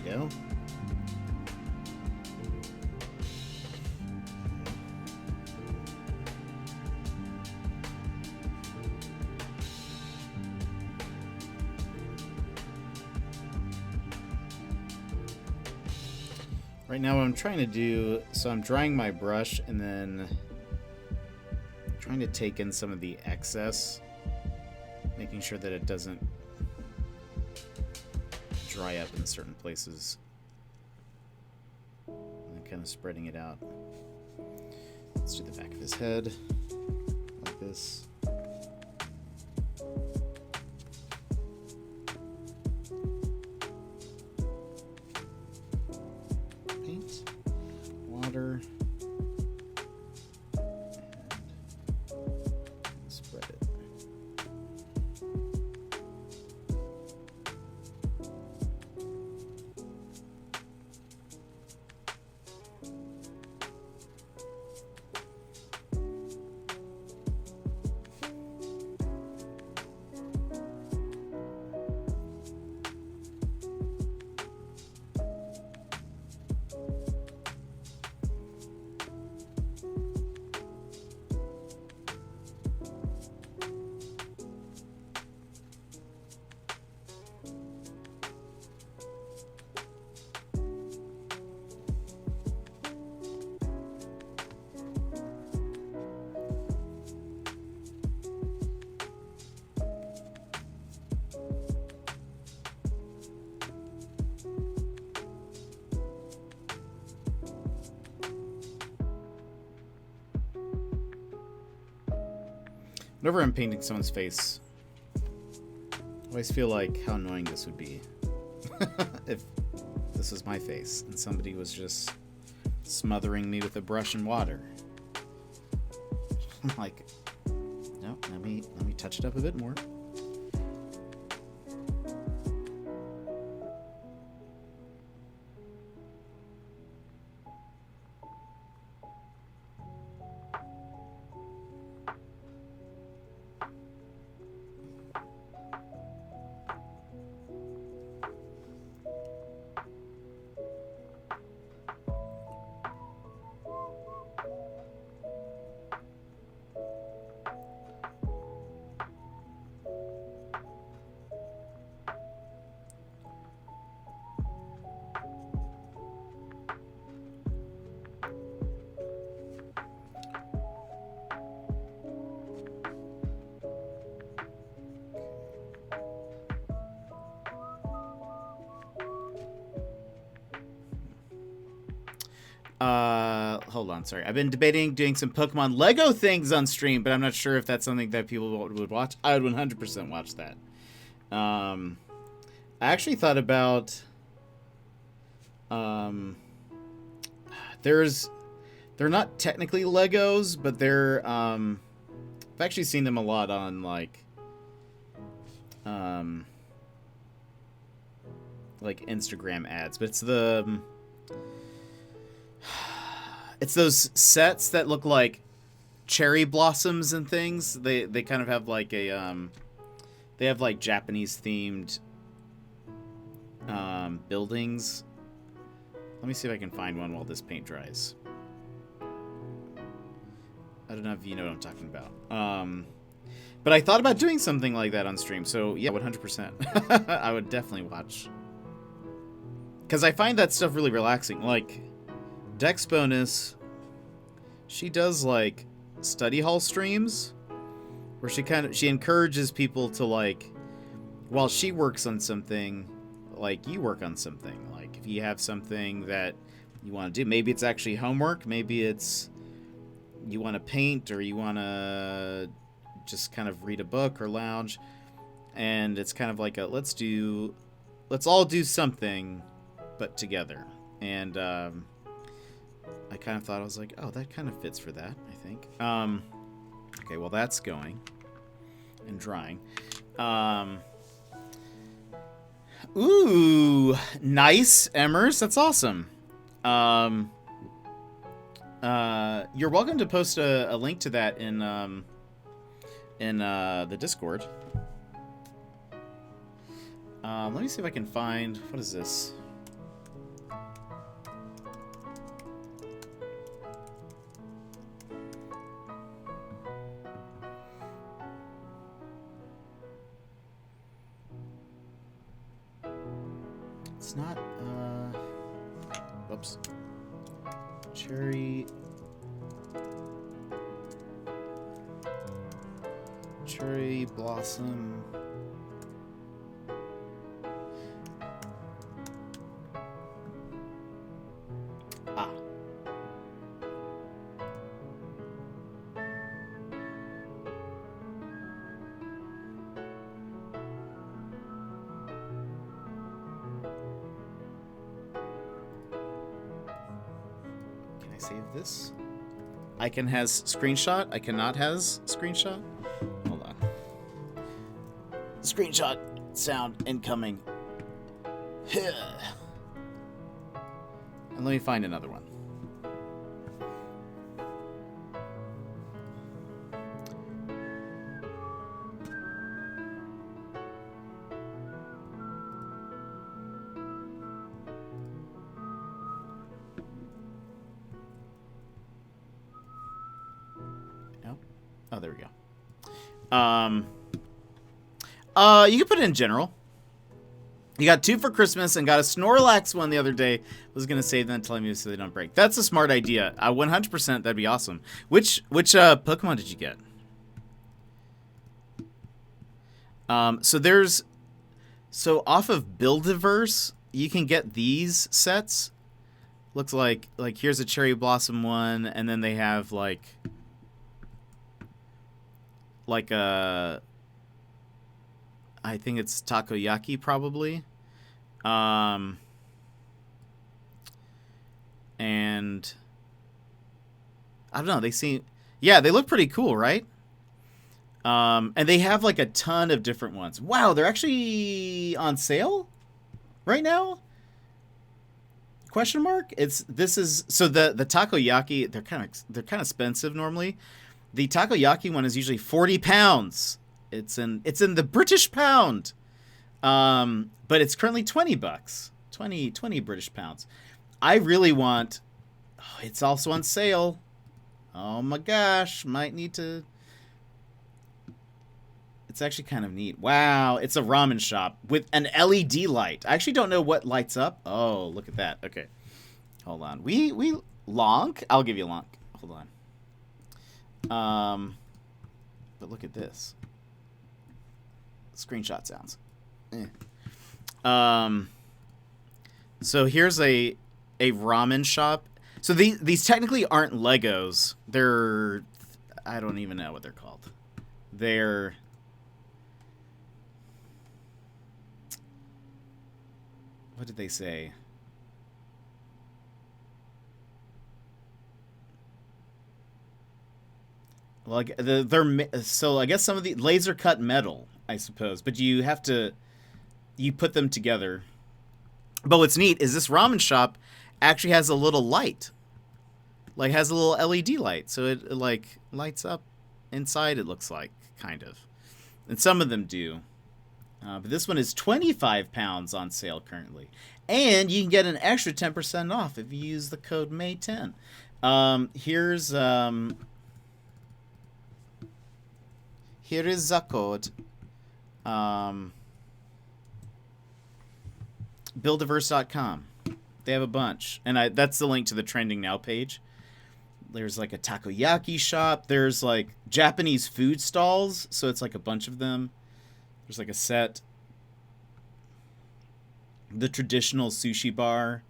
Neato. Right now what I'm trying to do, so I'm drying my brush and then trying to take in some of the excess, making sure that it doesn't dry up in certain places, and then kind of spreading it out. Let's do the back of his head like this. Paint, water, and spread it. Whenever I'm painting someone's face, I always feel like how annoying this would be if this was my face and somebody was just smothering me with a brush and water. I'm like, no, let me touch it up a bit more. Hold on, sorry. I've been debating doing some Pokemon Lego things on stream, but I'm not sure if that's something that people would watch. I would 100% watch that. I actually thought about they're not technically Legos, but they're I've actually seen them a lot on like Instagram ads, but it's those sets that look like cherry blossoms and things. They kind of have like a they have like Japanese themed buildings. Let me see if I can find one while this paint dries. I don't know if you know what I'm talking about. But I thought about doing something like that on stream. So yeah, 100%. I would definitely watch. Because I find that stuff really relaxing. Like Dex Bonus, she does like study hall streams where she encourages people to, like, while she works on something, like you work on something. Like if you have something that you want to do, maybe it's actually homework, maybe it's you want to paint, or you want to just kind of read a book or lounge, and it's kind of like a let's all do something but together. And I kind of thought, I was like, oh, that kind of fits for that, I think. Okay, well, that's going and drying. Ooh, nice, Emmers. That's awesome. You're welcome to post a link to that in the Discord. Let me see if I can find, what is this? It's not, Whoops. Cherry blossom. Ah. Can I save this? I can has screenshot. I cannot has screenshot. Hold on. Screenshot sound incoming. And let me find another one. No? Oh, there we go. You can put it in general. You got 2 for Christmas and got a Snorlax one the other day. Was gonna save them until I move so they don't break. That's a smart idea. 100%. That'd be awesome. Which Pokemon did you get? So off of Buildiverse, you can get these sets. Looks like here's a Cherry Blossom one, and then they have like a, I think it's takoyaki probably. And I don't know, they look pretty cool, right? And they have like a ton of different ones. Wow, they're actually on sale right now? Question mark? So the takoyaki, they're kind of expensive normally. The takoyaki one is usually 40 pounds. It's in the British pound. But it's currently $20. 20 British pounds. I really want, it's also on sale. Oh my gosh, might need to. It's actually kind of neat. Wow, it's a ramen shop with an LED light. I actually don't know what lights up. Oh, look at that. Okay. Hold on. We Lonk? I'll give you a Lonk. Hold on. But look at this. Screenshot sounds. So here's a ramen shop. So these technically aren't Legos. They're, I don't even know what they're called. They're, what did they say? Well, so I guess some of the laser cut metal, I suppose, but you put them together. But what's neat is this ramen shop actually has a little light, like has a little LED light, so it like lights up inside. It looks like kind of, and some of them do. But this one is 25 pounds on sale currently, and you can get an extra 10% off if you use the code May10. Here is the code. Buildiverse.com. They have a bunch. And that's the link to the Trending Now page. There's like a takoyaki shop. There's like Japanese food stalls. So it's like a bunch of them. There's like a set. The traditional sushi bar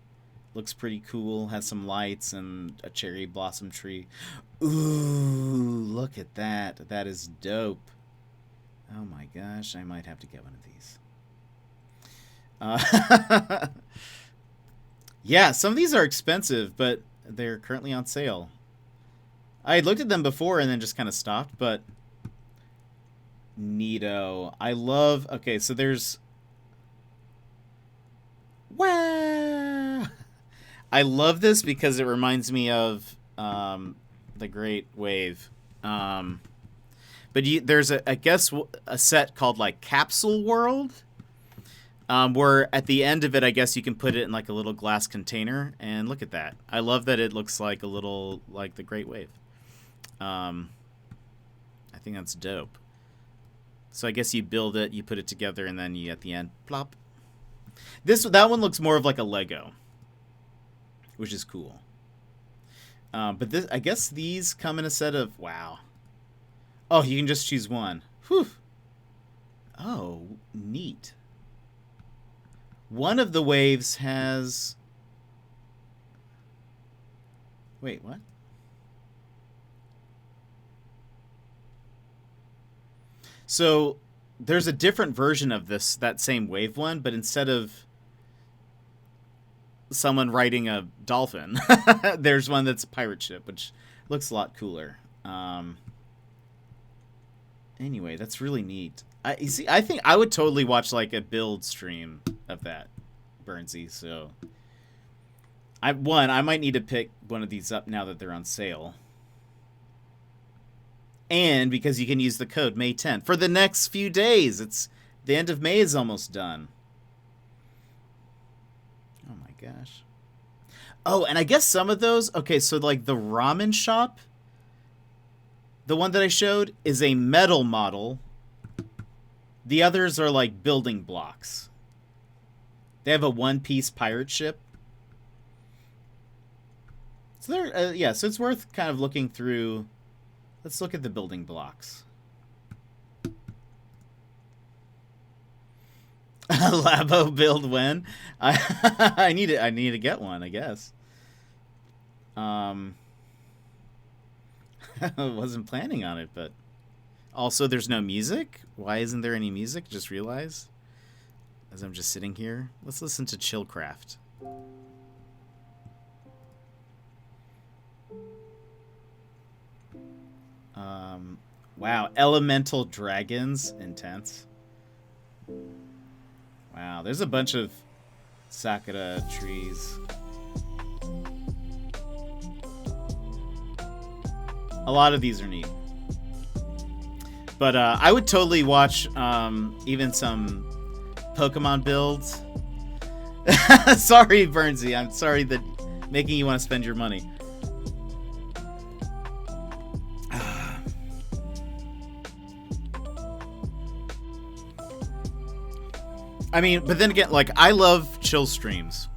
looks pretty cool. Has some lights and a cherry blossom tree. Ooh, look at that. That is dope. Oh my gosh, I might have to get one of these. Yeah, some of these are expensive, but they're currently on sale. I had looked at them before and then just kind of stopped, but neato. I love, okay, so there's, wow. I love this because it reminds me of the Great Wave. But there's I guess a set called like Capsule World, where at the end of it, I guess you can put it in like a little glass container. And look at that. I love that it looks like a little like the Great Wave. I think that's dope. So I guess you build it, you put it together, and then you at the end plop. That one looks more of like a Lego. which is cool. But this, I guess these come in a set of, wow. Oh, you can just choose one. Whew. Oh, neat. One of the waves has... Wait, what? So there's a different version of that same wave one, but instead of someone riding a dolphin, there's one that's a pirate ship, which looks a lot cooler. Anyway, that's really neat. You see, I think I would totally watch like a build stream of that, Burnsy. So I might need to pick one of these up now that they're on sale. And because you can use the code May 10th for the next few days. It's the end of May is almost done. Oh my gosh. Oh, and I guess some of those, okay, so like the ramen shop, the one that I showed is a metal model. The others are like building blocks. They have a one-piece pirate ship. So they're, yeah, so it's worth kind of looking through. Let's look at the building blocks. Labo build when? I need to get one, I guess. I wasn't planning on it, but also there's no music. Why isn't there any music? Just realized as I'm just sitting here. Let's listen to Chillcraft. Wow, elemental dragons, intense. Wow, there's a bunch of sakura trees. A lot of these are neat. But I would totally watch even some Pokemon builds. Sorry, Burnsy. I'm sorry that making you want to spend your money. I mean, but then again, like, I love chill streams.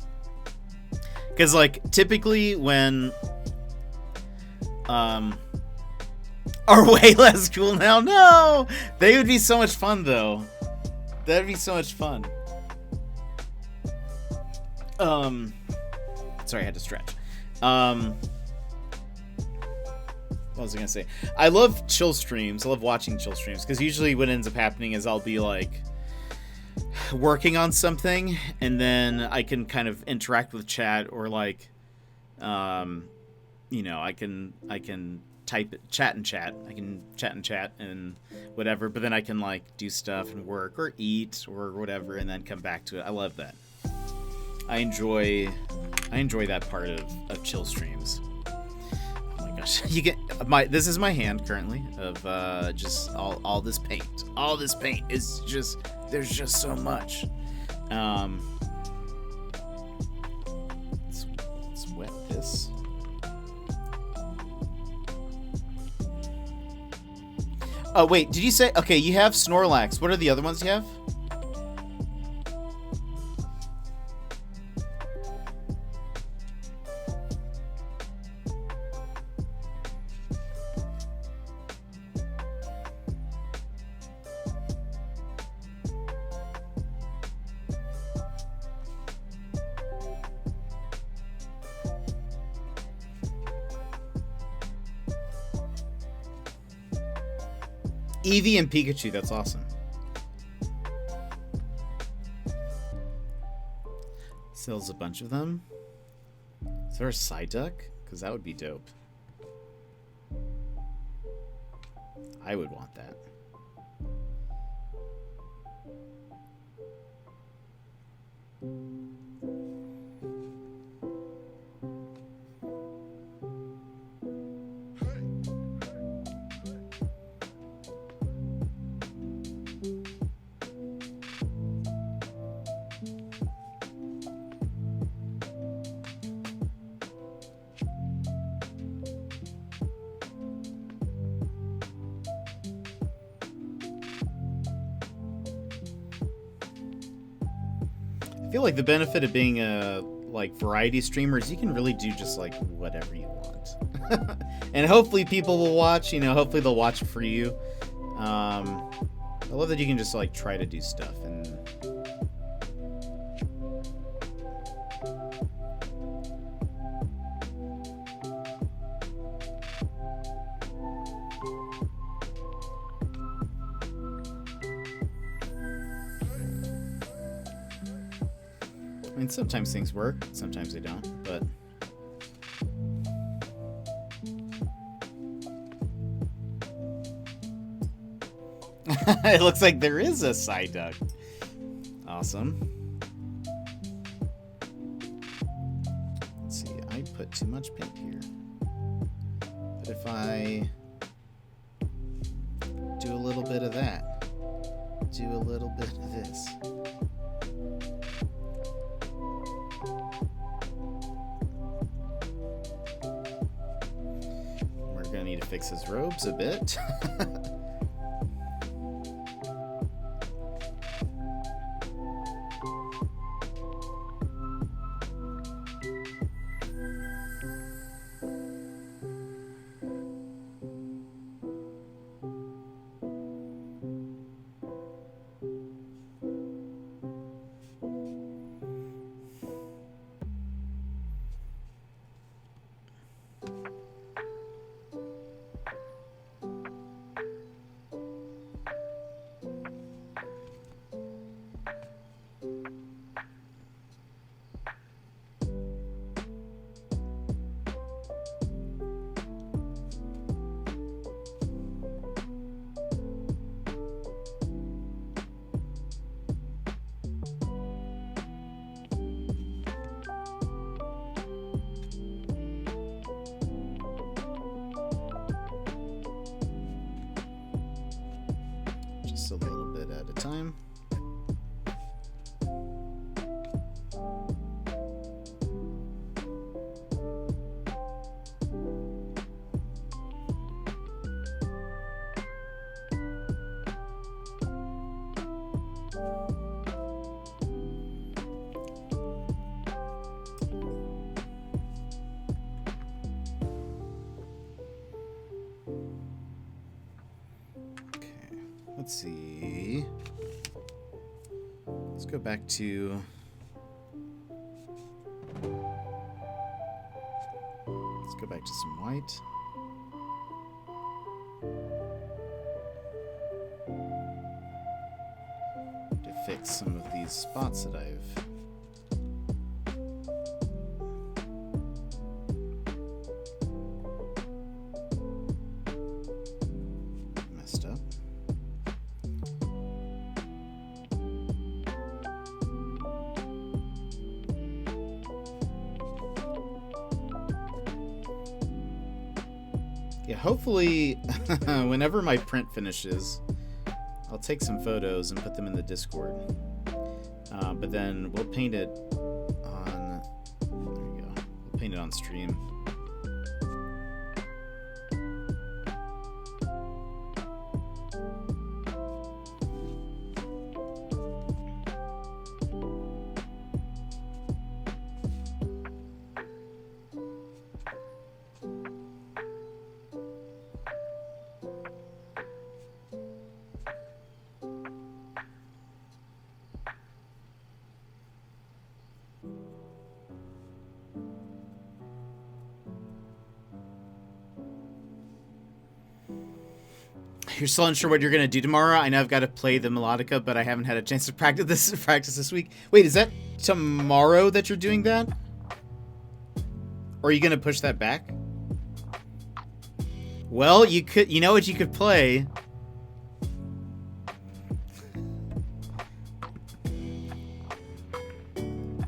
Because, like, typically when... are way less cool now? No! They would be so much fun, though. That'd be so much fun. Sorry, I had to stretch. What was I gonna say? I love chill streams. I love watching chill streams. Because usually what ends up happening is I'll be, like... working on something, and then I can kind of interact with chat, or like, you know, I can type chat and chat. I can chat and chat and whatever, but then I can like do stuff and work or eat or whatever, and then come back to it. I love that. I enjoy that part of chill streams. Oh my gosh, you get this is my hand currently of just all this paint. All this paint is just. There's just so much. Let's wet this. Oh, wait. Did you say... Okay, you have Snorlax. What are the other ones you have? Eevee and Pikachu, that's awesome. Sells a bunch of them. Is there a Psyduck? Because that would be dope. I would want that. I feel like the benefit of being a like variety streamers, you can really do just like whatever you want. And hopefully people will watch, you know, hopefully they'll watch for you. I love that you can just like try to do stuff and I mean, sometimes things work, sometimes they don't, but it looks like there is a side duck. Awesome. Let's see, I put too much paint here. But if I do a little bit of that, do a little bit of this. We're gonna need to fix his robes a bit. Just a little bit at a time. Let's see. Let's go back to. Let's go back to some white. To fix some of these spots that I've. Messed up. Yeah, hopefully, whenever my print finishes, I'll take some photos and put them in the Discord. But then we'll paint it on. There we go. We'll paint it on stream. You're still unsure what you're gonna do tomorrow? I know I've got to play the melodica, but I haven't had a chance to practice this week. Wait, is that tomorrow that you're doing that? Or are you gonna push that back? Well, you could. You know what you could play?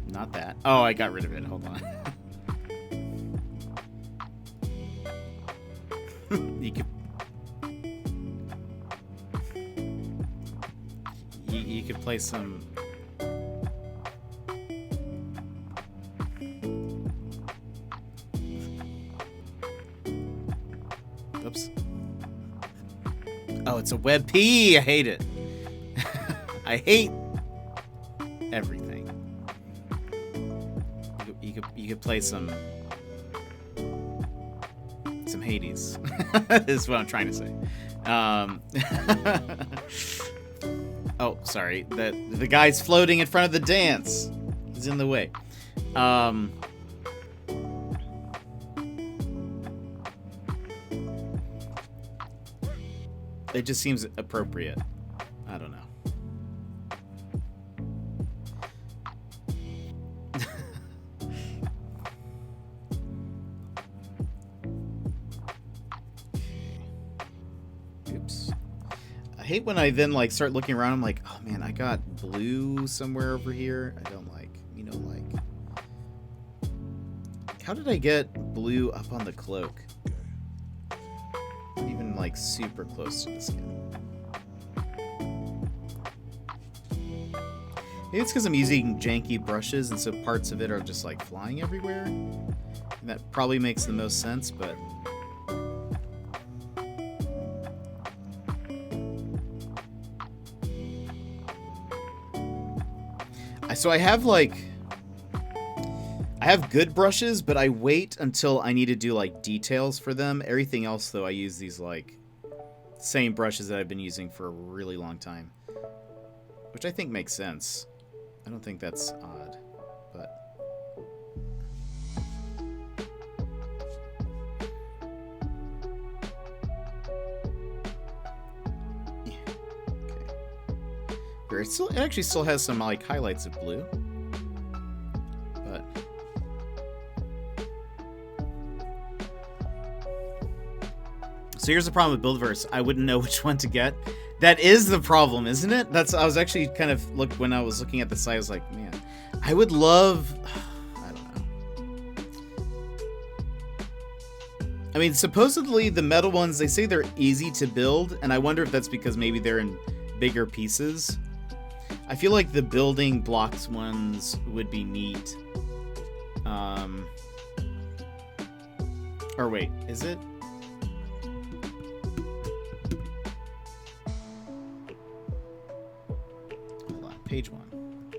Not that. Oh, I got rid of it. Hold on. You could. You could play some. Oops. Oh, it's a web P. I hate it. I hate everything. you could play some Hades. Is what I'm trying to say. Oh, sorry. The guy's floating in front of the dance. He's in the way. It just seems appropriate. I don't know. Oops. I hate when I then like start looking around. I'm like, oh man, I got blue somewhere over here. I don't like. You know, like. How did I get blue up on the cloak? Not even like super close to the skin. Maybe it's because I'm using janky brushes and so parts of it are just like flying everywhere. And that probably makes the most sense, but so I have good brushes, but I wait until I need to do like details for them. Everything else though, I use these like same brushes that I've been using for a really long time, which I think makes sense. I don't think that's odd, but yeah. Okay. It actually still has some like highlights of blue, but so here's the problem with Buildverse. I wouldn't know which one to get. That is the problem, isn't it? I was actually kind of when I was looking at the site, I was like, man, I would love, I don't know. I mean, supposedly the metal ones, they say they're easy to build, and I wonder if that's because maybe they're in bigger pieces. I feel like the building blocks ones would be neat. Or wait, is it? Page 1.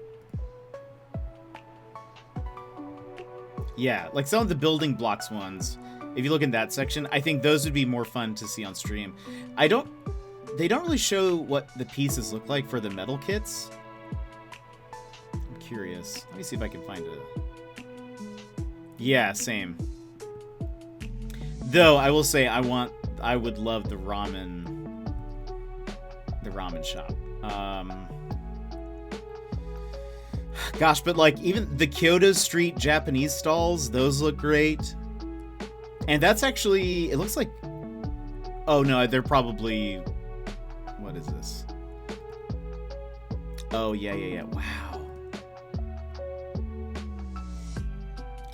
Yeah, like some of the building blocks ones, if you look in that section, I think those would be more fun to see on stream. They don't really show what the pieces look like for the metal kits. I'm curious. Let me see if I can find it. Yeah, same. Though I will say I would love the ramen shop. Gosh, but like even the Kyoto Street Japanese stalls, those look great. And that's actually, it looks like, oh no, they're probably, what is this? Oh yeah. Wow.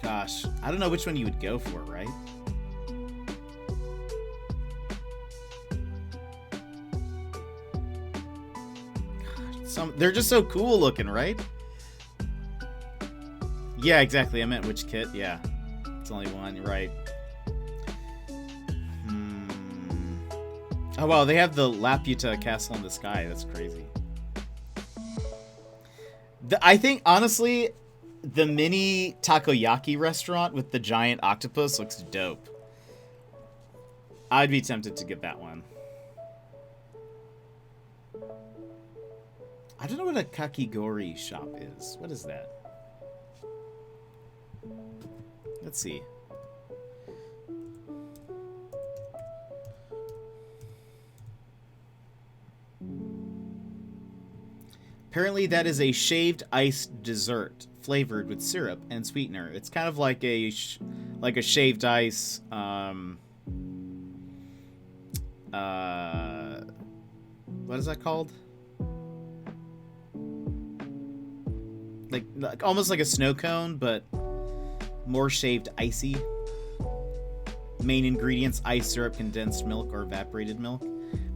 Gosh, I don't know which one you would go for, right? Gosh, they're just so cool looking, right? Yeah, exactly. I meant which kit. Yeah. It's only one. You're right. Oh, wow. They have the Laputa Castle in the Sky. That's crazy. I think, honestly, the mini takoyaki restaurant with the giant octopus looks dope. I'd be tempted to get that one. I don't know what a kakigori shop is. What is that? Let's see. Apparently that is a shaved ice dessert flavored with syrup and sweetener. It's kind of like a shaved ice what is that called? Like almost like a snow cone, but more shaved icy. Main ingredients: ice, syrup, condensed milk, or evaporated milk.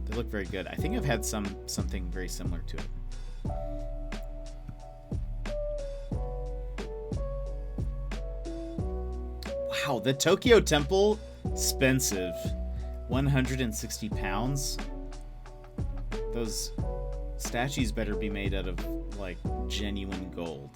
They look very good. I think I've had something very similar to it. Wow, the Tokyo Temple, expensive. 160 pounds. Those statues better be made out of like genuine gold.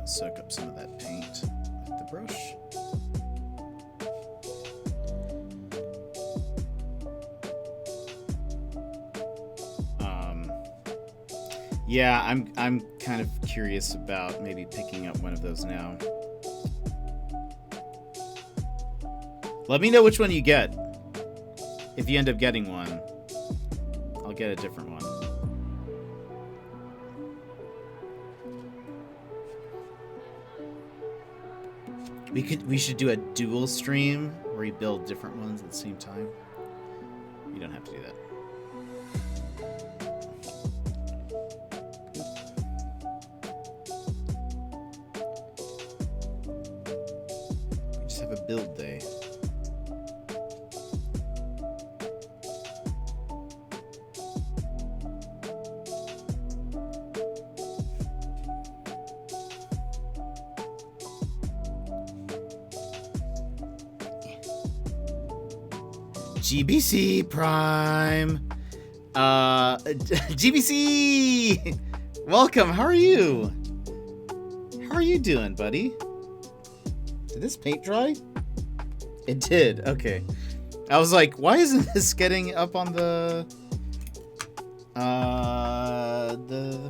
Soak up some of that paint with the brush. Yeah, I'm kind of curious about maybe picking up one of those now. Let me know which one you get. If you end up getting one, I'll get a different one. We should do a dual stream where we build different ones at the same time. You don't have to do that. We just have a build day. GBC Prime. GBC! Welcome, how are you? How are you doing, buddy? Did this paint dry? It did, okay. I was like, why isn't this getting up on the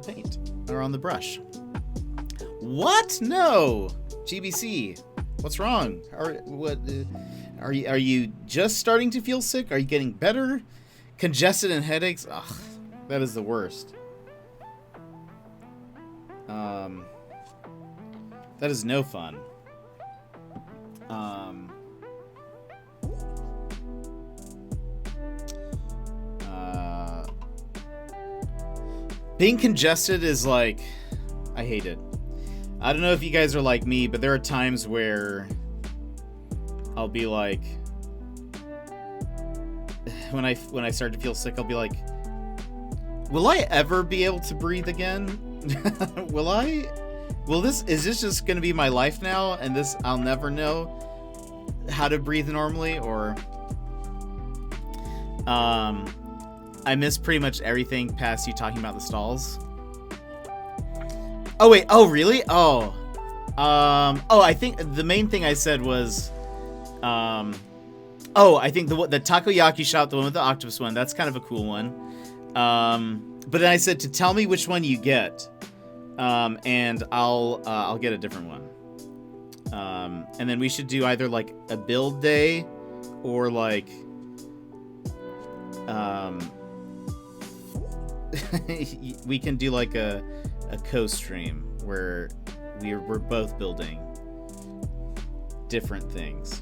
paint? Or on the brush? What? No! GBC, what's wrong? Are you just starting to feel sick? Are you getting better? Congested and headaches? Ugh, that is the worst. That is no fun. Being congested is like, I hate it. I don't know if you guys are like me, but there are times where I'll be like, when I start to feel sick, I'll be like, will I ever be able to breathe again? Is this just gonna be my life now, and this I'll never know how to breathe normally? Or I miss pretty much everything past you talking about the stalls. Oh wait, oh really? Oh I think the main thing I said was I think the takoyaki shop, the one with the octopus one, that's kind of a cool one. But then I said to tell me which one you get, and I'll get a different one. And then we should do either like a build day, or like we can do like a co-stream where we're both building different things.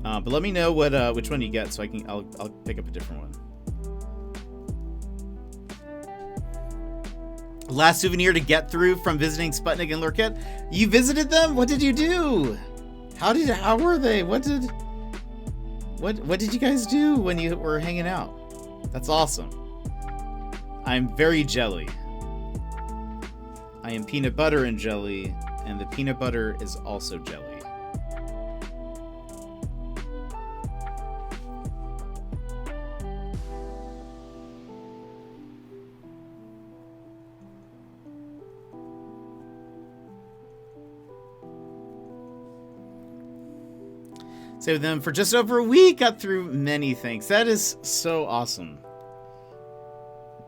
But let me know which one you get, so I'll pick up a different one. Last souvenir to get through from visiting Sputnik and Lurket. You visited them? What did you do? How were they? What did you guys do when you were hanging out? That's awesome. I'm very jelly. I am peanut butter and jelly, and the peanut butter is also jelly. Stayed with them for just over a week, got through many things. That is so awesome.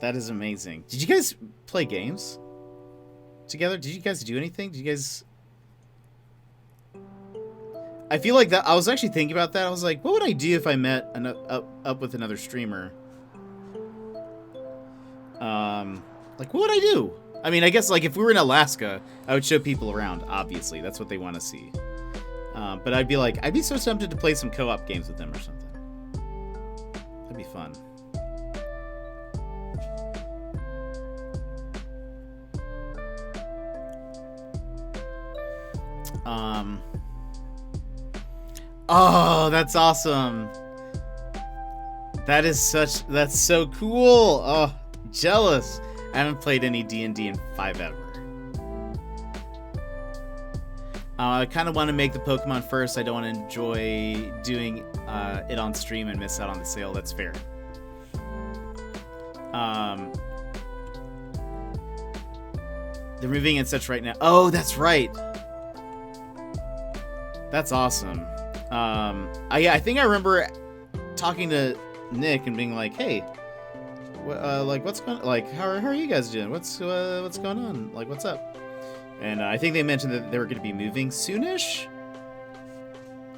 That is amazing. Did you guys play games together? Did you guys do anything? Did you guys... I feel like that... I was actually thinking about that. I was like, what would I do if I met up with another streamer? Like, what would I do? I mean, I guess, like, if we were in Alaska, I would show people around, obviously. That's what they want to see. But I'd be so tempted to play some co-op games with them or something. That'd be fun. Oh, that's awesome. That's so cool. Oh, jealous. I haven't played any D&D in 5 ever. I kind of want to make the Pokemon first. I don't want to enjoy doing it on stream and miss out on the sale. That's fair. They're moving and such right now. Oh, that's right. That's awesome. I think I remember talking to Nick and being like, "Hey, what's going? Like, how are you guys doing? What's going on? Like, what's up?" And I think they mentioned that they were going to be moving soonish.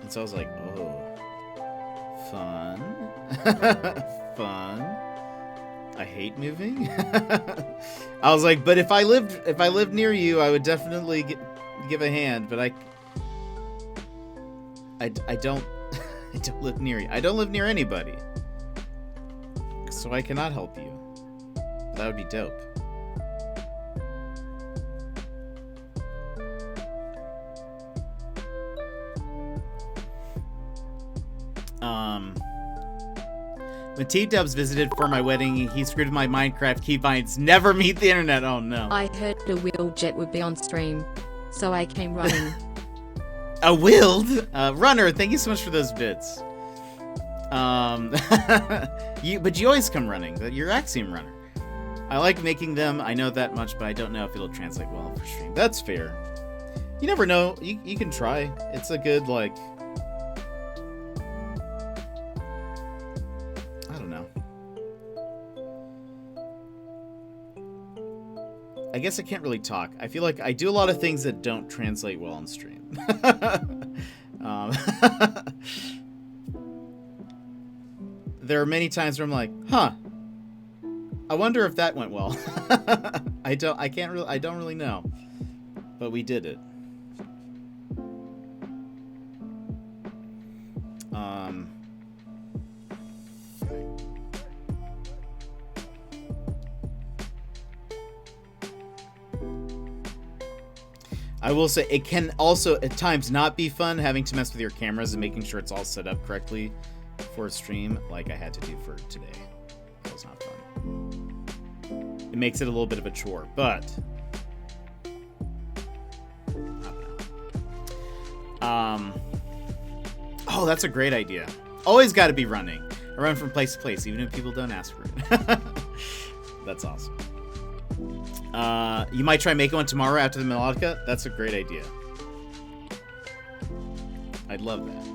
And so I was like, "Oh, fun, fun." I hate moving. I was like, but if I lived near you, I would definitely give a hand. But I don't I don't live near you. I don't live near anybody, so I cannot help you. That would be dope. When T-Dubs visited for my wedding, he screwed my Minecraft keybinds. Never meet the internet. Oh no. I heard a Wheeljet would be on stream, so I came running. A Willed? Runner, thank you so much for those bits. But you always come running. You're Axiom Runner. I like making them. I know that much, but I don't know if it'll translate well for stream. That's fair. You never know. You can try. It's a good, like... I don't know. I guess I can't really talk. I feel like I do a lot of things that don't translate well on stream. There are many times where I'm like, huh, I wonder if that went well. I don't really know, but we did it. I will say it can also at times not be fun having to mess with your cameras and making sure it's all set up correctly for a stream, like I had to do for today. That was not fun. It makes it a little bit of a chore, but I don't know. Oh, that's a great idea. Always got to be running. I run from place to place, even if people don't ask for it. That's awesome. You might try making one tomorrow after the Melodica. That's a great idea. I'd love that.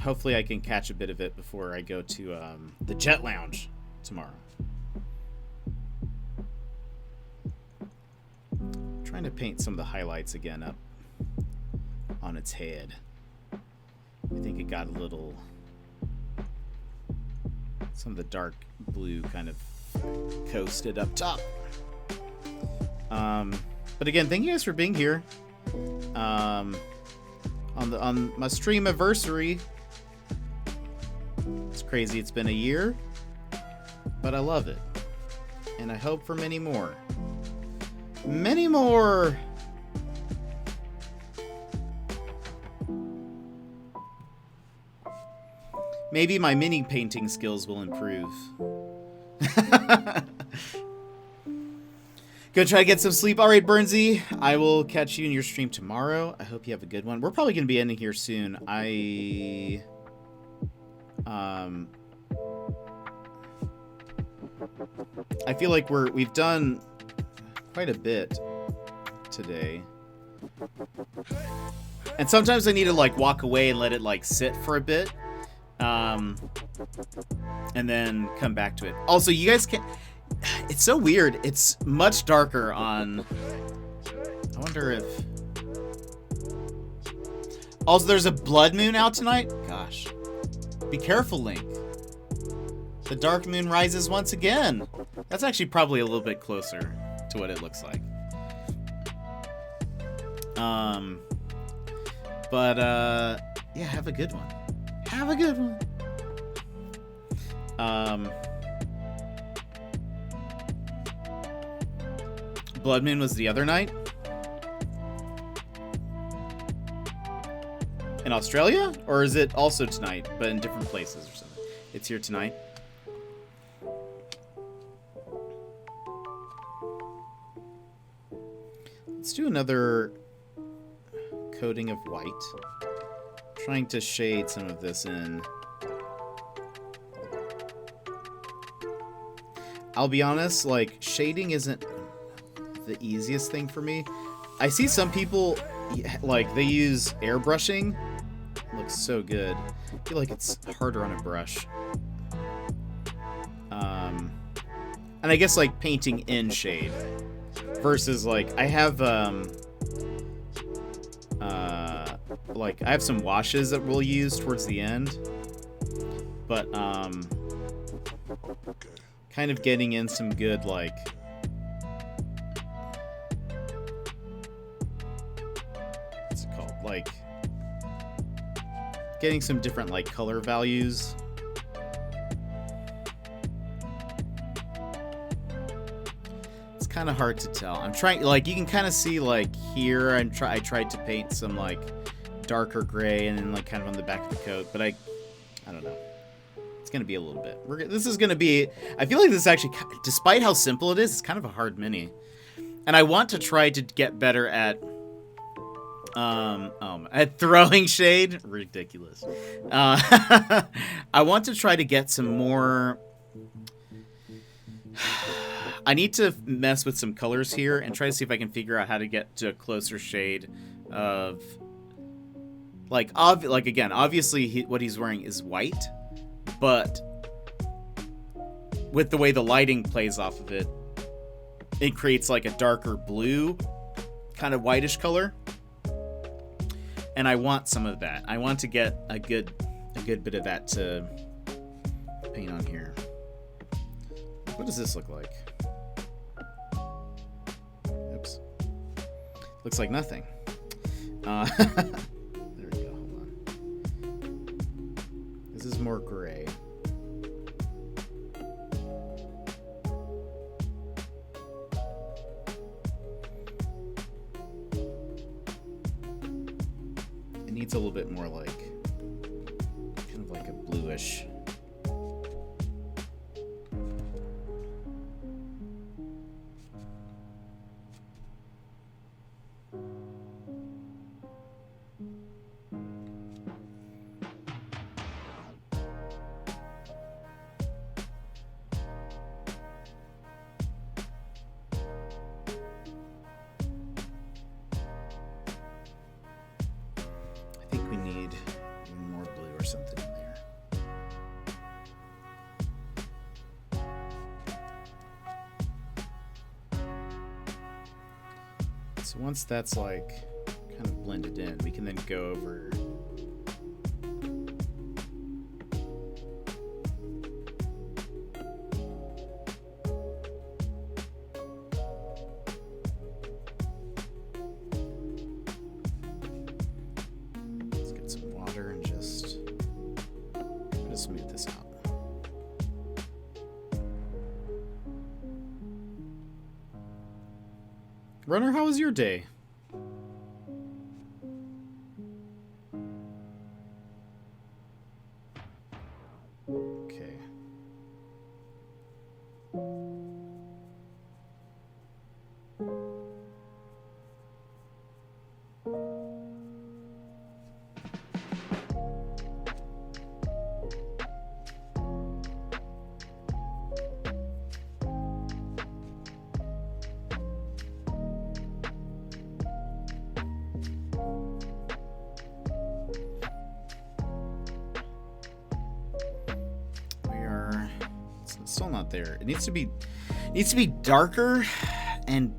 Hopefully I can catch a bit of it before I go to the Jet Lounge tomorrow. I'm trying to paint some of the highlights again up on its head. I think it got a little... Some of the dark blue kind of coasted up top. But again, thank you guys for being here. On my stream anniversary. It's crazy. It's been a year, but I love it, and I hope for many more. Many more. Maybe my mini painting skills will improve. Go try to get some sleep. All right, Burnsy. I will catch you in your stream tomorrow. I hope you have a good one. We're probably going to be ending here soon. I feel like we've done quite a bit today. And sometimes I need to like walk away and let it like sit for a bit. And then come back to it. Also, you guys can... It's so weird. It's much darker on... I wonder if... Also, there's a blood moon out tonight. Gosh. Be careful, Link. The dark moon rises once again. That's actually probably a little bit closer to what it looks like. Yeah, have a good one. Have a good one. Blood Moon was the other night. In Australia? Or is it also tonight, but in different places or something? It's here tonight. Let's do another coating of white. Trying to shade some of this in. I'll be honest, like, shading isn't the easiest thing for me. I see some people, like, they use airbrushing. It looks so good. I feel like it's harder on a brush. And I guess, like, painting in shade. Versus, like, I have, like, I have some washes that we'll use towards the end. But, kind of getting in some good, like, what's it called? Like, getting some different, like, color values. It's kind of hard to tell. I'm trying, like, you can kind of see, like, here I tried to paint some, like, darker gray and then, like, kind of on the back of the coat, but I don't know. It's gonna be a little bit. This is gonna be. I feel like this is actually, despite how simple it is, it's kind of a hard mini, and I want to try to get better at throwing shade. Ridiculous. I want to try to get some more. I need to mess with some colors here and try to see if I can figure out how to get to a closer shade of, like, again, obviously what he's wearing is white, but with the way the lighting plays off of it, it creates like a darker blue, kind of whitish color. And I want some of that. I want to get a good bit of that to paint on here. What does this look like? Oops. Looks like nothing. There we go. Hold on. This is more gray. It needs a little bit more, like, kind of like a bluish. So once that's, like, kind of blended in, we can then go over let's get some water and just smooth this out. Runner, how was your day? Okay. Still not there. It needs to be darker and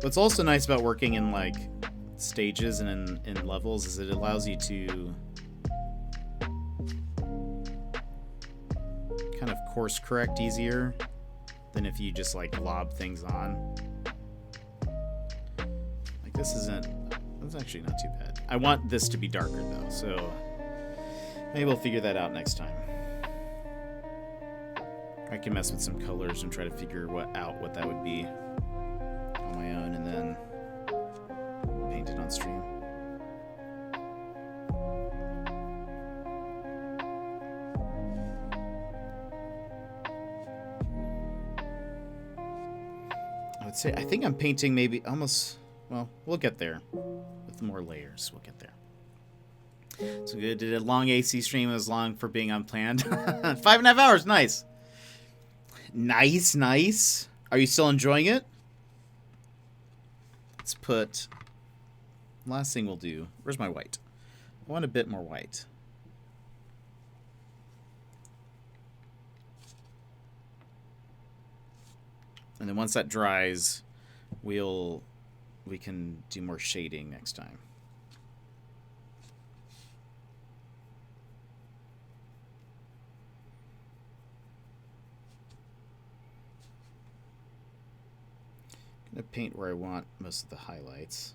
what's also nice about working in, like, stages and in levels is it allows you to course correct easier than if you just like lob things on. Like that's actually not too bad. I want this to be darker though, so maybe we'll figure that out next time. I can mess with some colors and try to figure out what that would be on my own and then paint it on stream. I think I'm painting maybe almost, well, we'll get there. With more layers, we'll get there. So good, did a long AC stream. It was long for being unplanned. 5.5 hours, nice. Nice. Are you still enjoying it? Let's put, last thing we'll do, where's my white? I want a bit more white. And then once that dries, we can do more shading next time. I'm gonna paint where I want most of the highlights.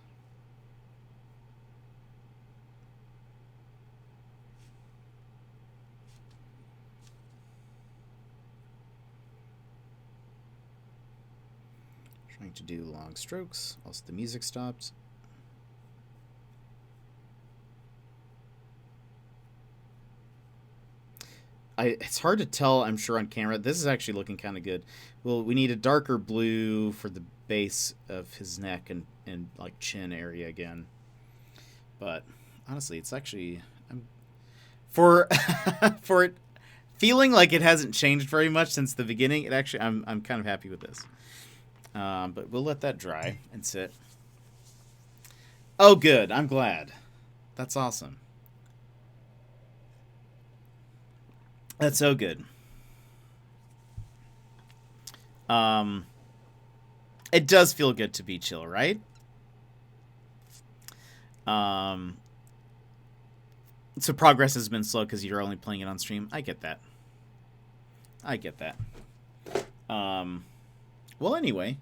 Trying to do long strokes. Also, the music stopped. It's hard to tell, I'm sure, on camera. This is actually looking kind of good. Well, we need a darker blue for the base of his neck and like chin area again. But honestly, it's actually for it feeling like it hasn't changed very much since the beginning. It actually, I'm kind of happy with this. But we'll let that dry and sit. Oh, good. I'm glad. That's awesome. That's so good. It does feel good to be chill, right? So progress has been slow because you're only playing it on stream. I get that. Well, anyway.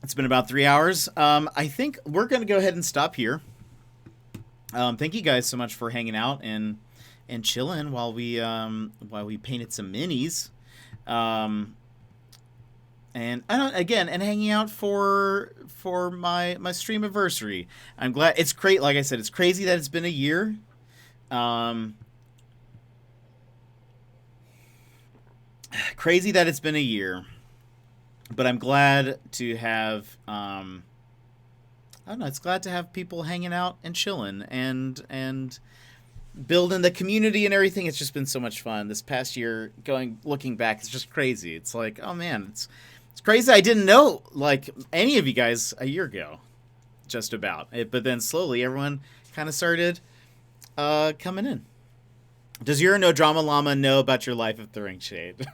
It's been about 3 hours. I think we're going to go ahead and stop here. Thank you guys so much for hanging out and chilling while we painted some minis. And hanging out for my stream anniversary. I'm glad it's great. Like I said, it's crazy that it's been a year. Crazy that it's been a year, but I'm glad to have I don't know, it's glad to have people hanging out and chilling and building the community and everything. It's just been so much fun this past year. Looking back, it's just crazy. It's like, oh man, it's crazy. I didn't know like any of you guys a year ago, just about it. But then slowly everyone kind of started coming in. Does your No Drama Llama know about your life of throwing shade?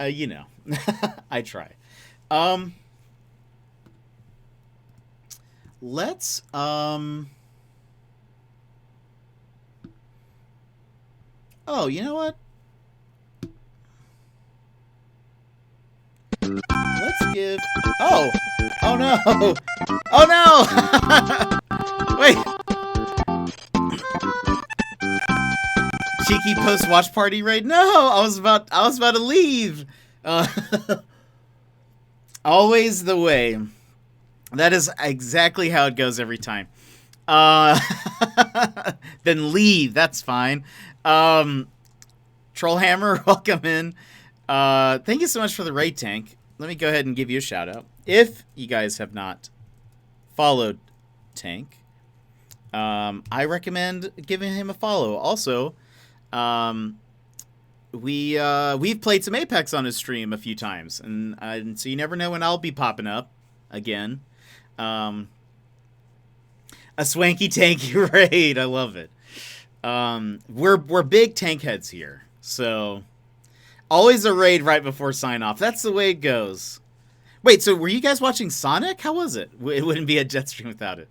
You know, I try. Let's oh, you know what? Let's give oh no. Oh no. Wait. Cheeky post watch party raid. No, I was about to leave. Always the way. That is exactly how it goes every time. Then leave. That's fine. Trollhammer, welcome in. Thank you so much for the raid, Tank. Let me go ahead and give you a shout out. If you guys have not followed Tank, I recommend giving him a follow. Also, we've played some Apex on his stream a few times, and so you never know when I'll be popping up again. A swanky tanky raid. I love it. We're big tank heads here, so always a raid right before sign off. That's the way it goes. Wait, so were you guys watching Sonic? How was it? It wouldn't be a Jet stream without it.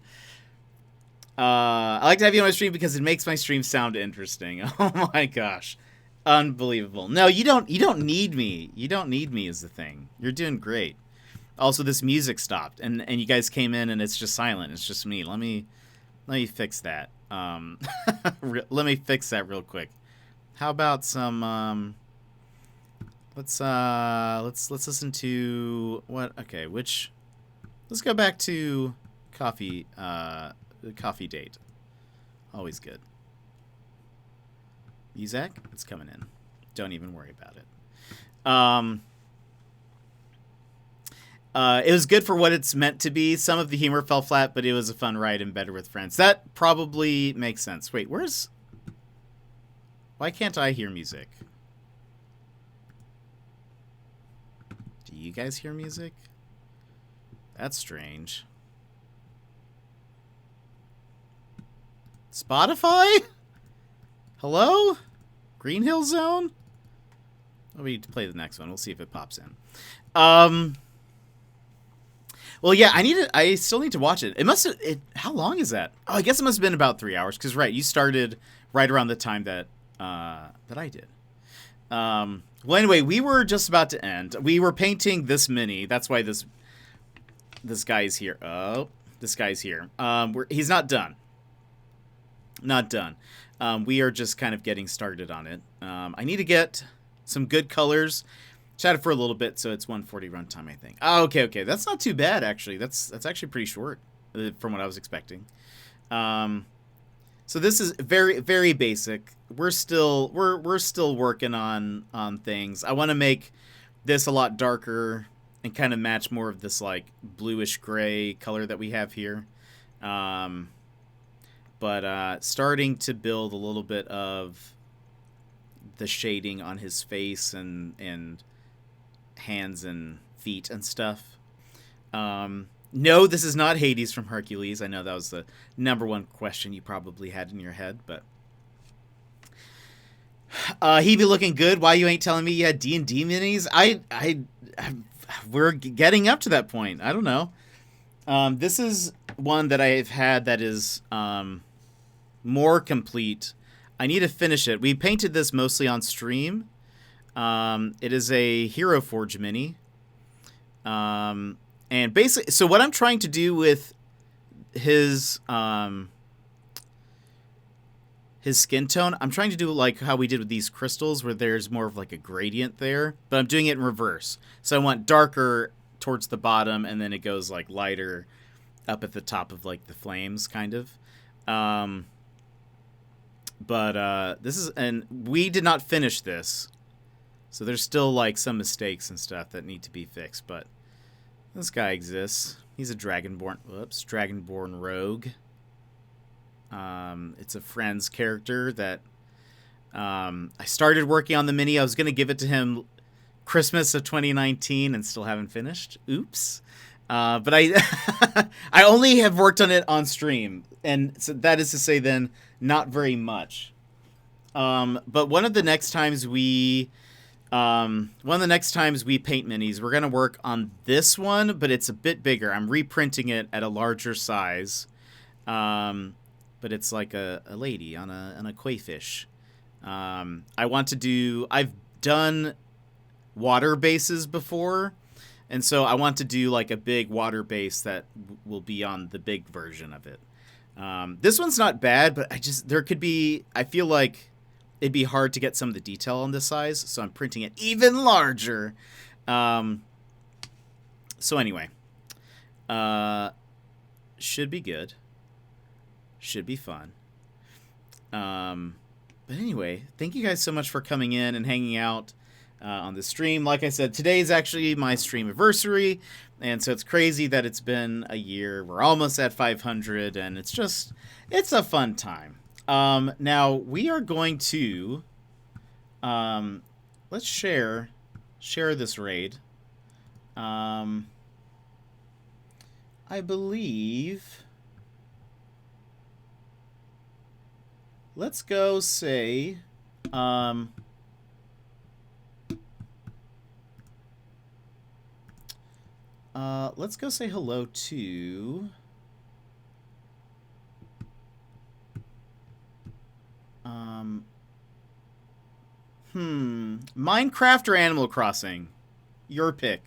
I like to have you on my stream because it makes my stream sound interesting. Oh my gosh. Unbelievable. No, you don't need me. You don't need me is the thing. You're doing great. Also, this music stopped and you guys came in and it's just silent. It's just me. Let me fix that. Let me fix that real quick. How about some let's listen to what okay, let's go back to coffee coffee date. Always good. Music, it's coming in. Don't even worry about it. It was good for what it's meant to be. Some of the humor fell flat, but it was a fun ride and better with friends. That probably makes sense. Wait, why can't I hear music? Do you guys hear music? That's strange. Spotify? Hello? Green Hill Zone? Let me play the next one. We'll see if it pops in. Well, yeah, I still need to watch it. How long is that? Oh, I guess it must have been about 3 hours. Because, right, you started right around the time that I did. Well, anyway, we were just about to end. We were painting this mini. That's why this guy's here. Oh, this guy's here. He's not done. Not done. We are just kind of getting started on it. I need to get some good colors. Chatted for a little bit, so it's 140 runtime, I think. Oh, okay. That's not too bad, actually. That's actually pretty short from what I was expecting. So this is very, very basic. We're still working on things. I want to make this a lot darker and kind of match more of this like bluish gray color that we have here. But starting to build a little bit of the shading on his face and hands and feet and stuff. No, this is not Hades from Hercules. I know that was the number one question you probably had in your head, but he be looking good. Why you ain't telling me you had D&D minis? We're getting up to that point. I don't know. This is one that I've had that is more complete. I need to finish it. We painted this mostly on stream. It is a Hero Forge mini. And basically, so what I'm trying to do with his skin tone, I'm trying to do like how we did with these crystals, where there's more of like a gradient there, but I'm doing it in reverse. So I want darker towards the bottom, and then it goes like lighter up at the top of like the flames, kind of. But this is, and we did not finish this, so there's still like some mistakes and stuff that need to be fixed, but this guy exists. He's a Dragonborn rogue. It's a Friends character that I started working on the mini. I was going to give it to him Christmas of 2019 and still haven't finished. Oops. But I I only have worked on it on stream, and so that is to say then not very much. But one of the next times we paint minis, we're going to work on this one, but it's a bit bigger. I'm reprinting it at a larger size. But it's like a lady on a koi fish. I've done water bases before, and so I want to do like a big water base that will be on the big version of it. This one's not bad, but I feel like it'd be hard to get some of the detail on this size, so I'm printing it even larger. So anyway, should be good. Should be fun. But anyway, thank you guys so much for coming in and hanging out on the stream. Like I said, today is actually my stream anniversary, and so it's crazy that it's been a year. We're almost at 500, and it's a fun time. Now we are going to let's share this raid. I believe. Let's go say, let's go say hello to Minecraft or Animal Crossing? Your pick.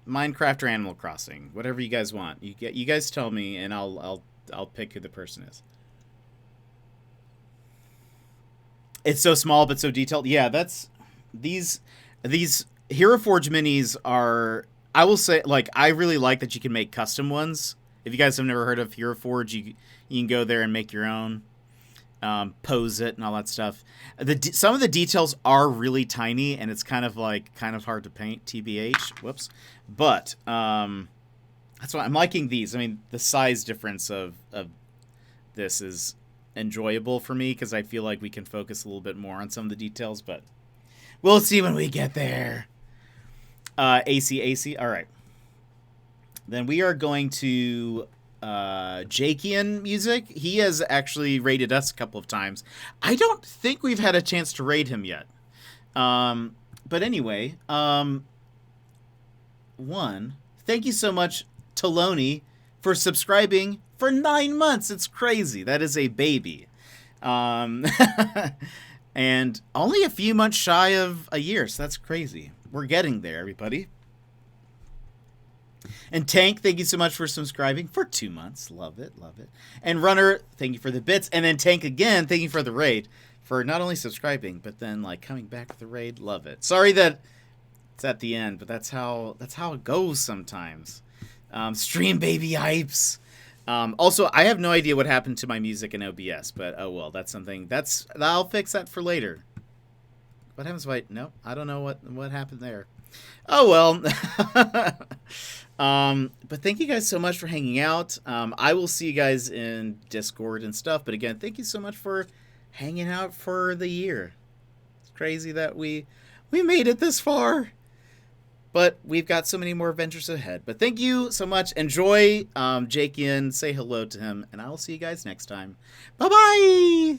Minecraft or Animal Crossing, whatever you guys want. You guys tell me, and I'll pick who the person is. It's so small but so detailed. Yeah, that's these Hero Forge minis are. I will say, like, I really like that you can make custom ones. If you guys have never heard of Hero Forge, you can go there and make your own, pose it and all that stuff. Some of the details are really tiny, and it's kind of hard to paint. TBH, whoops. But that's why I'm liking these. I mean, the size difference of this is enjoyable for me because I feel like we can focus a little bit more on some of the details. But we'll see when we get there. AC. All right. Then we are going to Jakian Music. He has actually raided us a couple of times. I don't think we've had a chance to raid him yet. But anyway, thank you so much, Taloni, for subscribing for 9 months. It's crazy. That is a baby. And only a few months shy of a year, so that's crazy. We're getting there, everybody. And Tank, thank you so much for subscribing for 2 months. Love it. And Runner, thank you for the bits. And then Tank again, thank you for the raid. For not only subscribing, but then like coming back with the raid. Love it. Sorry that it's at the end, but that's how it goes sometimes. Stream baby hypes. Also, I have no idea what happened to my music in OBS, but oh well, that's something I'll fix that for later. What happens? Wait, no, I don't know what happened there. Oh well. But thank you guys so much for hanging out. I will see you guys in Discord and stuff. But again, thank you so much for hanging out for the year. It's crazy that we made it this far. But we've got so many more adventures ahead. But thank you so much. Enjoy Jakian. Say hello to him. And I will see you guys next time. Bye-bye.